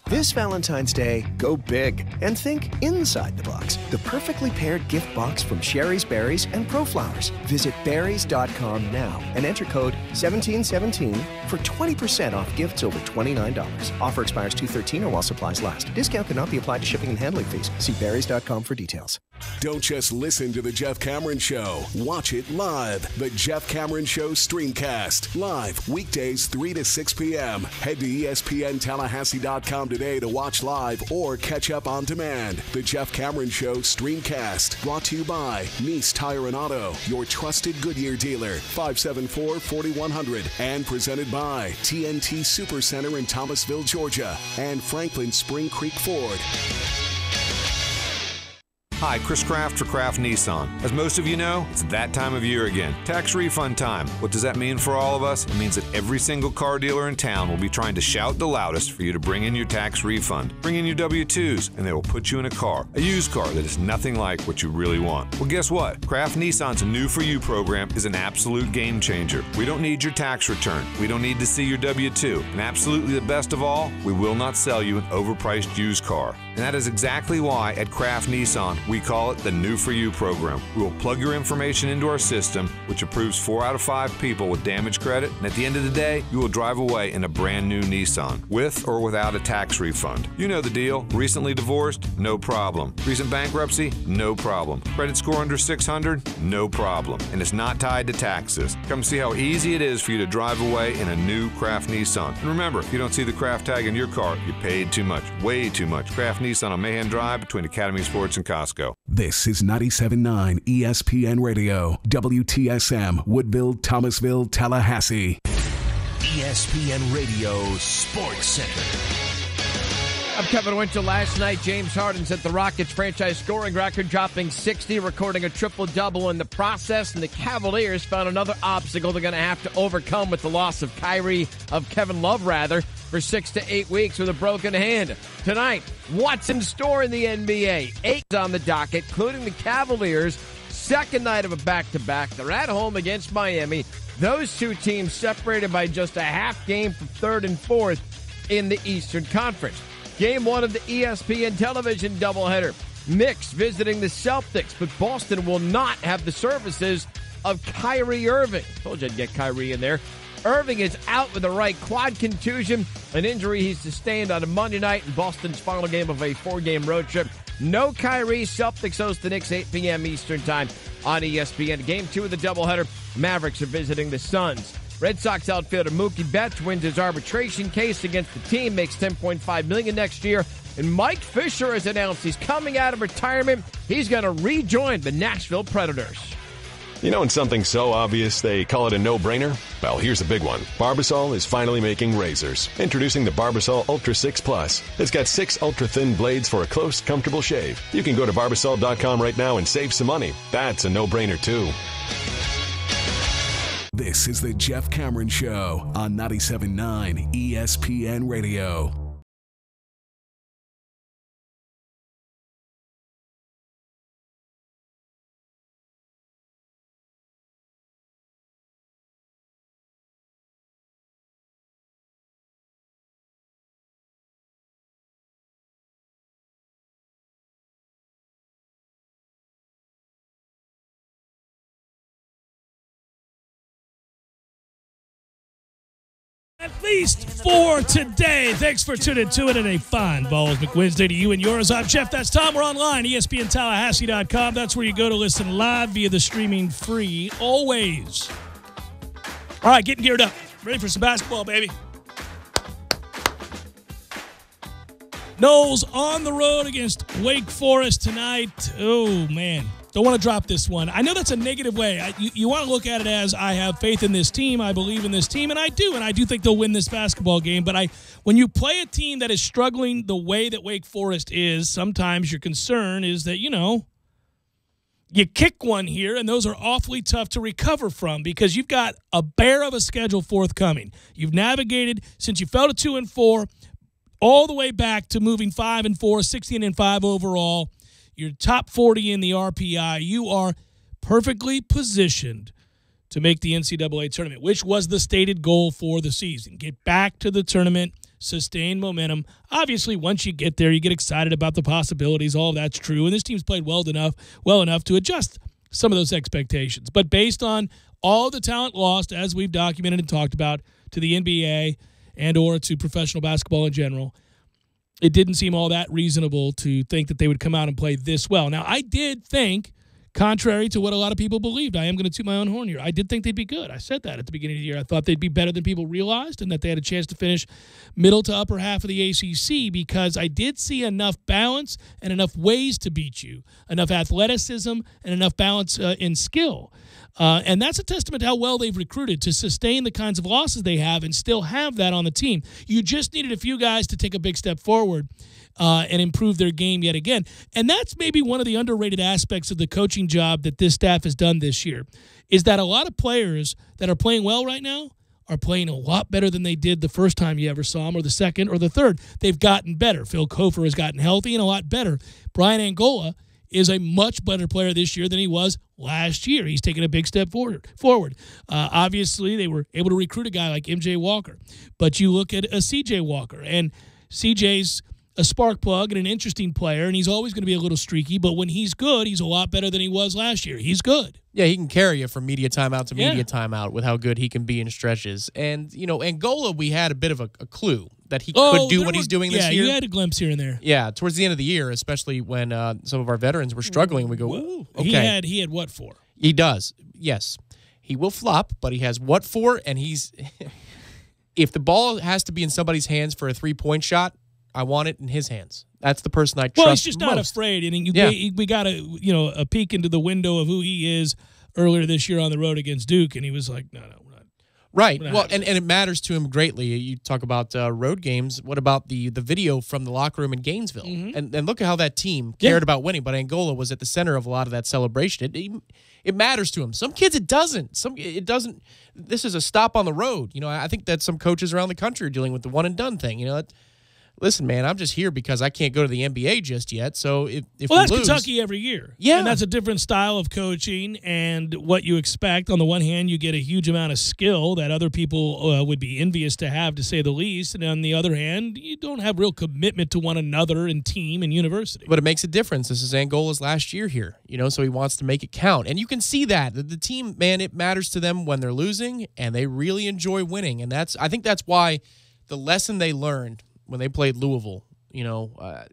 This Valentine's Day, go big and think inside the box. The perfectly paired gift box from Sherry's Berries and Pro Flowers. Visit berries.com now and enter code 1717 for 20% off gifts over $29. Offer expires 2/13 or while supplies last. Discount cannot be applied to shipping and handling fees. See berries.com for details. Don't just listen to The Jeff Cameron Show. Watch it live. The Jeff Cameron Show Streamcast. Live weekdays 3 to 6 p.m. Head to ESPNTallahassee.com today to watch live or catch up on demand. The Jeff Cameron Show Streamcast. Brought to you by Nice Tire and Auto, your trusted Goodyear dealer. 574-4100. And presented by TNT Supercenter in Thomasville, Georgia. And Franklin Spring Creek Ford. Hi, Chris Kraft for Kraft Nissan. As most of you know, it's that time of year again. Tax refund time. What does that mean for all of us? It means that every single car dealer in town will be trying to shout the loudest for you to bring in your tax refund. Bring in your W-2s, and they will put you in a car. A used car that is nothing like what you really want. Well, guess what? Kraft Nissan's New For You program is an absolute game changer. We don't need your tax return. We don't need to see your W-2. And absolutely the best of all, we will not sell you an overpriced used car. And that is exactly why at Kraft Nissan, we call it the New For You program. We will plug your information into our system, which approves 4 out of 5 people with damage credit, and at the end of the day, you will drive away in a brand new Nissan, with or without a tax refund. You know the deal. Recently divorced? No problem. Recent bankruptcy? No problem. Credit score under 600? No problem. And it's not tied to taxes. Come see how easy it is for you to drive away in a new Kraft Nissan. And remember, if you don't see the Kraft tag in your car, you paid too much. Way too much. Kraft Nissan on Mahan Drive between Academy Sports and Costco. This is 97.9 ESPN Radio, WTSM, Woodville, Thomasville, Tallahassee. ESPN Radio Sports Center. I'm Kevin Winchell. Last night, James Harden set the Rockets' franchise scoring record, dropping 60, recording a triple-double in the process, and the Cavaliers found another obstacle they're going to have to overcome with the loss of Kevin Love, for 6 to 8 weeks with a broken hand. Tonight, what's in store in the NBA? 8 on the docket, including the Cavaliers' second night of a back-to-back. They're at home against Miami. Those two teams separated by just a half game from third and fourth in the Eastern Conference. Game 1 of the ESPN television doubleheader. Knicks visiting the Celtics, but Boston will not have the services of Kyrie Irving. Told you I'd get Kyrie in there. Irving is out with a right quad contusion, an injury he sustained on a Monday night in Boston's final game of a 4-game road trip. No Kyrie. Celtics host the Knicks 8 p.m. Eastern time on ESPN. Game 2 of the doubleheader. Mavericks are visiting the Suns. Red Sox outfielder Mookie Betts wins his arbitration case against the team, makes $10.5 million next year. And Mike Fisher has announced he's coming out of retirement. He's going to rejoin the Nashville Predators. You know, when something's so obvious they call it a no-brainer? Well, here's a big one. Barbasol is finally making razors. Introducing the Barbasol Ultra 6 Plus. It's got 6 ultra-thin blades for a close, comfortable shave. You can go to Barbasol.com right now and save some money. That's a no-brainer, too. This is the Jeff Cameron Show on 97.9 ESPN Radio. At least for today. Thanks for tuning to it and a fine Balls McWednesday to you and yours. I'm Jeff. That's Tom. We're online, ESPNTallahassee.com. That's where you go to listen live via the streaming free always. All right, getting geared up. Ready for some basketball, baby. Noles on the road against Wake Forest tonight. Oh, man. Don't want to drop this one. I know that's a negative way. You want to look at it as I have faith in this team. I believe in this team, and I do. And I do think they'll win this basketball game. But when you play a team that is struggling the way that Wake Forest is, sometimes your concern is that, you kick one here, and those are awfully tough to recover from because you've got a bear of a schedule forthcoming. You've navigated since you fell to 2-4 all the way back to moving 5-4, 16-5 overall. You're top 40 in the RPI. You are perfectly positioned to make the NCAA tournament, which was the stated goal for the season. Get back to the tournament, sustain momentum. Obviously, once you get there, you get excited about the possibilities. All of that's true, and this team's played well enough to adjust some of those expectations. But based on all the talent lost, as we've documented and talked about, to the NBA and or to professional basketball in general, it didn't seem all that reasonable to think that they would come out and play this well. Now, I did think, contrary to what a lot of people believed, I am going to toot my own horn here, I did think they'd be good. I said that at the beginning of the year. I thought they'd be better than people realized and that they had a chance to finish middle to upper half of the ACC because I did see enough balance and enough ways to beat you, enough athleticism and enough balance in skill. And that's a testament to how well they've recruited to sustain the kinds of losses they have and still have that on the team. You just needed a few guys to take a big step forward and improve their game yet again. And that's maybe one of the underrated aspects of the coaching job that this staff has done this year, is that a lot of players that are playing well right now are playing a lot better than they did the first time you ever saw them, or the second or the third. They've gotten better. Phil Kofer has gotten healthy and a lot better. Brian Angola is a much better player this year than he was last year. He's taken a big step forward. Obviously, they were able to recruit a guy like MJ Walker. But you look at a CJ Walker, and CJ's a spark plug and an interesting player, and he's always going to be a little streaky, but when he's good, he's a lot better than he was last year. He's good. Yeah, he can carry you from media timeout to media timeout with how good he can be in stretches. And, Angola, we had a bit of a clue that he could do what he's doing this year. Yeah, you had a glimpse here and there. Yeah, towards the end of the year, especially when some of our veterans were struggling, we go, ooh, okay. He had what for? He does, yes. He will flop, but he has what for, and he's – if the ball has to be in somebody's hands for a three-point shot, I want it in his hands. That's the person I trust most. Well, he's just not afraid. And we got a peek into the window of who he is earlier this year on the road against Duke, and he was like, no, we're not. Right. Well, and it matters to him greatly. You talk about road games. What about the video from the locker room in Gainesville? And look at how that team cared about winning, but Angola was at the center of a lot of that celebration. It matters to him. Some kids, it doesn't. It doesn't. This is a stop on the road. I think that some coaches around the country are dealing with the one-and-done thing. Listen, man, I'm just here because I can't go to the NBA just yet. So if that's we lose, Kentucky every year. Yeah. And that's a different style of coaching and what you expect. On the one hand, you get a huge amount of skill that other people would be envious to have, to say the least. And on the other hand, you don't have real commitment to one another and team and university. But it makes a difference. This is Angola's last year here, so he wants to make it count. And you can see that. The team, man, it matters to them when they're losing, and they really enjoy winning. And I think that's why the lesson they learned when they played Louisville,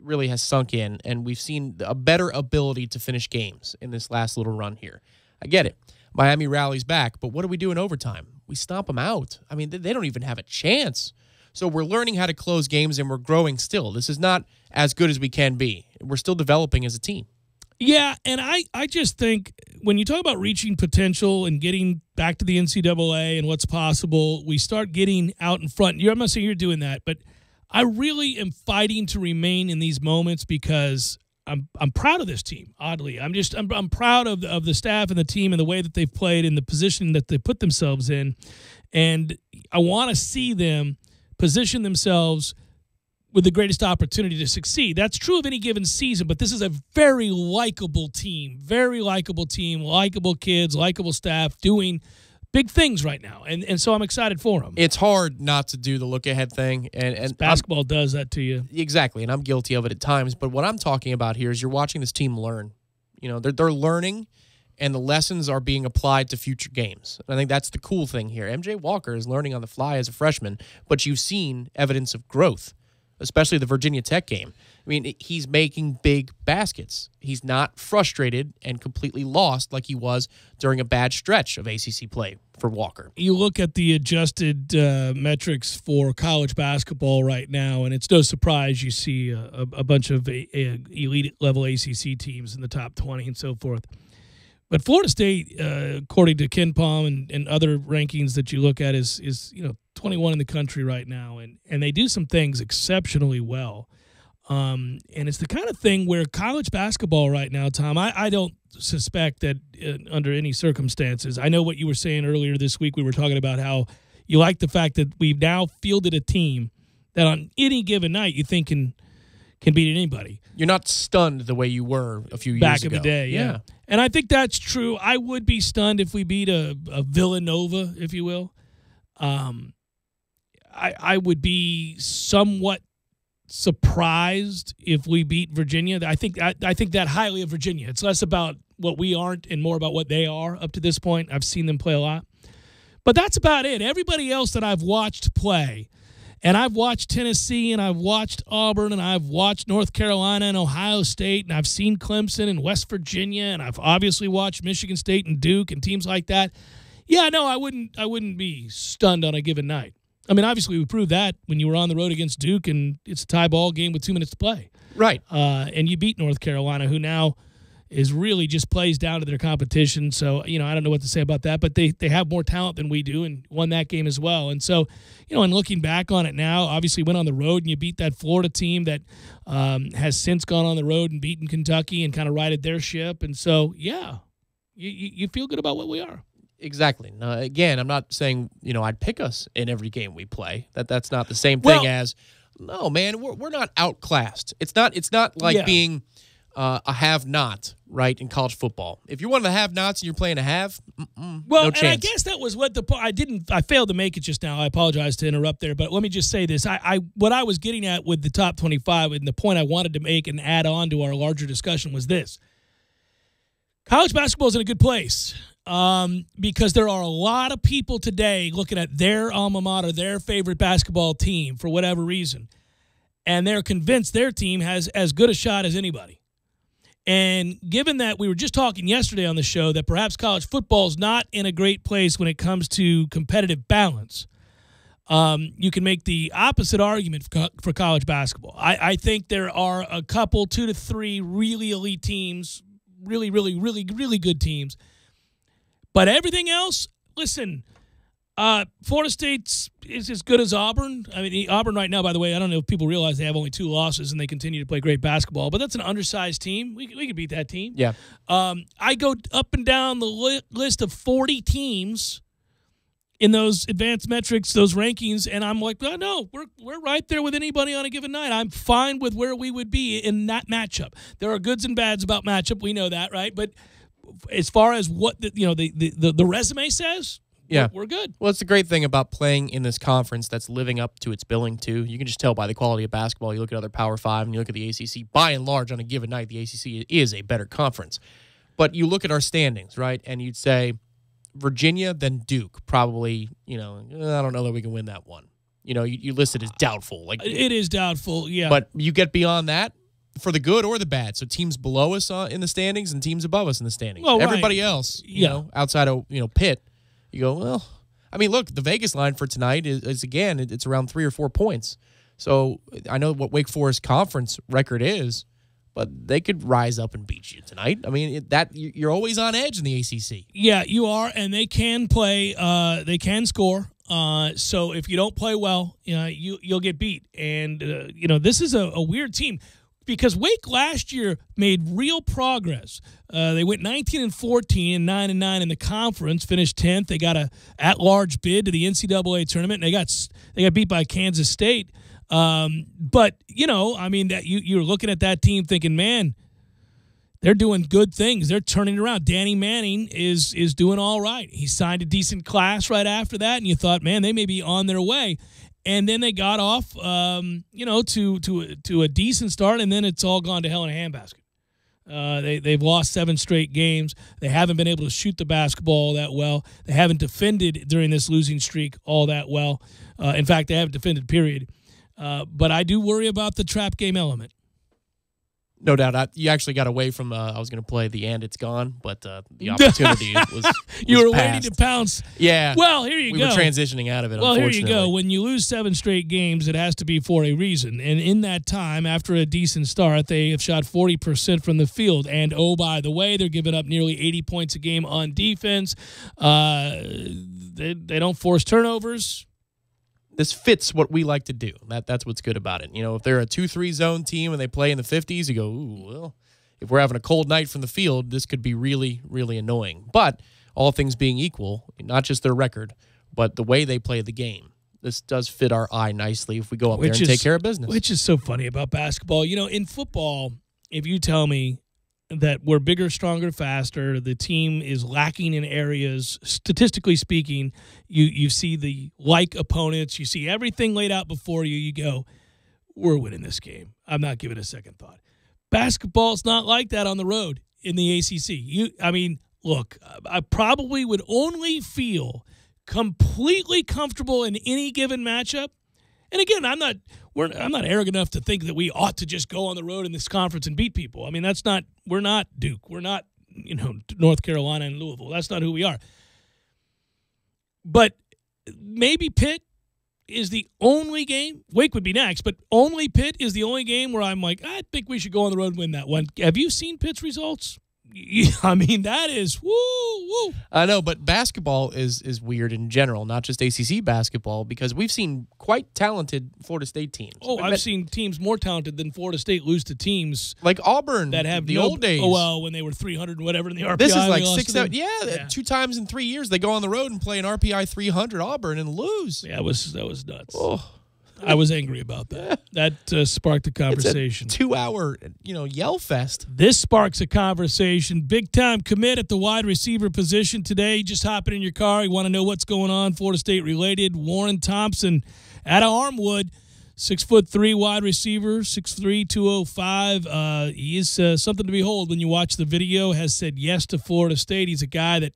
really has sunk in, and we've seen a better ability to finish games in this last little run here. I get it. Miami rallies back, but what do we do in overtime? We stomp them out. I mean, they don't even have a chance. So we're learning how to close games, and we're growing still. This is not as good as we can be. We're still developing as a team. Yeah, and I just think when you talk about reaching potential and getting back to the NCAA and what's possible, we start getting out in front. I'm not saying you're doing that, but I really am fighting to remain in these moments because I'm proud of this team. Oddly, I'm proud of the staff and the team and the way that they've played and the position that they put themselves in, and I want to see them position themselves with the greatest opportunity to succeed. That's true of any given season, but this is a very likable team, likable kids, likable staff doing big things right now, and so I'm excited for them. It's hard not to do the look-ahead thing. and basketball does that to you. Exactly, and I'm guilty of it at times. But what I'm talking about here is you're watching this team learn. They're learning, and the lessons are being applied to future games. And I think that's the cool thing here. MJ Walker is learning on the fly as a freshman, but you've seen evidence of growth, especially the Virginia Tech game. I mean, he's making big baskets. He's not frustrated and completely lost like he was during a bad stretch of ACC play for Walker. You look at the adjusted metrics for college basketball right now, and it's no surprise you see a bunch of elite-level ACC teams in the top 20 and so forth. But Florida State, according to KenPom and other rankings that you look at, is 21 in the country right now, and they do some things exceptionally well. And it's the kind of thing where college basketball right now, Tom, I don't suspect that under any circumstances. I know what you were saying earlier this week. We were talking about how you like the fact that we've now fielded a team that on any given night you think can beat anybody. You're not stunned the way you were a few years back ago. in the day, yeah. And I think that's true. I would be stunned if we beat a Villanova, if you will. I would be somewhat surprised if we beat Virginia. I think that highly of Virginia. It's less about what we aren't and more about what they are up to this point. I've seen them play a lot. But that's about it. Everybody else that I've watched play, and I've watched Tennessee, and I've watched Auburn, and I've watched North Carolina and Ohio State, and I've seen Clemson and West Virginia, and I've obviously watched Michigan State and Duke and teams like that. Yeah, no, I wouldn't be stunned on a given night. I mean, obviously, we proved that when you were on the road against Duke, and it's a tie ball game with 2 minutes to play. Right. And you beat North Carolina, who now is really just plays down to their competition. So, I don't know what to say about that, but they have more talent than we do and won that game as well. And so, and looking back on it now, obviously went on the road and you beat that Florida team that has since gone on the road and beaten Kentucky and kind of righted their ship. And so, yeah, you feel good about what we are. Exactly. Now, again, I'm not saying, I'd pick us in every game we play. That's not the same thing as, no, man, we're not outclassed. It's not like being a have-not, right, in college football. If you're one of the have-nots and you're playing a have, no chance. And I guess that was what I failed to make it just now. I apologize to interrupt there, but let me just say this. What I was getting at with the top 25 and the point I wanted to make and add on to our larger discussion was this. College basketball is in a good place. Because there are a lot of people today looking at their alma mater, their favorite basketball team for whatever reason, and they're convinced their team has as good a shot as anybody. And given that we were just talking yesterday on the show that perhaps college football is not in a great place when it comes to competitive balance, you can make the opposite argument for college basketball. I think there are a couple, 2 to 3 really elite teams, really, really, really, really good teams. But everything else, listen, Florida State is as good as Auburn. I mean, Auburn right now, by the way, I don't know if people realize they have only 2 losses and they continue to play great basketball, but that's an undersized team. We could beat that team. Yeah. I go up and down the list of 40 teams in those advanced metrics, those rankings, and I'm like, oh, no, we're right there with anybody on a given night. I'm fine with where we would be in that matchup. There are goods and bads about matchup. We know that, right? But as far as what the resume says, yeah, we're good. Well, it's the great thing about playing in this conference that's living up to its billing, too. You can just tell by the quality of basketball. You look at other Power 5 and you look at the ACC. By and large, on a given night, the ACC is a better conference. But you look at our standings, right, and you'd say Virginia, then Duke, probably, I don't know that we can win that one. You list it as doubtful. Like it is doubtful, yeah. But you get beyond that for the good or the bad. So teams below us in the standings and teams above us in the standings. Well, everybody else, outside of, Pitt, you go, well, I mean, look, the Vegas line for tonight is again, it's around 3 or 4 points. So I know what Wake Forest conference record is, but they could rise up and beat you tonight. I mean, you're always on edge in the ACC. Yeah, you are, and they can play. They can score. So if you don't play well, you'll get beat. And this is a weird team because Wake last year made real progress. They went 19-14 and 9-9 in the conference, finished 10th. They got a at-large bid to the NCAA tournament, and they got beat by Kansas State. But that you're looking at that team thinking, man, they're doing good things. They're turning it around. Danny Manning is doing all right. He signed a decent class right after that, and you thought, man, they may be on their way. And then they got off, to a decent start, and then it's all gone to hell in a handbasket. They've lost 7 straight games. They haven't been able to shoot the basketball that well. They haven't defended during this losing streak all that well. In fact, they haven't defended, period. But I do worry about the trap game element. No doubt. You actually got away from, I was going to play the and it's gone, but the opportunity was You were passed. waiting to pounce. Yeah. Well, here you go. We were transitioning out of it, Well, here unfortunately. you go. When you lose 7 straight games, it has to be for a reason. And in that time, after a decent start, they have shot 40% from the field. And, oh, by the way, they're giving up nearly 80 points a game on defense. They don't force turnovers. This fits what we like to do. That's what's good about it. If they're a 2-3 zone team and they play in the 50s, you go, ooh, well, if we're having a cold night from the field, this could be really, really annoying. But all things being equal, not just their record, but the way they play the game, this does fit our eye nicely if we go up there and take care of business. Which is so funny about basketball. In football, if you tell me that we're bigger, stronger, faster, the team is lacking in areas, statistically speaking, you see the like opponents, you see everything laid out before you, you go, we're winning this game. I'm not giving a second thought. Basketball's not like that on the road in the ACC. Look, I probably would only feel completely comfortable in any given matchup. And again, I'm not arrogant enough to think that we ought to just go on the road in this conference and beat people. I mean, we're not Duke. We're not, North Carolina and Louisville. That's not who we are. But maybe Pitt is the only game. Wake would be next, but only Pitt is the only game where I'm like, I think we should go on the road and win that one. Have you seen Pitt's results? I mean, that is woo. I know, but basketball is weird in general, not just ACC basketball, because we've seen quite talented Florida State teams. Oh, I've seen teams more talented than Florida State lose to teams like Auburn that have the old days. Oh, well, when they were 300 and whatever in the RPI. This is like 6, 7. Yeah, 2 times in 3 years they go on the road and play an RPI 300 Auburn and lose. Yeah, that was nuts. Oh. I was angry about that. That sparked a conversation. It's a 2-hour, yell fest. This sparks a conversation. Big-time commit at the wide receiver position today. Just hopping in your car. You want to know what's going on, Florida State-related. Warren Thompson out of Armwood, 6'3" wide receiver, 6'3", 205. He is something to behold when you watch the video. Has said yes to Florida State. He's a guy that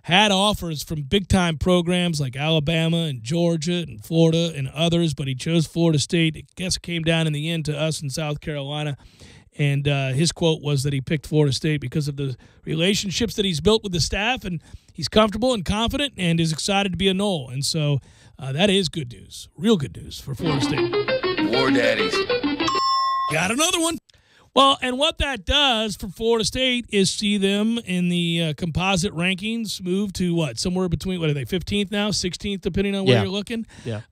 had offers from big-time programs like Alabama and Georgia and Florida and others, but he chose Florida State. I guess it came down in the end to us in South Carolina. And his quote was that he picked Florida State because of the relationships that he's built with the staff, and he's comfortable and confident and is excited to be a Nole. And so that is good news, real good news for Florida State. War Daddies. Got another one. Well, and what that does for Florida State is see them in the composite rankings move to what? Somewhere between, what are they, 15th now, 16th, depending on where you're looking? Yeah.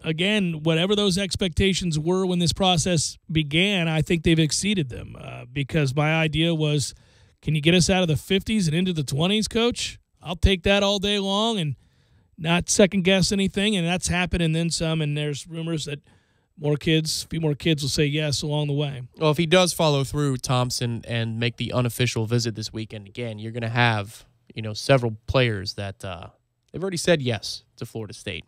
Again, whatever those expectations were when this process began, I think they've exceeded them because my idea was, can you get us out of the 50s and into the 20s, Coach? I'll take that all day long and not second-guess anything, and that's happened and then some, and there's rumors that a few more kids will say yes along the way. Well, if he does follow through, Thompson, and make the unofficial visit this weekend, again, you're going to have, several players that they've already said yes to Florida State,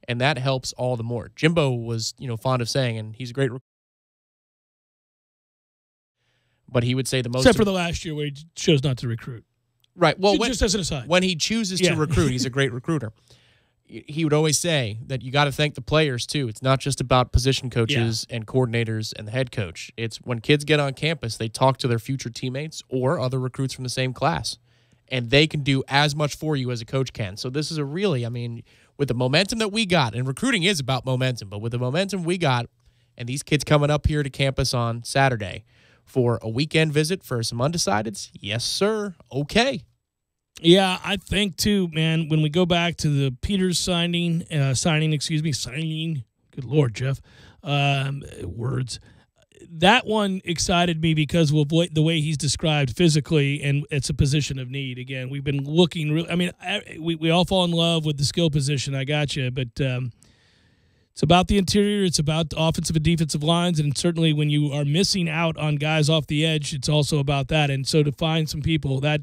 and that helps all the more. Jimbo was, fond of saying, and he's a great but he would say the most... Except for the last year where he chose not to recruit. Right. Well, just as an aside. When he chooses to recruit, he's a great recruiter. He would always say that you got to thank the players, too. It's not just about position coaches and coordinators and the head coach. It's when kids get on campus, they talk to their future teammates or other recruits from the same class, and they can do as much for you as a coach can. So this is with the momentum that we got, and recruiting is about momentum, but with the momentum we got and these kids coming up here to campus on Saturday for a weekend visit for some undecideds, yes, sir, okay. Yeah, I think, too, man, when we go back to the Peters signing, good Lord, Jeff, words. That one excited me because of the way he's described physically, and it's a position of need. Again, we've been looking we all fall in love with the skill position, I got you, but it's about the interior, it's about the offensive and defensive lines, and certainly when you are missing out on guys off the edge, it's also about that. And so to find some people, that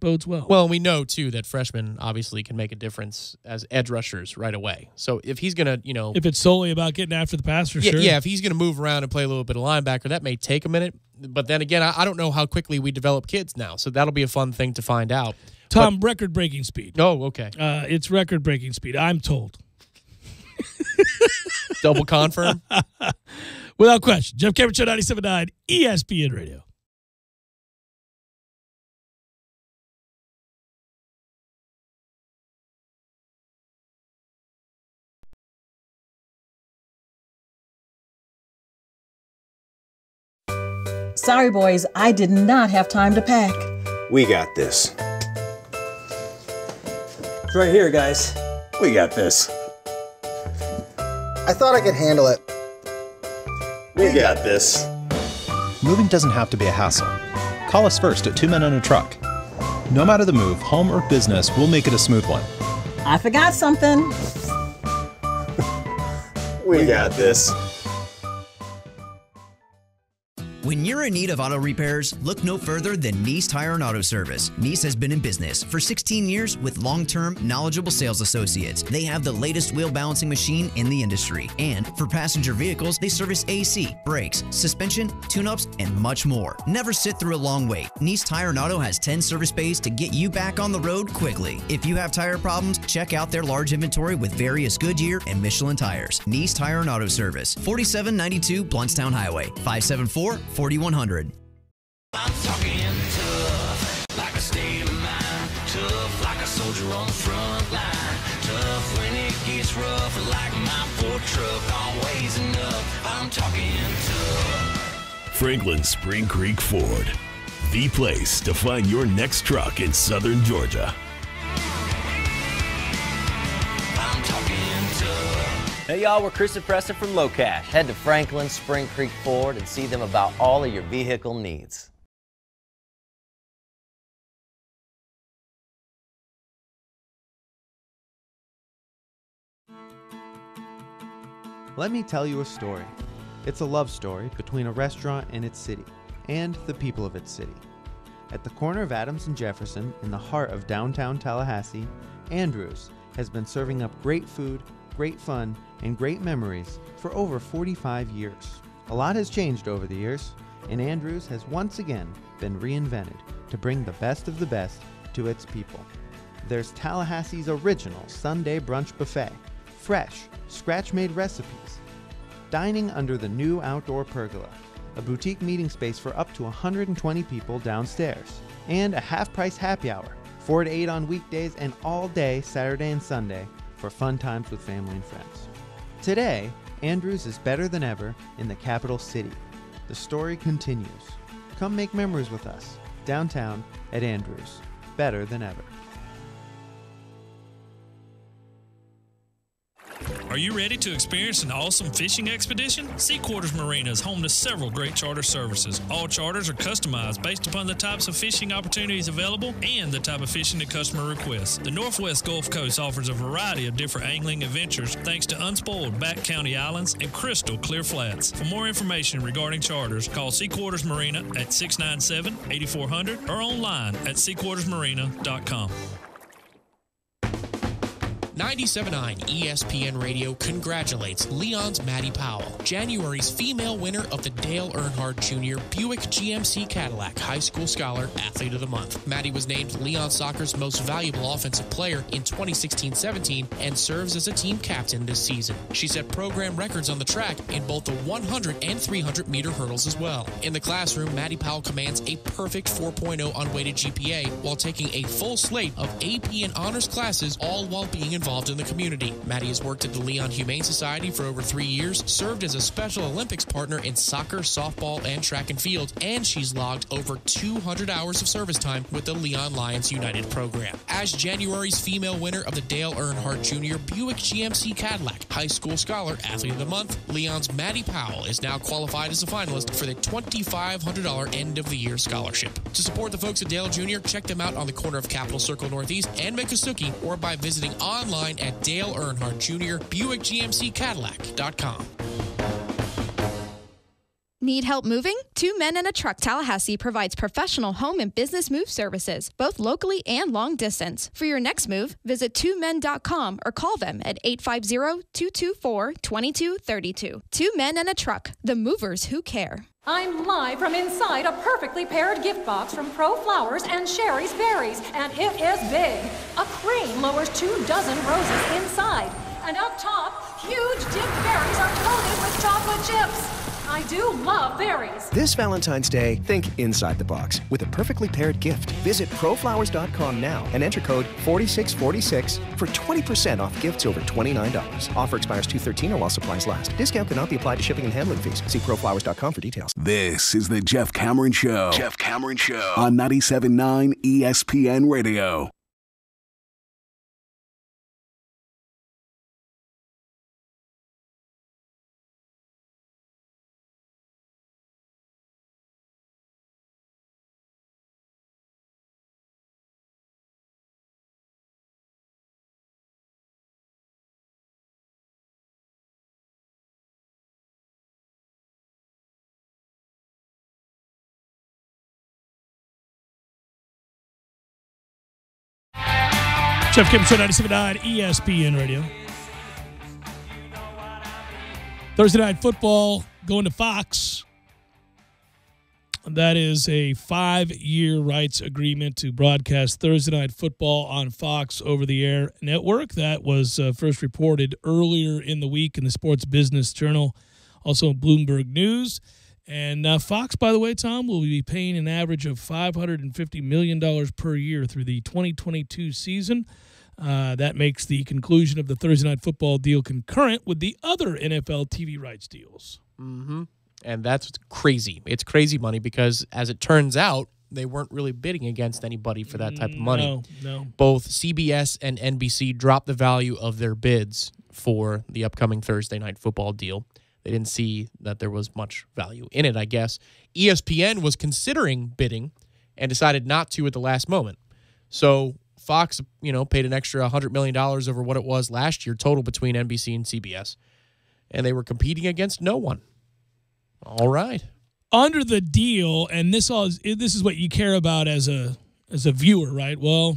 bodes well. Well, we know, too, that freshmen obviously can make a difference as edge rushers right away. So if he's going to, if it's solely about getting after the passer, sure. Yeah, if he's going to move around and play a little bit of linebacker, that may take a minute. But then again, I don't know how quickly we develop kids now. So that'll be a fun thing to find out. Tom, record-breaking speed. Oh, okay. It's record-breaking speed, I'm told. Double confirm? Without question. Jeff Cameron Show, 97.9 ESPN Radio. Sorry, boys, I did not have time to pack. We got this. It's right here, guys. We got this. I thought I could handle it. We got this. Moving doesn't have to be a hassle. Call us first at 2 Men and a Truck. No matter the move, home or business, we'll make it a smooth one. I forgot something. We got this. When you're in need of auto repairs, look no further than Nice Tire and Auto Service. Nice has been in business for 16 years with long-term, knowledgeable sales associates. They have the latest wheel balancing machine in the industry. And for passenger vehicles, they service AC, brakes, suspension, tune-ups, and much more. Never sit through a long wait. Nice Tire and Auto has 10 service bays to get you back on the road quickly. If you have tire problems, check out their large inventory with various Goodyear and Michelin tires. Nice Tire and Auto Service, 4792 Bluntstown Highway, 574-4100. I'm talking tough, like a state of mind. Tough, like a soldier on the front line. Tough when it gets rough, like my Ford truck, always enough. I'm talking tough. Franklin Spring Creek Ford, the place to find your next truck in southern Georgia. I'm talking tough. Hey y'all, we're Chris and Preston from Low Cash. Head to Franklin Spring Creek Ford and see them about all of your vehicle needs. Let me tell you a story. It's a love story between a restaurant and its city, and the people of its city. At the corner of Adams and Jefferson, in the heart of downtown Tallahassee, Andrews has been serving up great food, great fun, and great memories for over 45 years. A lot has changed over the years, and Andrews has once again been reinvented to bring the best of the best to its people. There's Tallahassee's original Sunday brunch buffet, fresh, scratch-made recipes, dining under the new outdoor pergola, a boutique meeting space for up to 120 people downstairs, and a half-price happy hour, 4 to 8 on weekdays and all day Saturday and Sunday for fun times with family and friends. Today, Andrews is better than ever in the capital city. The story continues. Come make memories with us, downtown at Andrews. Better than ever. Are you ready to experience an awesome fishing expedition? Sea Quarters Marina is home to several great charter services. All charters are customized based upon the types of fishing opportunities available and the type of fishing the customer requests. The Northwest Gulf Coast offers a variety of different angling adventures thanks to unspoiled back county islands and crystal clear flats. For more information regarding charters, call Sea Quarters Marina at 697-8400 or online at seaquartersmarina.com. 97.9 ESPN Radio congratulates Leon's Maddie Powell, January's female winner of the Dale Earnhardt Jr. Buick GMC Cadillac High School Scholar Athlete of the Month. Maddie was named Leon Soccer's most valuable offensive player in 2016-17 and serves as a team captain this season. She set program records on the track in both the 100 and 300 meter hurdles as well. In the classroom, Maddie Powell commands a perfect 4.0 unweighted GPA while taking a full slate of AP and honors classes, all while being involved in the community. Maddie has worked at the Leon Humane Society for over 3 years, served as a Special Olympics partner in soccer, softball, and track and field, and she's logged over 200 hours of service time with the Leon Lions United program. As January's female winner of the Dale Earnhardt Jr. Buick GMC Cadillac High School Scholar Athlete of the Month, Leon's Maddie Powell is now qualified as a finalist for the $2,500 end-of-the-year scholarship. To support the folks at Dale Jr., check them out on the corner of Capitol Circle Northeast and Miccosukee, or by visiting online at Dale Earnhardt Jr. BuickGMCCadillac.com. Need help moving? Two Men and a Truck Tallahassee provides professional home and business move services, both locally and long distance. For your next move, visit twomen.com or call them at 850-224-2232. Two Men and a Truck, the movers who care. I'm live from inside a perfectly paired gift box from Pro Flowers and Sherry's Berries, and it is big. A cream lowers 24 roses inside, and up top, huge dipped berries are coated with chocolate chips. I do love berries. This Valentine's Day, think inside the box with a perfectly paired gift. Visit proflowers.com now and enter code 4646 for 20% off gifts over $29. Offer expires 2/13 or while supplies last. Discount cannot be applied to shipping and handling fees. See proflowers.com for details. This is the Jeff Cameron Show. Jeff Cameron Show on 97.9 ESPN Radio. Jeff Cameron Show, 97.9 ESPN Radio. Thursday Night Football going to Fox. That is a 5-year rights agreement to broadcast Thursday Night Football on Fox over-the-air network. That was first reported earlier in the week in the Sports Business Journal, also Bloomberg News. And Fox, by the way, Tom, will be paying an average of $550 million per year through the 2022 season. That makes the conclusion of the Thursday Night Football deal concurrent with the other NFL TV rights deals. Mm-hmm. And that's crazy. It's crazy money because, as it turns out, they weren't really bidding against anybody for that type of money. No. Both CBS and NBC dropped the value of their bids for the upcoming Thursday Night Football deal. They didn't see that there was much value in it, I guess. ESPN was considering bidding and decided not to at the last moment. So Fox, paid an extra $100 million over what it was last year total between NBC and CBS. And they were competing against no one. All right. Under the deal, and this is what you care about as a viewer, right? Well,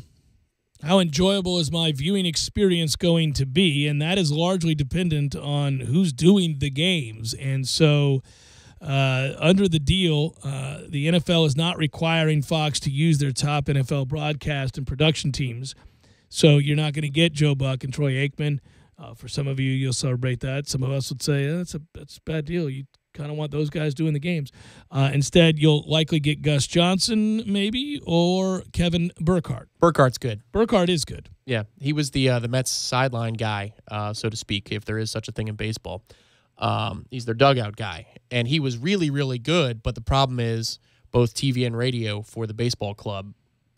how enjoyable is my viewing experience going to be? And that is largely dependent on who's doing the games. And so under the deal, the NFL is not requiring Fox to use their top NFL broadcast and production teams. So you're not going to get Joe Buck and Troy Aikman. For some of you, you'll celebrate that. Some of us would say, that's a bad deal. You kind of want those guys doing the games. Instead, you'll likely get Gus Johnson, maybe, or Kevin Burkhardt. Burkhardt's good. Burkhardt is good. Yeah, he was the Mets sideline guy, so to speak, if there is such a thing in baseball. He's their dugout guy. And he was really, really good, but the problem is both TV and radio for the baseball club,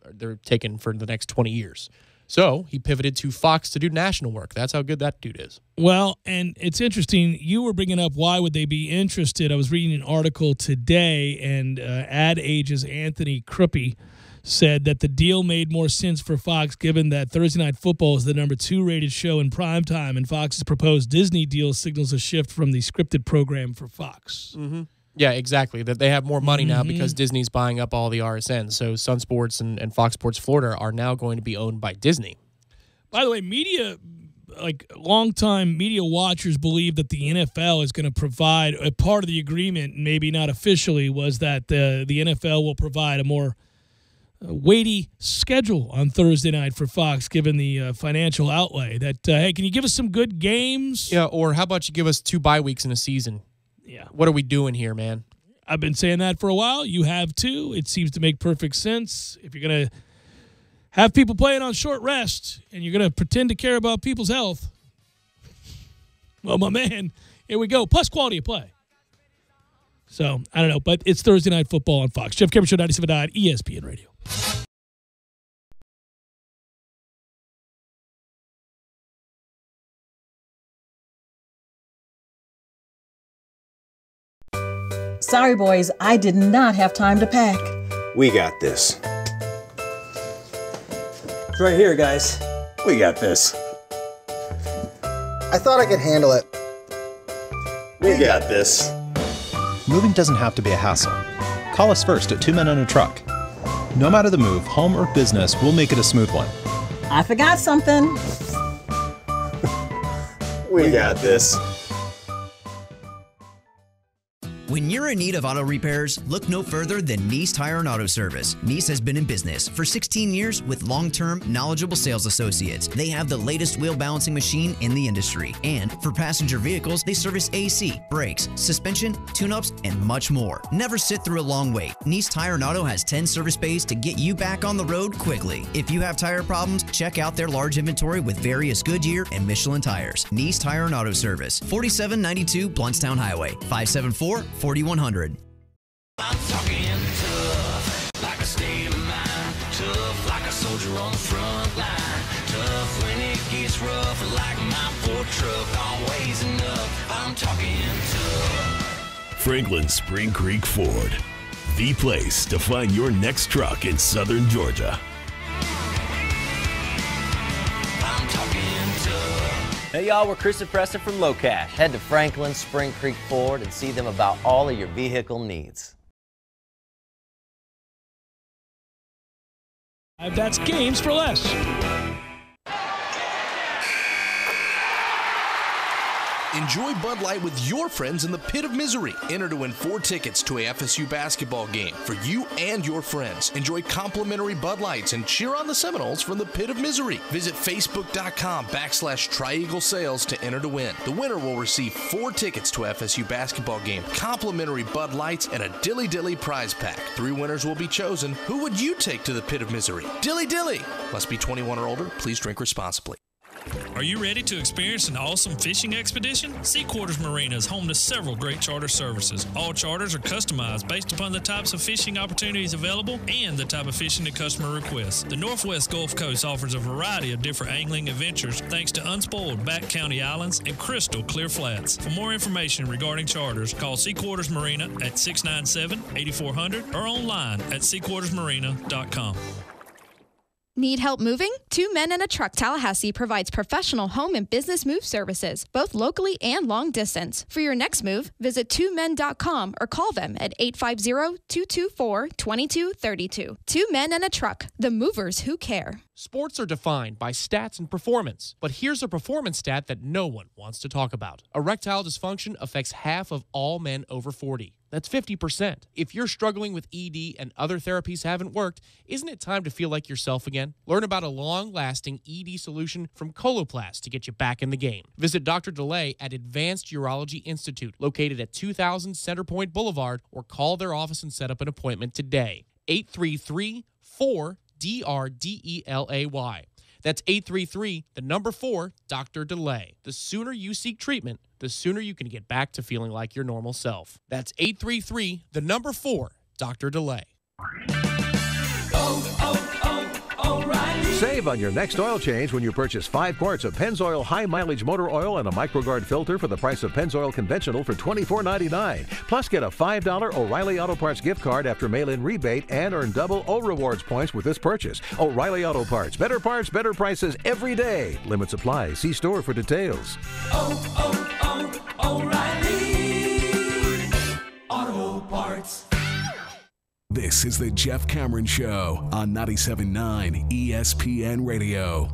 they're taken for the next 20 years. So he pivoted to Fox to do national work. That's how good that dude is. Well, and it's interesting. You were bringing up why would they be interested. I was reading an article today, and Ad Age's Anthony Kruppe said that the deal made more sense for Fox given that Thursday Night Football is the number 2 rated show in primetime, and Fox's proposed Disney deal signals a shift from the scripted program for Fox. Mm-hmm. Yeah, exactly. That they have more money now because Disney's buying up all the RSNs. So Sun Sports and Fox Sports Florida are now going to be owned by Disney. By the way, media, like longtime media watchers believe that the NFL is going to provide a part of the agreement, maybe not officially, was that the NFL will provide a more weighty schedule on Thursday night for Fox, given the financial outlay. That, hey, can you give us some good games? Yeah, or how about you give us 2 bye weeks in a season? Yeah. What are we doing here, man? I've been saying that for a while. You have too. It seems to make perfect sense. If you're going to have people playing on short rest and you're going to pretend to care about people's health, well, my man, here we go. Plus quality of play. So, I don't know, but it's Thursday Night Football on Fox. Jeff Cameron Show, 97.9 ESPN Radio. Sorry, boys, I did not have time to pack. We got this. It's right here, guys. We got this. I thought I could handle it. We got this. Moving doesn't have to be a hassle. Call us first at 2 Men and a Truck. No matter the move, home or business, we'll make it a smooth one. I forgot something. We got this. When you're in need of auto repairs, look no further than Nice Tire and Auto Service. Nice has been in business for 16 years with long-term, knowledgeable sales associates. They have the latest wheel balancing machine in the industry. And for passenger vehicles, they service AC, brakes, suspension, tune-ups, and much more. Never sit through a long wait. Nice Tire and Auto has 10 service bays to get you back on the road quickly. If you have tire problems, check out their large inventory with various Goodyear and Michelin tires. Nice Tire and Auto Service, 4792 Bluntstown Highway, 574-4100. I'm talking tough, like a state of mind. Tough, like a soldier on the front line. Tough when it gets rough, like my Ford truck. Always enough. I'm talking tough. Franklin Spring Creek Ford, the place to find your next truck in southern Georgia. I'm talking tough. Hey y'all, we're Chris and Preston from Low Cash. Head to Franklin Spring Creek Ford and see them about all of your vehicle needs. That's Games for Less. Enjoy Bud Light with your friends in the Pit of Misery. Enter to win 4 tickets to a FSU basketball game for you and your friends. Enjoy complimentary Bud Lights and cheer on the Seminoles from the Pit of Misery. Visit Facebook.com/Tri-Eagle Sales to enter to win. The winner will receive 4 tickets to a FSU basketball game, complimentary Bud Lights, and a Dilly Dilly prize pack. 3 winners will be chosen. Who would you take to the Pit of Misery? Dilly Dilly! Must be 21 or older. Please drink responsibly. Are you ready to experience an awesome fishing expedition? Sea Quarters Marina is home to several great charter services. All charters are customized based upon the types of fishing opportunities available and the type of fishing the customer requests. The Northwest Gulf Coast offers a variety of different angling adventures thanks to unspoiled back county islands and crystal clear flats. For more information regarding charters, call Sea Quarters Marina at 697-8400 or online at seaquartersmarina.com. Need help moving? 2 Men and a Truck Tallahassee provides professional home and business move services, both locally and long distance. For your next move, visit 2men.com or call them at 850-224-2232. 2 Men and a Truck, the movers who care. Sports are defined by stats and performance, but here's a performance stat that no one wants to talk about. Erectile dysfunction affects half of all men over 40. That's 50%. If you're struggling with ED and other therapies haven't worked, isn't it time to feel like yourself again? Learn about a long-lasting ED solution from Coloplast to get you back in the game. Visit Dr. DeLay at Advanced Urology Institute, located at 2000 Centerpoint Boulevard, or call their office and set up an appointment today. 833-4DRDELAY. That's 833-4-DRDelay. The sooner you seek treatment, the sooner you can get back to feeling like your normal self. That's 833-4-DRDelay. Save on your next oil change when you purchase 5 quarts of Pennzoil High Mileage Motor Oil and a MicroGuard filter for the price of Pennzoil Conventional for $24.99. Plus, get a $5 O'Reilly Auto Parts gift card after mail-in rebate and earn double O Rewards points with this purchase. O'Reilly Auto Parts. Better parts, better prices every day. Limits apply. See store for details. O'Reilly Auto Parts. This is the Jeff Cameron Show on 97.9 ESPN Radio.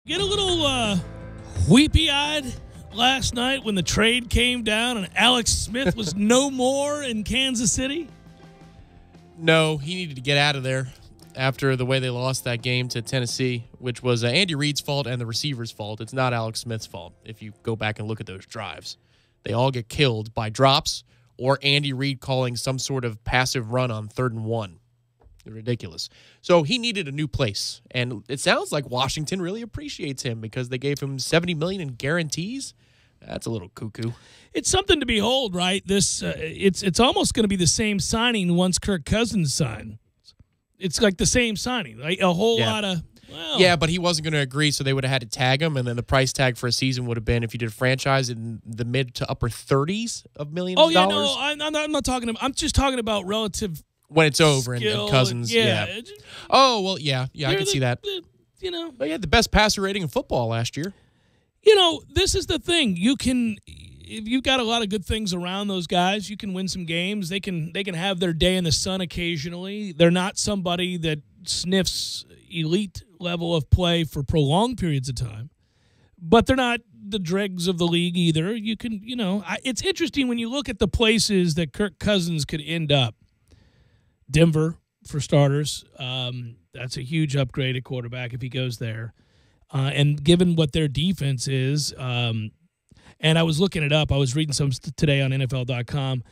Get a little weepy-eyed last night when the trade came down and Alex Smith was no more in Kansas City? No, he needed to get out of there after the way they lost that game to Tennessee, which was Andy Reid's fault and the receiver's fault. It's not Alex Smith's fault if you go back and look at those drives. They all get killed by drops or Andy Reid calling some sort of passive run on 3rd and 1. Ridiculous. So he needed a new place, and it sounds like Washington really appreciates him because they gave him $70 million in guarantees. That's a little cuckoo. It's something to behold, right? This it's almost going to be the same signing once Kirk Cousins signed. It's like the same signing, like a whole lot of. Well, yeah, but he wasn't going to agree, so they would have had to tag him, and then the price tag for a season would have been, if you did a franchise, in the mid to upper 30s of millions of dollars. No, I'm not talking about. I'm just talking about relative when it's over and Cousins. Yeah. Oh well, yeah, I can see that. But he had the best passer rating in football last year. This is the thing. You can, if you've got a lot of good things around those guys, you can win some games. They can have their day in the sun occasionally. They're not somebody that sniffs elite level of play for prolonged periods of time, but they're not the dregs of the league either. You can, it's interesting when you look at the places that Kirk Cousins could end up. Denver, for starters. That's a huge upgrade at quarterback if he goes there. And given what their defense is, and I was looking it up. I was reading some today on NFL.com.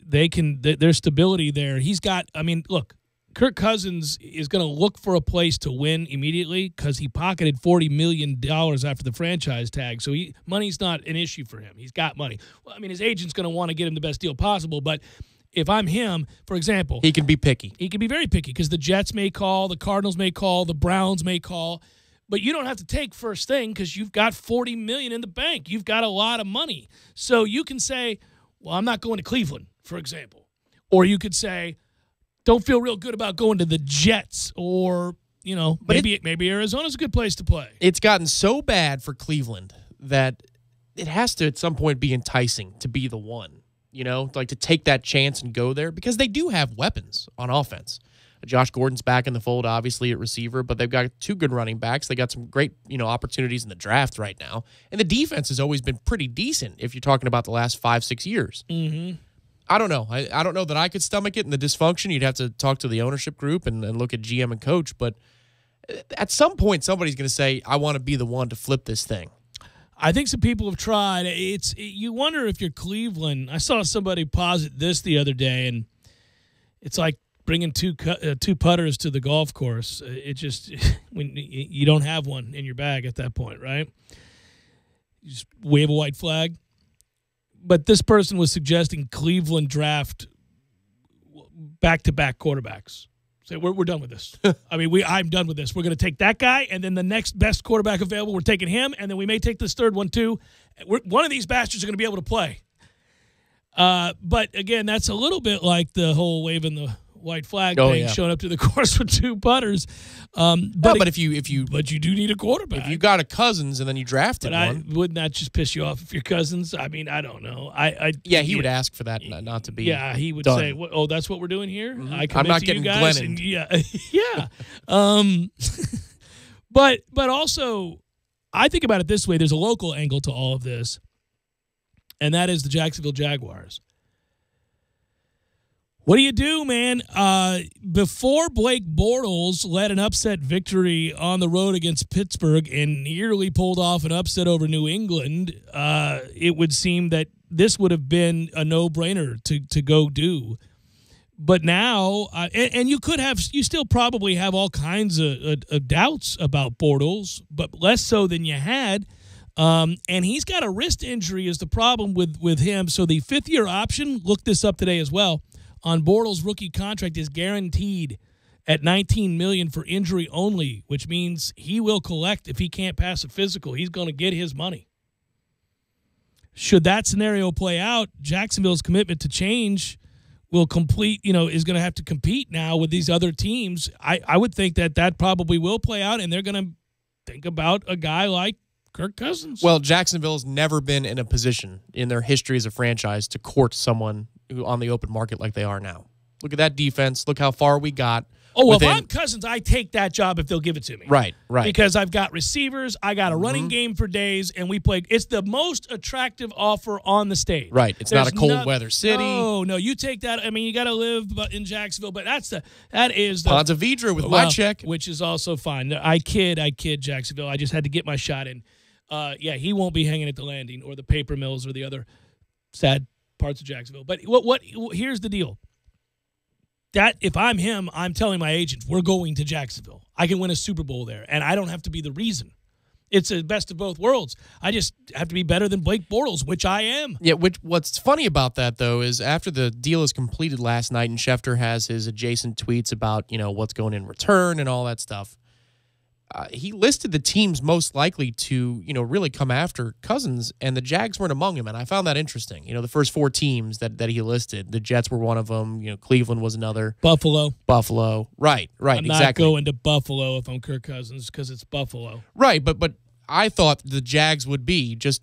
Their stability there. He's got, look, Kirk Cousins is going to look for a place to win immediately because he pocketed $40 million after the franchise tag. So money's not an issue for him. He's got money. Well, his agent's going to want to get him the best deal possible. But if I'm him, for example. He can be picky. He can be very picky because the Jets may call, the Cardinals may call, the Browns may call. But you don't have to take first thing because you've got $40 million in the bank. You've got a lot of money. So you can say, well, I'm not going to Cleveland, for example. Or you could say, don't feel real good about going to the Jets, or maybe Arizona's a good place to play. It's gotten so bad for Cleveland that it has to at some point be enticing to be the one, like to take that chance and go there because they do have weapons on offense. Josh Gordon's back in the fold, obviously, at receiver, but they've got 2 good running backs. They got some great, opportunities in the draft right now, and the defense has always been pretty decent if you're talking about the last 5-6 years. Mm-hmm. I don't know. I don't know that I could stomach it and the dysfunction. You'd have to talk to the ownership group and look at GM and coach. But at some point, somebody's going to say, I want to be the one to flip this thing. I think some people have tried. You wonder if you're Cleveland. I saw somebody posit this the other day, and it's like bringing two putters to the golf course. It just when you don't have one in your bag at that point, right? You just wave a white flag. But this person was suggesting Cleveland draft back-to-back quarterbacks. Say, we're done with this. I'm done with this. We're going to take that guy, and then the next best quarterback available, we're taking him, and then we may take this third one too. One of these bastards are going to be able to play. But, again, that's a little bit like the whole waving the white flag thing, showing up to the course with 2 putters. But you do need a quarterback. If you got a Cousins and then you drafted one, wouldn't that just piss you off if you're Cousins? I don't know. He would ask for that not to be. Yeah, he would done. say, "Oh, that's what we're doing here." Mm-hmm. I'm not getting Glennon. But also, I think about it this way: there's a local angle to all of this, and that is the Jacksonville Jaguars. What do you do, man? Before Blake Bortles led an upset victory on the road against Pittsburgh and nearly pulled off an upset over New England, it would seem that this would have been a no-brainer to go do. But now, and you still probably have all kinds of doubts about Bortles, but less so than you had. And he's got a wrist injury is the problem with him. So the 5th-year option, look this up today as well, on Bortles' rookie contract is guaranteed at $19 million for injury only, which means he will collect if he can't pass a physical. He's going to get his money. Should that scenario play out, Jacksonville's commitment to change will complete, is going to have to compete now with these other teams. I would think that probably will play out, and they're going to think about a guy like Kirk Cousins. Well, Jacksonville's never been in a position in their history as a franchise to court someone on the open market like they are now. Look at that defense. Look how far we got. Oh, well, if I'm Cousins, I take that job if they'll give it to me. Right. Because I've got receivers, I got a running game for days, and we play. It's the most attractive offer on the stage. Right. It's not a cold weather city. No, you take that. I mean, you got to live in Jacksonville, but that is the Ponte Vedra with my check, which is also fine. I kid Jacksonville. I just had to get my shot in. He won't be hanging at the Landing or the paper mills or the other sad parts of Jacksonville. But here's the deal. That if I'm him, I'm telling my agents, we're going to Jacksonville. I can win a Super Bowl there, and I don't have to be the reason. It's the best of both worlds. I just have to be better than Blake Bortles, which I am. Yeah, what's funny about that, though, is after the deal is completed last night and Schefter has his adjacent tweets about, what's going in return and all that stuff, he listed the teams most likely to, really come after Cousins, and the Jags weren't among them, and I found that interesting. The first 4 teams that he listed, the Jets were one of them, Cleveland was another. Buffalo. Right, I'm not exactly. going to Buffalo if I'm Kirk Cousins because it's Buffalo. Right, but I thought the Jags would be just,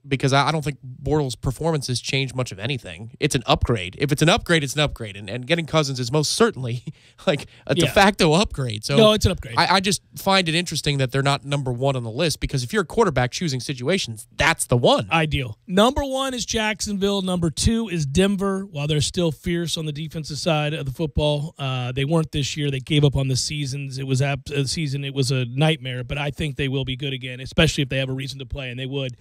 because I don't think Bortles' performance has changed much of anything. It's an upgrade. If it's an upgrade, it's an upgrade. And getting Cousins is most certainly like a de facto upgrade. So no, it's an upgrade. I just find it interesting that they're not number 1 on the list because if you're a quarterback choosing situations, that's the one. Ideal. Number 1 is Jacksonville. Number 2 is Denver. While they're still fierce on the defensive side of the football, they weren't this year. They gave up on the seasons. It was a nightmare, but I think they will be good again, especially if they have a reason to play, and they would.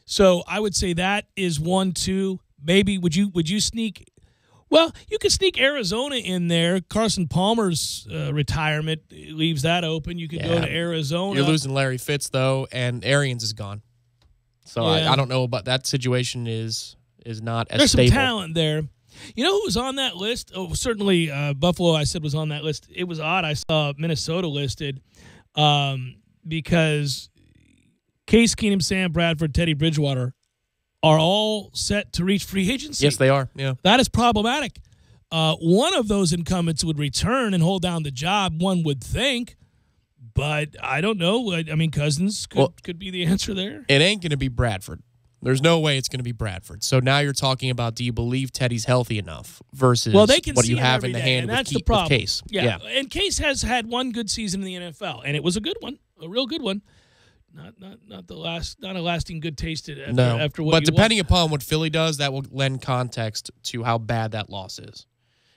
So I would say that is 1, 2. Maybe would you sneak? Well, you could sneak Arizona in there. Carson Palmer's retirement leaves that open. You could go to Arizona. You're losing Larry Fitz though, and Arians is gone. So I don't know about that situation. Is not as There's stable. Some talent there. You know who was on that list? Oh, certainly Buffalo. I said was on that list. It was odd. I saw Minnesota listed because Case Keenum, Sam Bradford, Teddy Bridgewater are all set to reach free agency. Yes, they are. Yeah, that is problematic. One of those incumbents would return and hold down the job, one would think, but I don't know. I mean, Cousins could be the answer there. It ain't going to be Bradford. There's no way it's going to be Bradford. So now you're talking about, do you believe Teddy's healthy enough versus they can what see you him have every in the day, hand and with, that's the problem. with Case? Yeah, and Case has had one good season in the NFL, and it was a good one, a real good one. Not a lasting good taste after what. But depending upon what Philly does, that will lend context to how bad that loss is.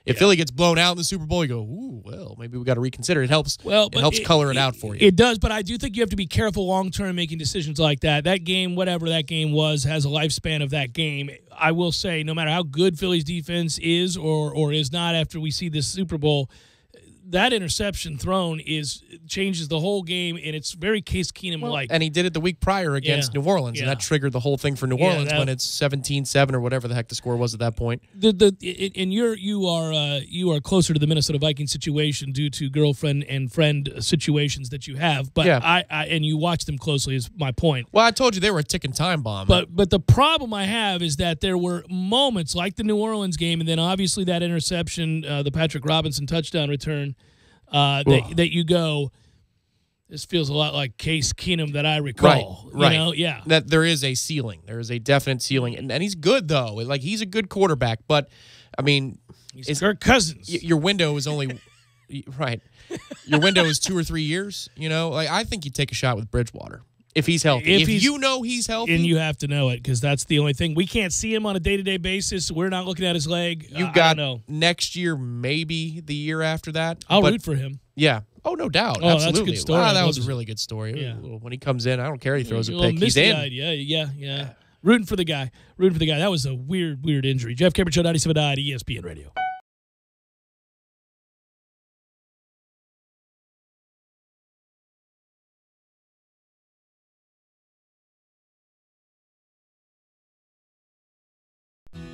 If Philly gets blown out in the Super Bowl, you go, ooh, well, maybe we got to reconsider. It helps. Well, it helps color it out for you. It does, but I do think you have to be careful long term making decisions like that. That game, whatever that game was, has a lifespan of that game. I will say, no matter how good Philly's defense is or is not after we see this Super Bowl, that interception thrown changes the whole game, and it's very Case Keenum-like. And he did it the week prior against New Orleans, and that triggered the whole thing for New Orleans when it's 17-7 or whatever the heck the score was at that point. And you are closer to the Minnesota Vikings situation due to girlfriend and friend situations that you have. But and you watch them closely is my point. Well, I told you they were a ticking time bomb. But the problem I have is that there were moments like the New Orleans game, and then obviously that interception, the Patrick Robinson touchdown return. That you go, this feels a lot like Case Keenum that I recall. Right. You know? Yeah. That there is a ceiling. There is a definite ceiling. And he's good, though. Like, he's a good quarterback. But, I mean, he's Kirk Cousins. Your window is only right. Your window is 2 or 3 years. Like, I think you take a shot with Bridgewater. If he's healthy. If you know he's healthy. And you have to know it because that's the only thing. We can't see him on a day-to-day basis. We're not looking at his leg. You've got next year, maybe the year after that. I'll root for him. Yeah. Oh, no doubt. Oh, absolutely. That's a good story. Wow, that was a really good story. Yeah. When he comes in, I don't care if he throws a pick. He's in. Yeah. Rooting for the guy. That was a weird injury. Jeff Cameron Show, 97.9 ESPN Radio.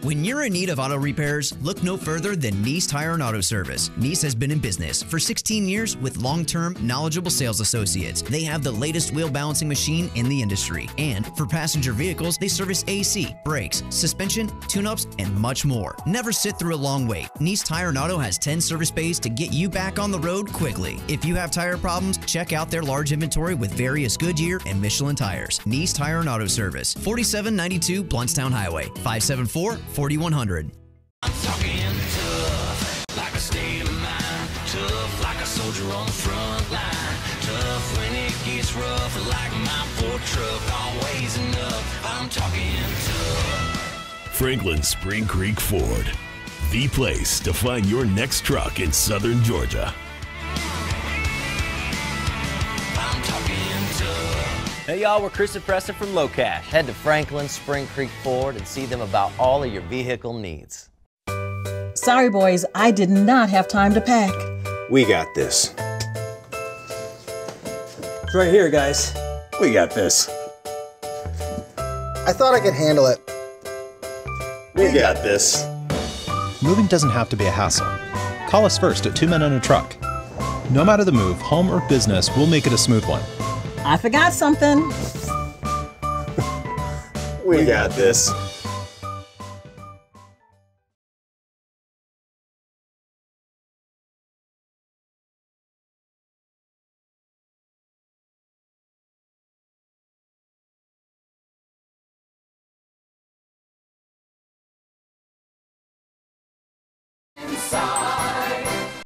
When you're in need of auto repairs, look no further than Nice Tire and Auto Service. Nice has been in business for 16 years with long-term, knowledgeable sales associates. They have the latest wheel balancing machine in the industry. And for passenger vehicles, they service AC, brakes, suspension, tune-ups, and much more. Never sit through a long wait. Nice Tire and Auto has 10 service bays to get you back on the road quickly. If you have tire problems, check out their large inventory with various Goodyear and Michelin tires. Nice Tire and Auto Service, 4792 Bluntstown Highway, 574-4100. I'm talking tough, like a state of mind. Tough, like a soldier on the front line. Tough when it gets rough, like my Ford truck, always enough. I'm talking tough. Franklin Spring Creek Ford, the place to find your next truck in southern Georgia. I'm talking tough. Hey y'all, we're Chris and Preston from Low Cash. Head to Franklin Spring Creek Ford and see them about all of your vehicle needs. Sorry, boys, I did not have time to pack. We got this. It's right here, guys. We got this. I thought I could handle it. We got this. Moving doesn't have to be a hassle. Call us first at 2 Men and a Truck. No matter the move, home or business, we'll make it a smooth one. I forgot something. We got this.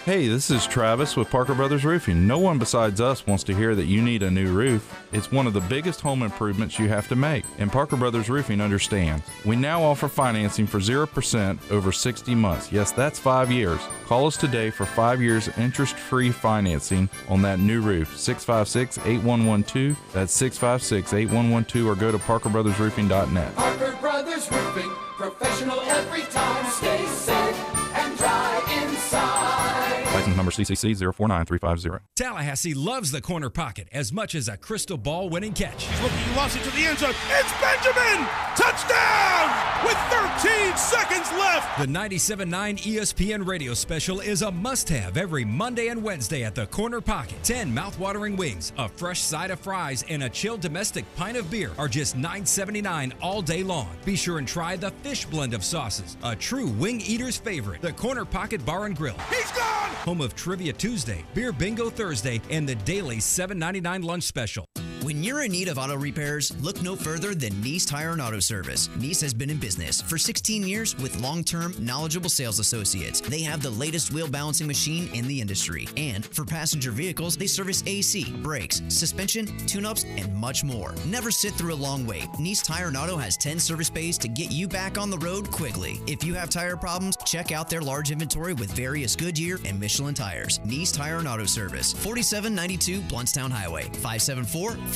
Hey, this is Travis with Parker Brothers Roofing. No one besides us wants to hear that you need a new roof. It's one of the biggest home improvements you have to make, and Parker Brothers Roofing understands. We now offer financing for 0% over 60 months. Yes, that's 5 years. Call us today for 5 years interest-free financing on that new roof. 656-8112. That's 656-8112, or go to parkerbrothersroofing.net. Parker Brothers Roofing, professional every time. Stay safe and dry inside. License number CCC 049350. Tallahassee loves the corner pocket as much as a crystal ball winning catch. He's looking, he lost it to the end zone. It's Benjamin! Touchdown! With 13 seconds left. The 97.9 ESPN radio special is a must-have every Monday and Wednesday at the corner pocket. 10 mouth-watering wings, a fresh side of fries, and a chilled domestic pint of beer are just $9.79 all day long. Be sure and try the fish blend of sauces, a true wing eater's favorite. The Corner Pocket Bar and Grill. He's gone! Home of Trivia Tuesday, Beer Bingo Thursday, and the daily $7.99 lunch special. When you're in need of auto repairs, look no further than Nice Tire and Auto Service. Nice has been in business for 16 years with long-term, knowledgeable sales associates. They have the latest wheel balancing machine in the industry. And for passenger vehicles, they service AC, brakes, suspension, tune-ups, and much more. Never sit through a long wait. Nice Tire and Auto has 10 service bays to get you back on the road quickly. If you have tire problems, check out their large inventory with various Goodyear and Michelin tires. Nice Tire and Auto Service, 4792 Bluntstown Highway, 574-4100.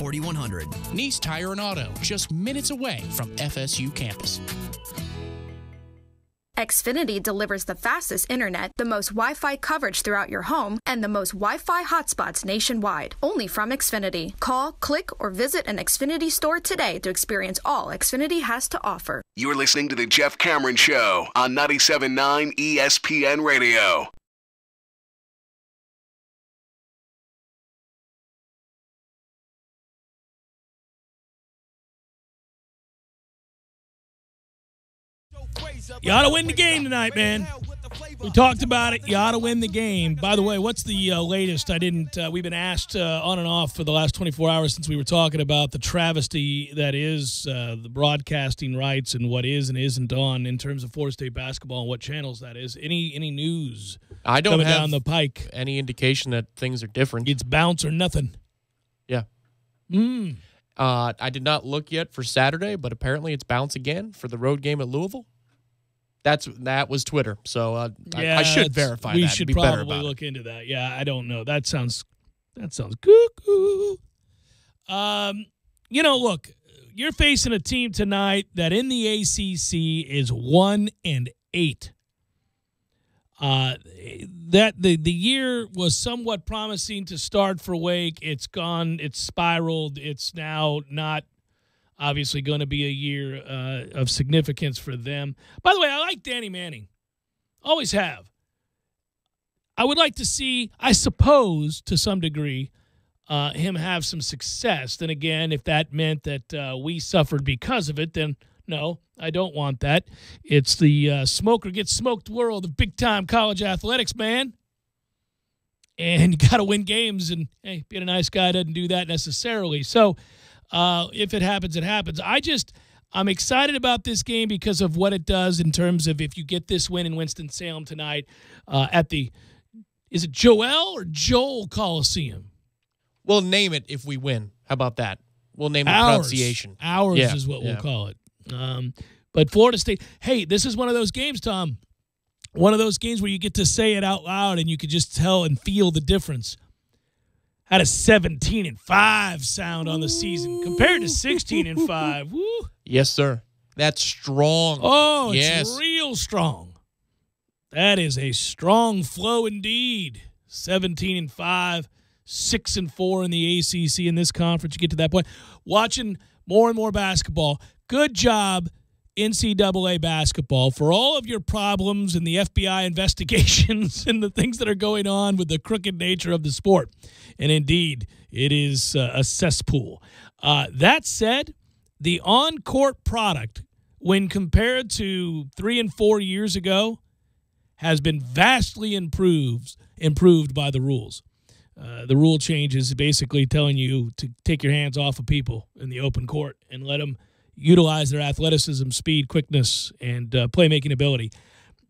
Nice Tire and Auto, just minutes away from FSU campus. Xfinity delivers the fastest internet, the most Wi-Fi coverage throughout your home, and the most Wi-Fi hotspots nationwide. Only from Xfinity. Call, click, or visit an Xfinity store today to experience all Xfinity has to offer. You're listening to The Jeff Cameron Show on 97.9 ESPN Radio. You ought to win the game tonight, man. We talked about it. You ought to win the game. By the way, what's the latest? We've been asked on and off for the last 24 hours since we were talking about the travesty that is the broadcasting rights and what is and isn't on in terms of Florida State basketball and what channels that is. Any news I don't coming have down the pike? Any indication that things are different. It's bounce or nothing. Yeah. I did not look yet for Saturday, but apparently it's bounce again for the road game at Louisville. That was Twitter, so I should verify that. We should be better probably about look into that. Yeah, I don't know. That sounds cuckoo. Look, you're facing a team tonight that in the ACC is 1-8. That the year was somewhat promising to start for Wake. It's gone. It's spiraled. It's now not obviously going to be a year of significance for them. By the way, I like Danny Manning. Always have. I would like to see, I suppose, to some degree, him have some success. Then again, if that meant that we suffered because of it, then no, I don't want that. It's the smoker gets smoked world of big-time college athletics, man. And you got to win games, and, hey, being a nice guy doesn't do that necessarily. So if it happens, it happens. I'm excited about this game because of what it does in terms of if you get this win in Winston-Salem tonight at the, is it Joel or Joel Coliseum? We'll name it if we win. How about that? We'll name the pronunciation. Ours is what we'll call it. But Florida State, hey, this is one of those games, Tom. One of those games where you get to say it out loud and you could just tell and feel the difference. Had a 17-5 sound on the season compared to 16-5. Woo. Yes, sir. That's strong. Oh, it's real strong. That is a strong flow indeed. 17-5, 6-4 in the ACC in this conference. You get to that point. Watching more and more basketball. Good job, NCAA basketball, for all of your problems and the FBI investigations and the things that are going on with the crooked nature of the sport. And indeed, it is a cesspool. That said, the on-court product, when compared to 3 and 4 years ago, has been vastly improved by the rules. The rule change is basically telling you to take your hands off of people in the open court and let them utilize their athleticism, speed, quickness, and playmaking ability.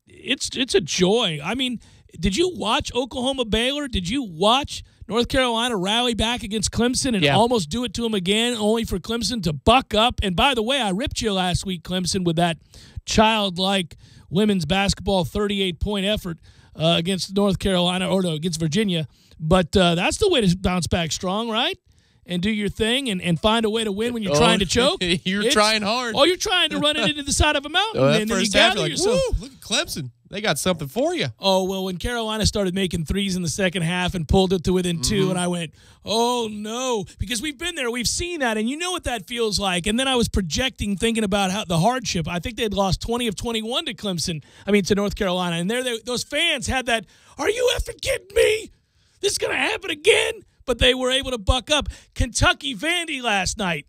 It's a joy. I mean, did you watch Oklahoma Baylor? Did you watch North Carolina rally back against Clemson and almost do it to them again, only for Clemson to buck up? And by the way, I ripped you last week, Clemson, with that childlike women's basketball 38-point effort against North Carolina, or no, against Virginia. But that's the way to bounce back strong, right? And do your thing and find a way to win when you're trying to choke. You're trying hard. Oh, you're trying to run it into the side of a mountain. That and then first you half, gather you're like, yourself. woo, look at Clemson. They got something for you. Oh, well, when Carolina started making threes in the second half and pulled it to within two, and I went, oh, no. Because we've been there. We've seen that, and you know what that feels like. And then I was projecting, thinking about how the hardship. I think they'd lost 20 of 21 to Clemson, to North Carolina. And those fans had that, are you effing kidding me? This is going to happen again? But they were able to buck up. Kentucky Vandy last night.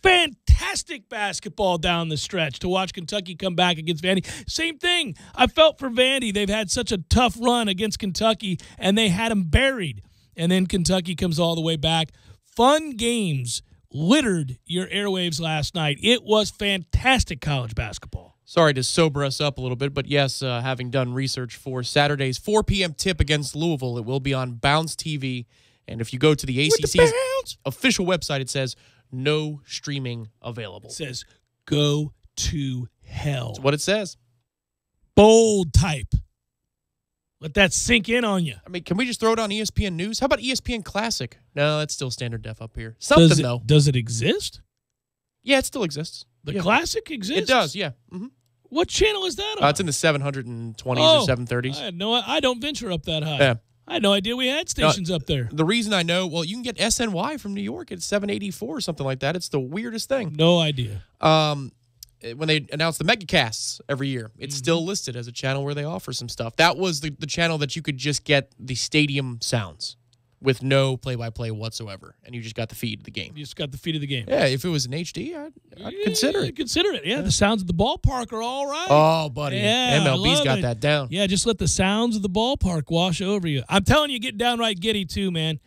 Fantastic basketball down the stretch to watch Kentucky come back against Vandy. Same thing. I felt for Vandy. They've had such a tough run against Kentucky, and they had them buried. And then Kentucky comes all the way back. Fun games littered your airwaves last night. It was fantastic college basketball. Sorry to sober us up a little bit, but yes, having done research for Saturday's 4 p.m. tip against Louisville, it will be on Bounce TV. And if you go to the ACC's official website, it says no streaming available. It says go to hell. That's what it says. Bold type. Let that sink in on you. I mean, can we just throw it on ESPN News? How about ESPN Classic? No, that's still standard def up here. Something, though. Does it exist? Yeah, it still exists. The Classic exists? It does, yeah. Mm-hmm. What channel is that on? It's in the 720s or 730s. I don't venture up that high. Yeah. I had no idea we had stations up there. The reason I know, well, you can get SNY from New York at 784 or something like that. It's the weirdest thing. No idea. When they announce the Megacasts every year, it's still listed as a channel where they offer some stuff. That was the channel that you could just get the stadium sounds with no play-by-play whatsoever, and you just got the feed of the game. You just got the feed of the game. Yeah, if it was in HD, I'd consider it. Consider it. Yeah, the sounds of the ballpark are all right. Oh, buddy. Yeah, MLB's got that down. Yeah, just let the sounds of the ballpark wash over you. I'm telling you, get downright giddy too, man.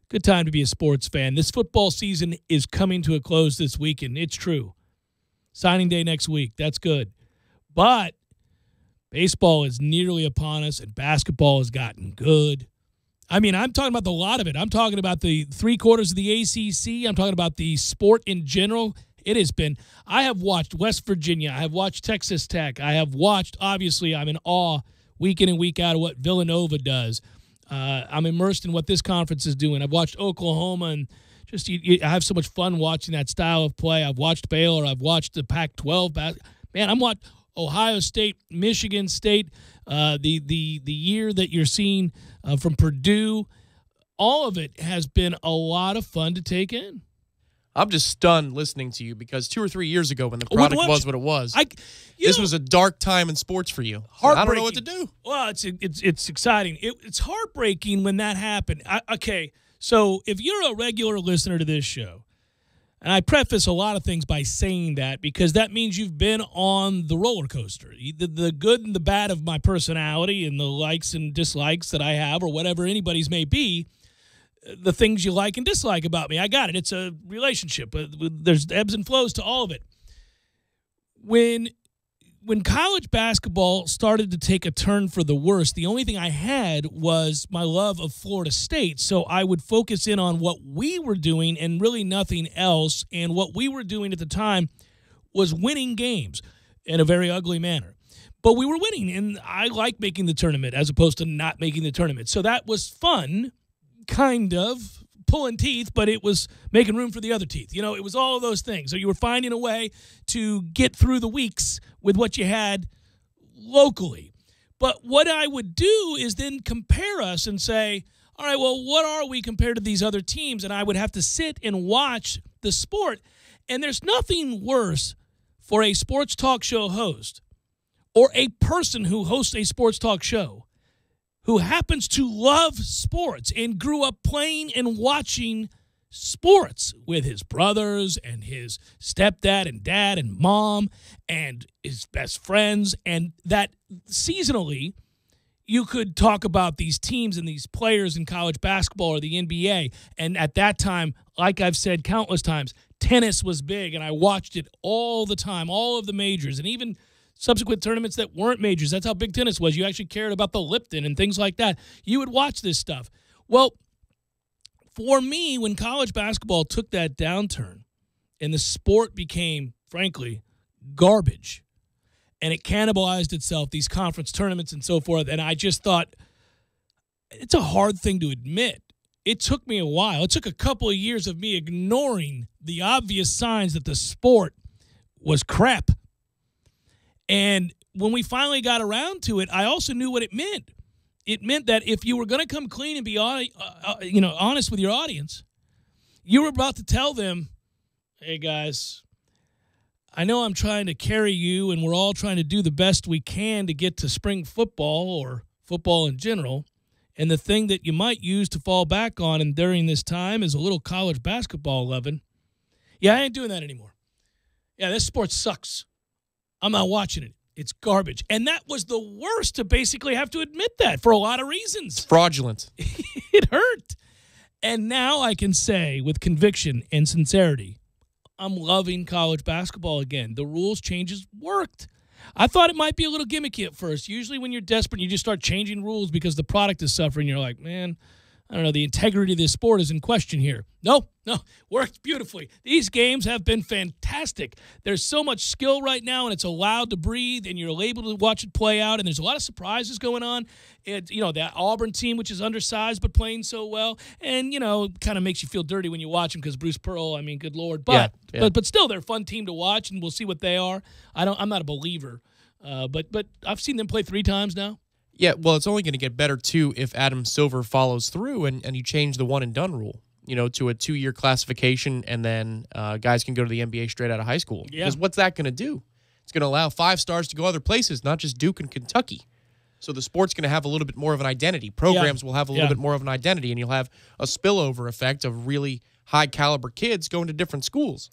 Good time to be a sports fan. This football season is coming to a close this weekend. It's true. Signing day next week. That's good. But baseball is nearly upon us, and basketball has gotten good. I mean, I'm talking about the lot of it. I'm talking about the 3 quarters of the ACC. I'm talking about the sport in general. It has been – I have watched West Virginia. I have watched Texas Tech. I have watched – obviously, I'm in awe week in and week out of what Villanova does. I'm immersed in what this conference is doing. I've watched Oklahoma, and just I have so much fun watching that style of play. I've watched Baylor. I've watched the Pac-12. Man, I'm watching Ohio State, Michigan State, the year that you're seeing from Purdue. All of it has been a lot of fun to take in. I'm just stunned listening to you because 2 or 3 years ago when the product was what it was, this was a dark time in sports for you. So I don't know what to do. Well, it's exciting. It's heartbreaking when that happened. Okay, so if you're a regular listener to this show, and I preface a lot of things by saying that because that means you've been on the roller coaster, the good and the bad of my personality and the likes and dislikes that I have or whatever anybody's may be, the things you like and dislike about me. I got it. It's a relationship. There's ebbs and flows to all of it. When college basketball started to take a turn for the worse, the only thing I had was my love of Florida State. So I would focus in on what we were doing and really nothing else. And what we were doing at the time was winning games in a very ugly manner. But we were winning, and I like making the tournament as opposed to not making the tournament. So that was fun, kind of, pulling teeth, but it was making room for the other teeth. You know, it was all of those things. So you were finding a way to get through the weeks with what you had locally. But what I would do is then compare us and say, all right, well, what are we compared to these other teams? And I would have to sit and watch the sport. And there's nothing worse for a sports talk show host or a person who hosts a sports talk show who happens to love sports and grew up playing and watching sports with his brothers and his stepdad and dad and mom and his best friends, and that seasonally you could talk about these teams and these players in college basketball or the NBA. And at that time, like I've said countless times, tennis was big, and I watched it all the time, all of the majors, and even subsequent tournaments that weren't majors. That's how big tennis was. You actually cared about the Lipton and things like that. You would watch this stuff. Well, for me, when college basketball took that downturn and the sport became, frankly, garbage, and it cannibalized itself, these conference tournaments and so forth, and I just thought, it's a hard thing to admit. It took me a while. It took a couple of years of me ignoring the obvious signs that the sport was crap. And when we finally got around to it, I also knew what it meant. It meant that if you were going to come clean and be honest with your audience, you were about to tell them, hey, guys, I know I'm trying to carry you, and we're all trying to do the best we can to get to spring football or football in general, and the thing that you might use to fall back on and during this time is a little college basketball loving. Yeah, I ain't doing that anymore. Yeah, this sport sucks. I'm not watching it. It's garbage. And that was the worst to basically have to admit that for a lot of reasons. Fraudulent. It hurt. And now I can say with conviction and sincerity, I'm loving college basketball again. The rules changes worked. I thought it might be a little gimmicky at first. Usually when you're desperate, you just start changing rules because the product is suffering. You're like, man, I don't know, the integrity of this sport is in question here. No, worked beautifully. These games have been fantastic. There's so much skill right now, and it's allowed to breathe, and you're able to watch it play out, and there's a lot of surprises going on. That Auburn team, which is undersized but playing so well, and, kind of makes you feel dirty when you watch them because Bruce Pearl, I mean, good Lord. But still, they're a fun team to watch, and we'll see what they are. I'm not a believer, but I've seen them play 3 times now. Yeah, well, it's only going to get better, too, if Adam Silver follows through and you change the one-and-done rule, to a 2-year classification, and then guys can go to the NBA straight out of high school. Yeah. Because what's that going to do? It's going to allow 5 stars to go other places, not just Duke and Kentucky. So the sport's going to have a little bit more of an identity. Programs will have a little bit more of an identity, and you'll have a spillover effect of really high-caliber kids going to different schools.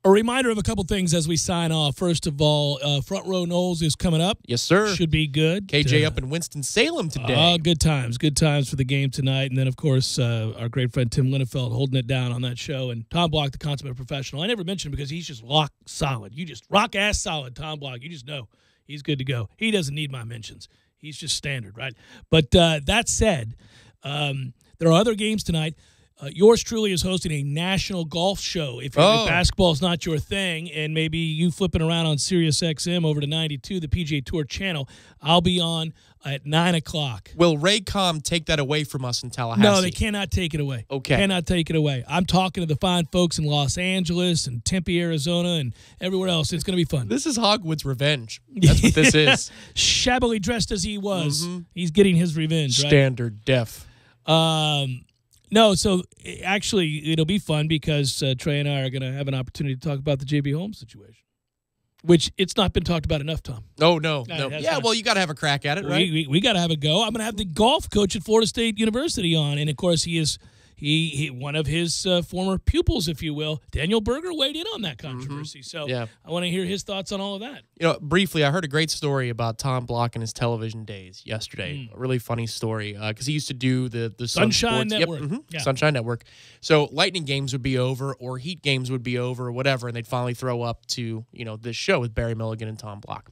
A reminder of a couple things as we sign off. First of all, Front Row Knowles is coming up. Yes, sir. Should be good. KJ up in Winston-Salem today. Good times. Good times for the game tonight. And then, of course, our great friend Tim Linnefeld holding it down on that show. And Tom Block, the consummate professional. I never mentioned him because he's just rock solid. You just rock-ass solid, Tom Block. You just know he's good to go. He doesn't need my mentions. He's just standard, right? But that said, there are other games tonight. Yours truly is hosting a national golf show. If basketball is not your thing, and maybe you flipping around on Sirius XM over to 92, the PGA Tour channel, I'll be on at 9 o'clock. Will Raycom take that away from us in Tallahassee? No, they cannot take it away. Okay. Cannot take it away. I'm talking to the fine folks in Los Angeles and Tempe, Arizona, and everywhere else. It's going to be fun. This is Hogwood's revenge. That's what this is. Shabbily dressed as he was, he's getting his revenge. Standard right? def. No, so actually, it'll be fun because Trey and I are going to have an opportunity to talk about the J.B. Holmes situation, which it's not been talked about enough, Tom. Oh, no. Yeah, well, you got to have a crack at it, right? We got to have a go. I'm going to have the golf coach at Florida State University on, and of course, he one of his former pupils, if you will, Daniel Berger, weighed in on that controversy. So I want to hear his thoughts on all of that. Briefly, I heard a great story about Tom Block and his television days yesterday. A really funny story because he used to do the Sunshine Network. Sunshine Network. So Lightning games would be over or Heat games would be over or whatever, and they'd finally throw up to this show with Barry Milligan and Tom Block.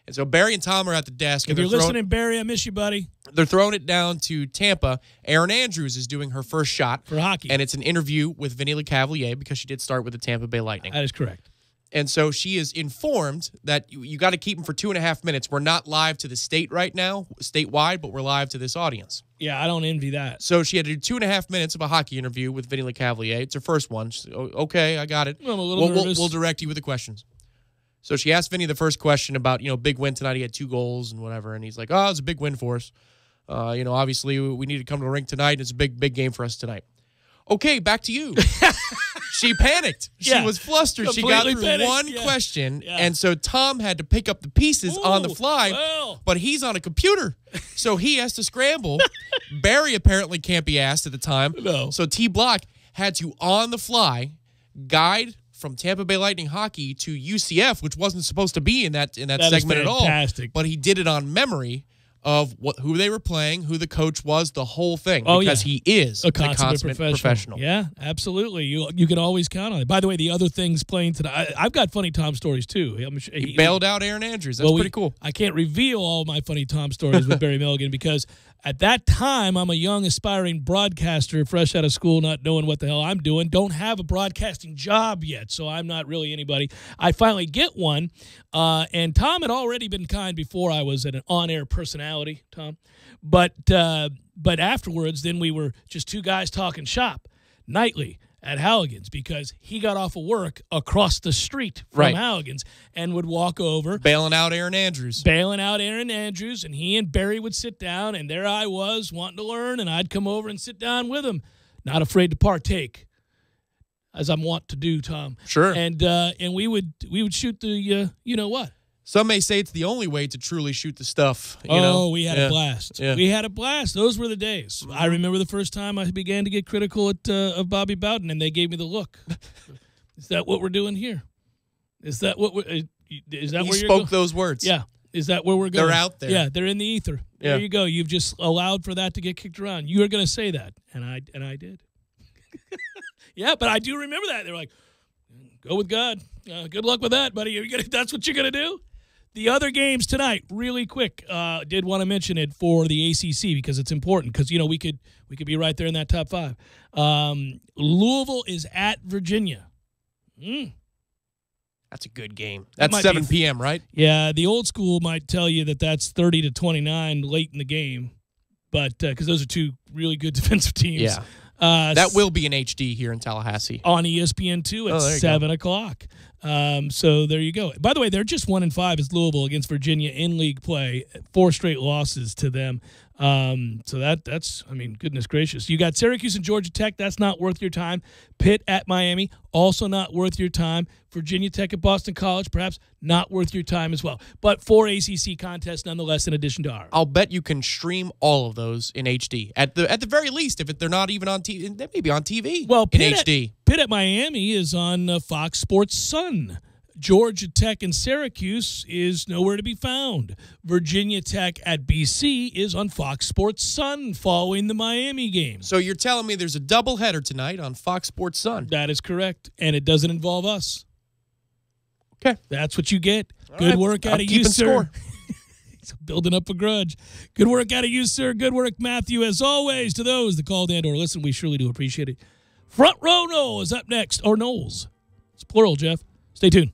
And so Barry and Tom are at the desk. If you're listening, Barry, I miss you, buddy. They're throwing it down to Tampa. Erin Andrews is doing her first shot. For hockey. And it's an interview with Vinny LeCavalier because she did start with the Tampa Bay Lightning. That is correct. And so she is informed that you got to keep them for 2.5 minutes. We're not live to the state right now, statewide, but we're live to this audience. Yeah, I don't envy that. So she had to do 2.5 minutes of a hockey interview with Vinny LeCavalier. It's her first one. She said, okay, I got it. I'm a little nervous. We'll direct you with the questions. So she asked Vinny the first question about, big win tonight. He had 2 goals and whatever. And he's like, oh, it's a big win for us. Obviously we need to come to the rink tonight. It's a big, big game for us tonight. Okay, back to you. She panicked. She was flustered. She got through panicked. one question. And so Tom had to pick up the pieces on the fly, but he's on a computer. So he has to scramble. Barry apparently can't be asked at the time. No. So T Block had to, on the fly, guide from Tampa Bay Lightning hockey to UCF, which wasn't supposed to be in that segment at all. But he did it on memory of who they were playing, who the coach was, the whole thing, because he is a consummate professional. Yeah, absolutely. You can always count on it. By the way, the other things playing tonight, I've got funny Tom stories too. He bailed out Erin Andrews. That's pretty cool. I can't reveal all my funny Tom stories with Barry Milligan because at that time, I'm a young, aspiring broadcaster, fresh out of school, not knowing what the hell I'm doing. Don't have a broadcasting job yet, so I'm not really anybody. I finally get one, and Tom had already been kind before I was an on-air personality, Tom. But afterwards, then we were just 2 guys talking shop nightly at Halligan's because he got off of work across the street from Halligan's and would walk over. Bailing out Erin Andrews. And he and Barry would sit down, and there I was wanting to learn, and I'd come over and sit down with him, not afraid to partake, as I'm wont to do, Tom. Sure. And we would shoot the, what? Some may say it's the only way to truly shoot the stuff. We had a blast. Yeah. We had a blast. Those were the days. I remember the first time I began to get critical of Bobby Bowden, and they gave me the look. Is that what we're doing here? Is that what where you're spoke those words? Yeah. Is that where we're going? They're out there. Yeah, they're in the ether. Yeah. There you go. You've just allowed for that to get kicked around. You are going to say that, and I did. Yeah, but I do remember that. They're like, go with God. Good luck with that, buddy. That's what you're going to do? The other games tonight, really quick, did want to mention it for the ACC because it's important because, we could be right there in that top 5. Louisville is at Virginia. That's a good game. That's 7 p.m., right? Yeah, the old school might tell you that that's 30-29 late in the game, but because those are 2 really good defensive teams. Yeah. That will be in HD here in Tallahassee. On ESPN2 at 7 o'clock. So there you go. By the way, they're just 1-5 as Louisville against Virginia in league play. 4 straight losses to them. So that's goodness gracious. You got Syracuse and Georgia Tech. That's not worth your time. Pitt at Miami, also not worth your time. Virginia Tech at Boston College, perhaps not worth your time as well. But 4 ACC contests nonetheless in addition to ours. I'll bet you can stream all of those in HD. At the very least, if they're not even on TV, they may be on TV in HD. Pitt at Miami is on Fox Sports Sun. Georgia Tech and Syracuse is nowhere to be found. Virginia Tech at BC is on Fox Sports Sun following the Miami game. So you're telling me there's a doubleheader tonight on Fox Sports Sun? That is correct, and it doesn't involve us. Okay. That's what you get. Good work out of you, sir. He's building up a grudge. Good work out of you, sir. Good work, Matthew, as always. To those that called and or listen, we surely do appreciate it. Front Row Noles is up next. Or Knowles. It's plural, Jeff. Stay tuned.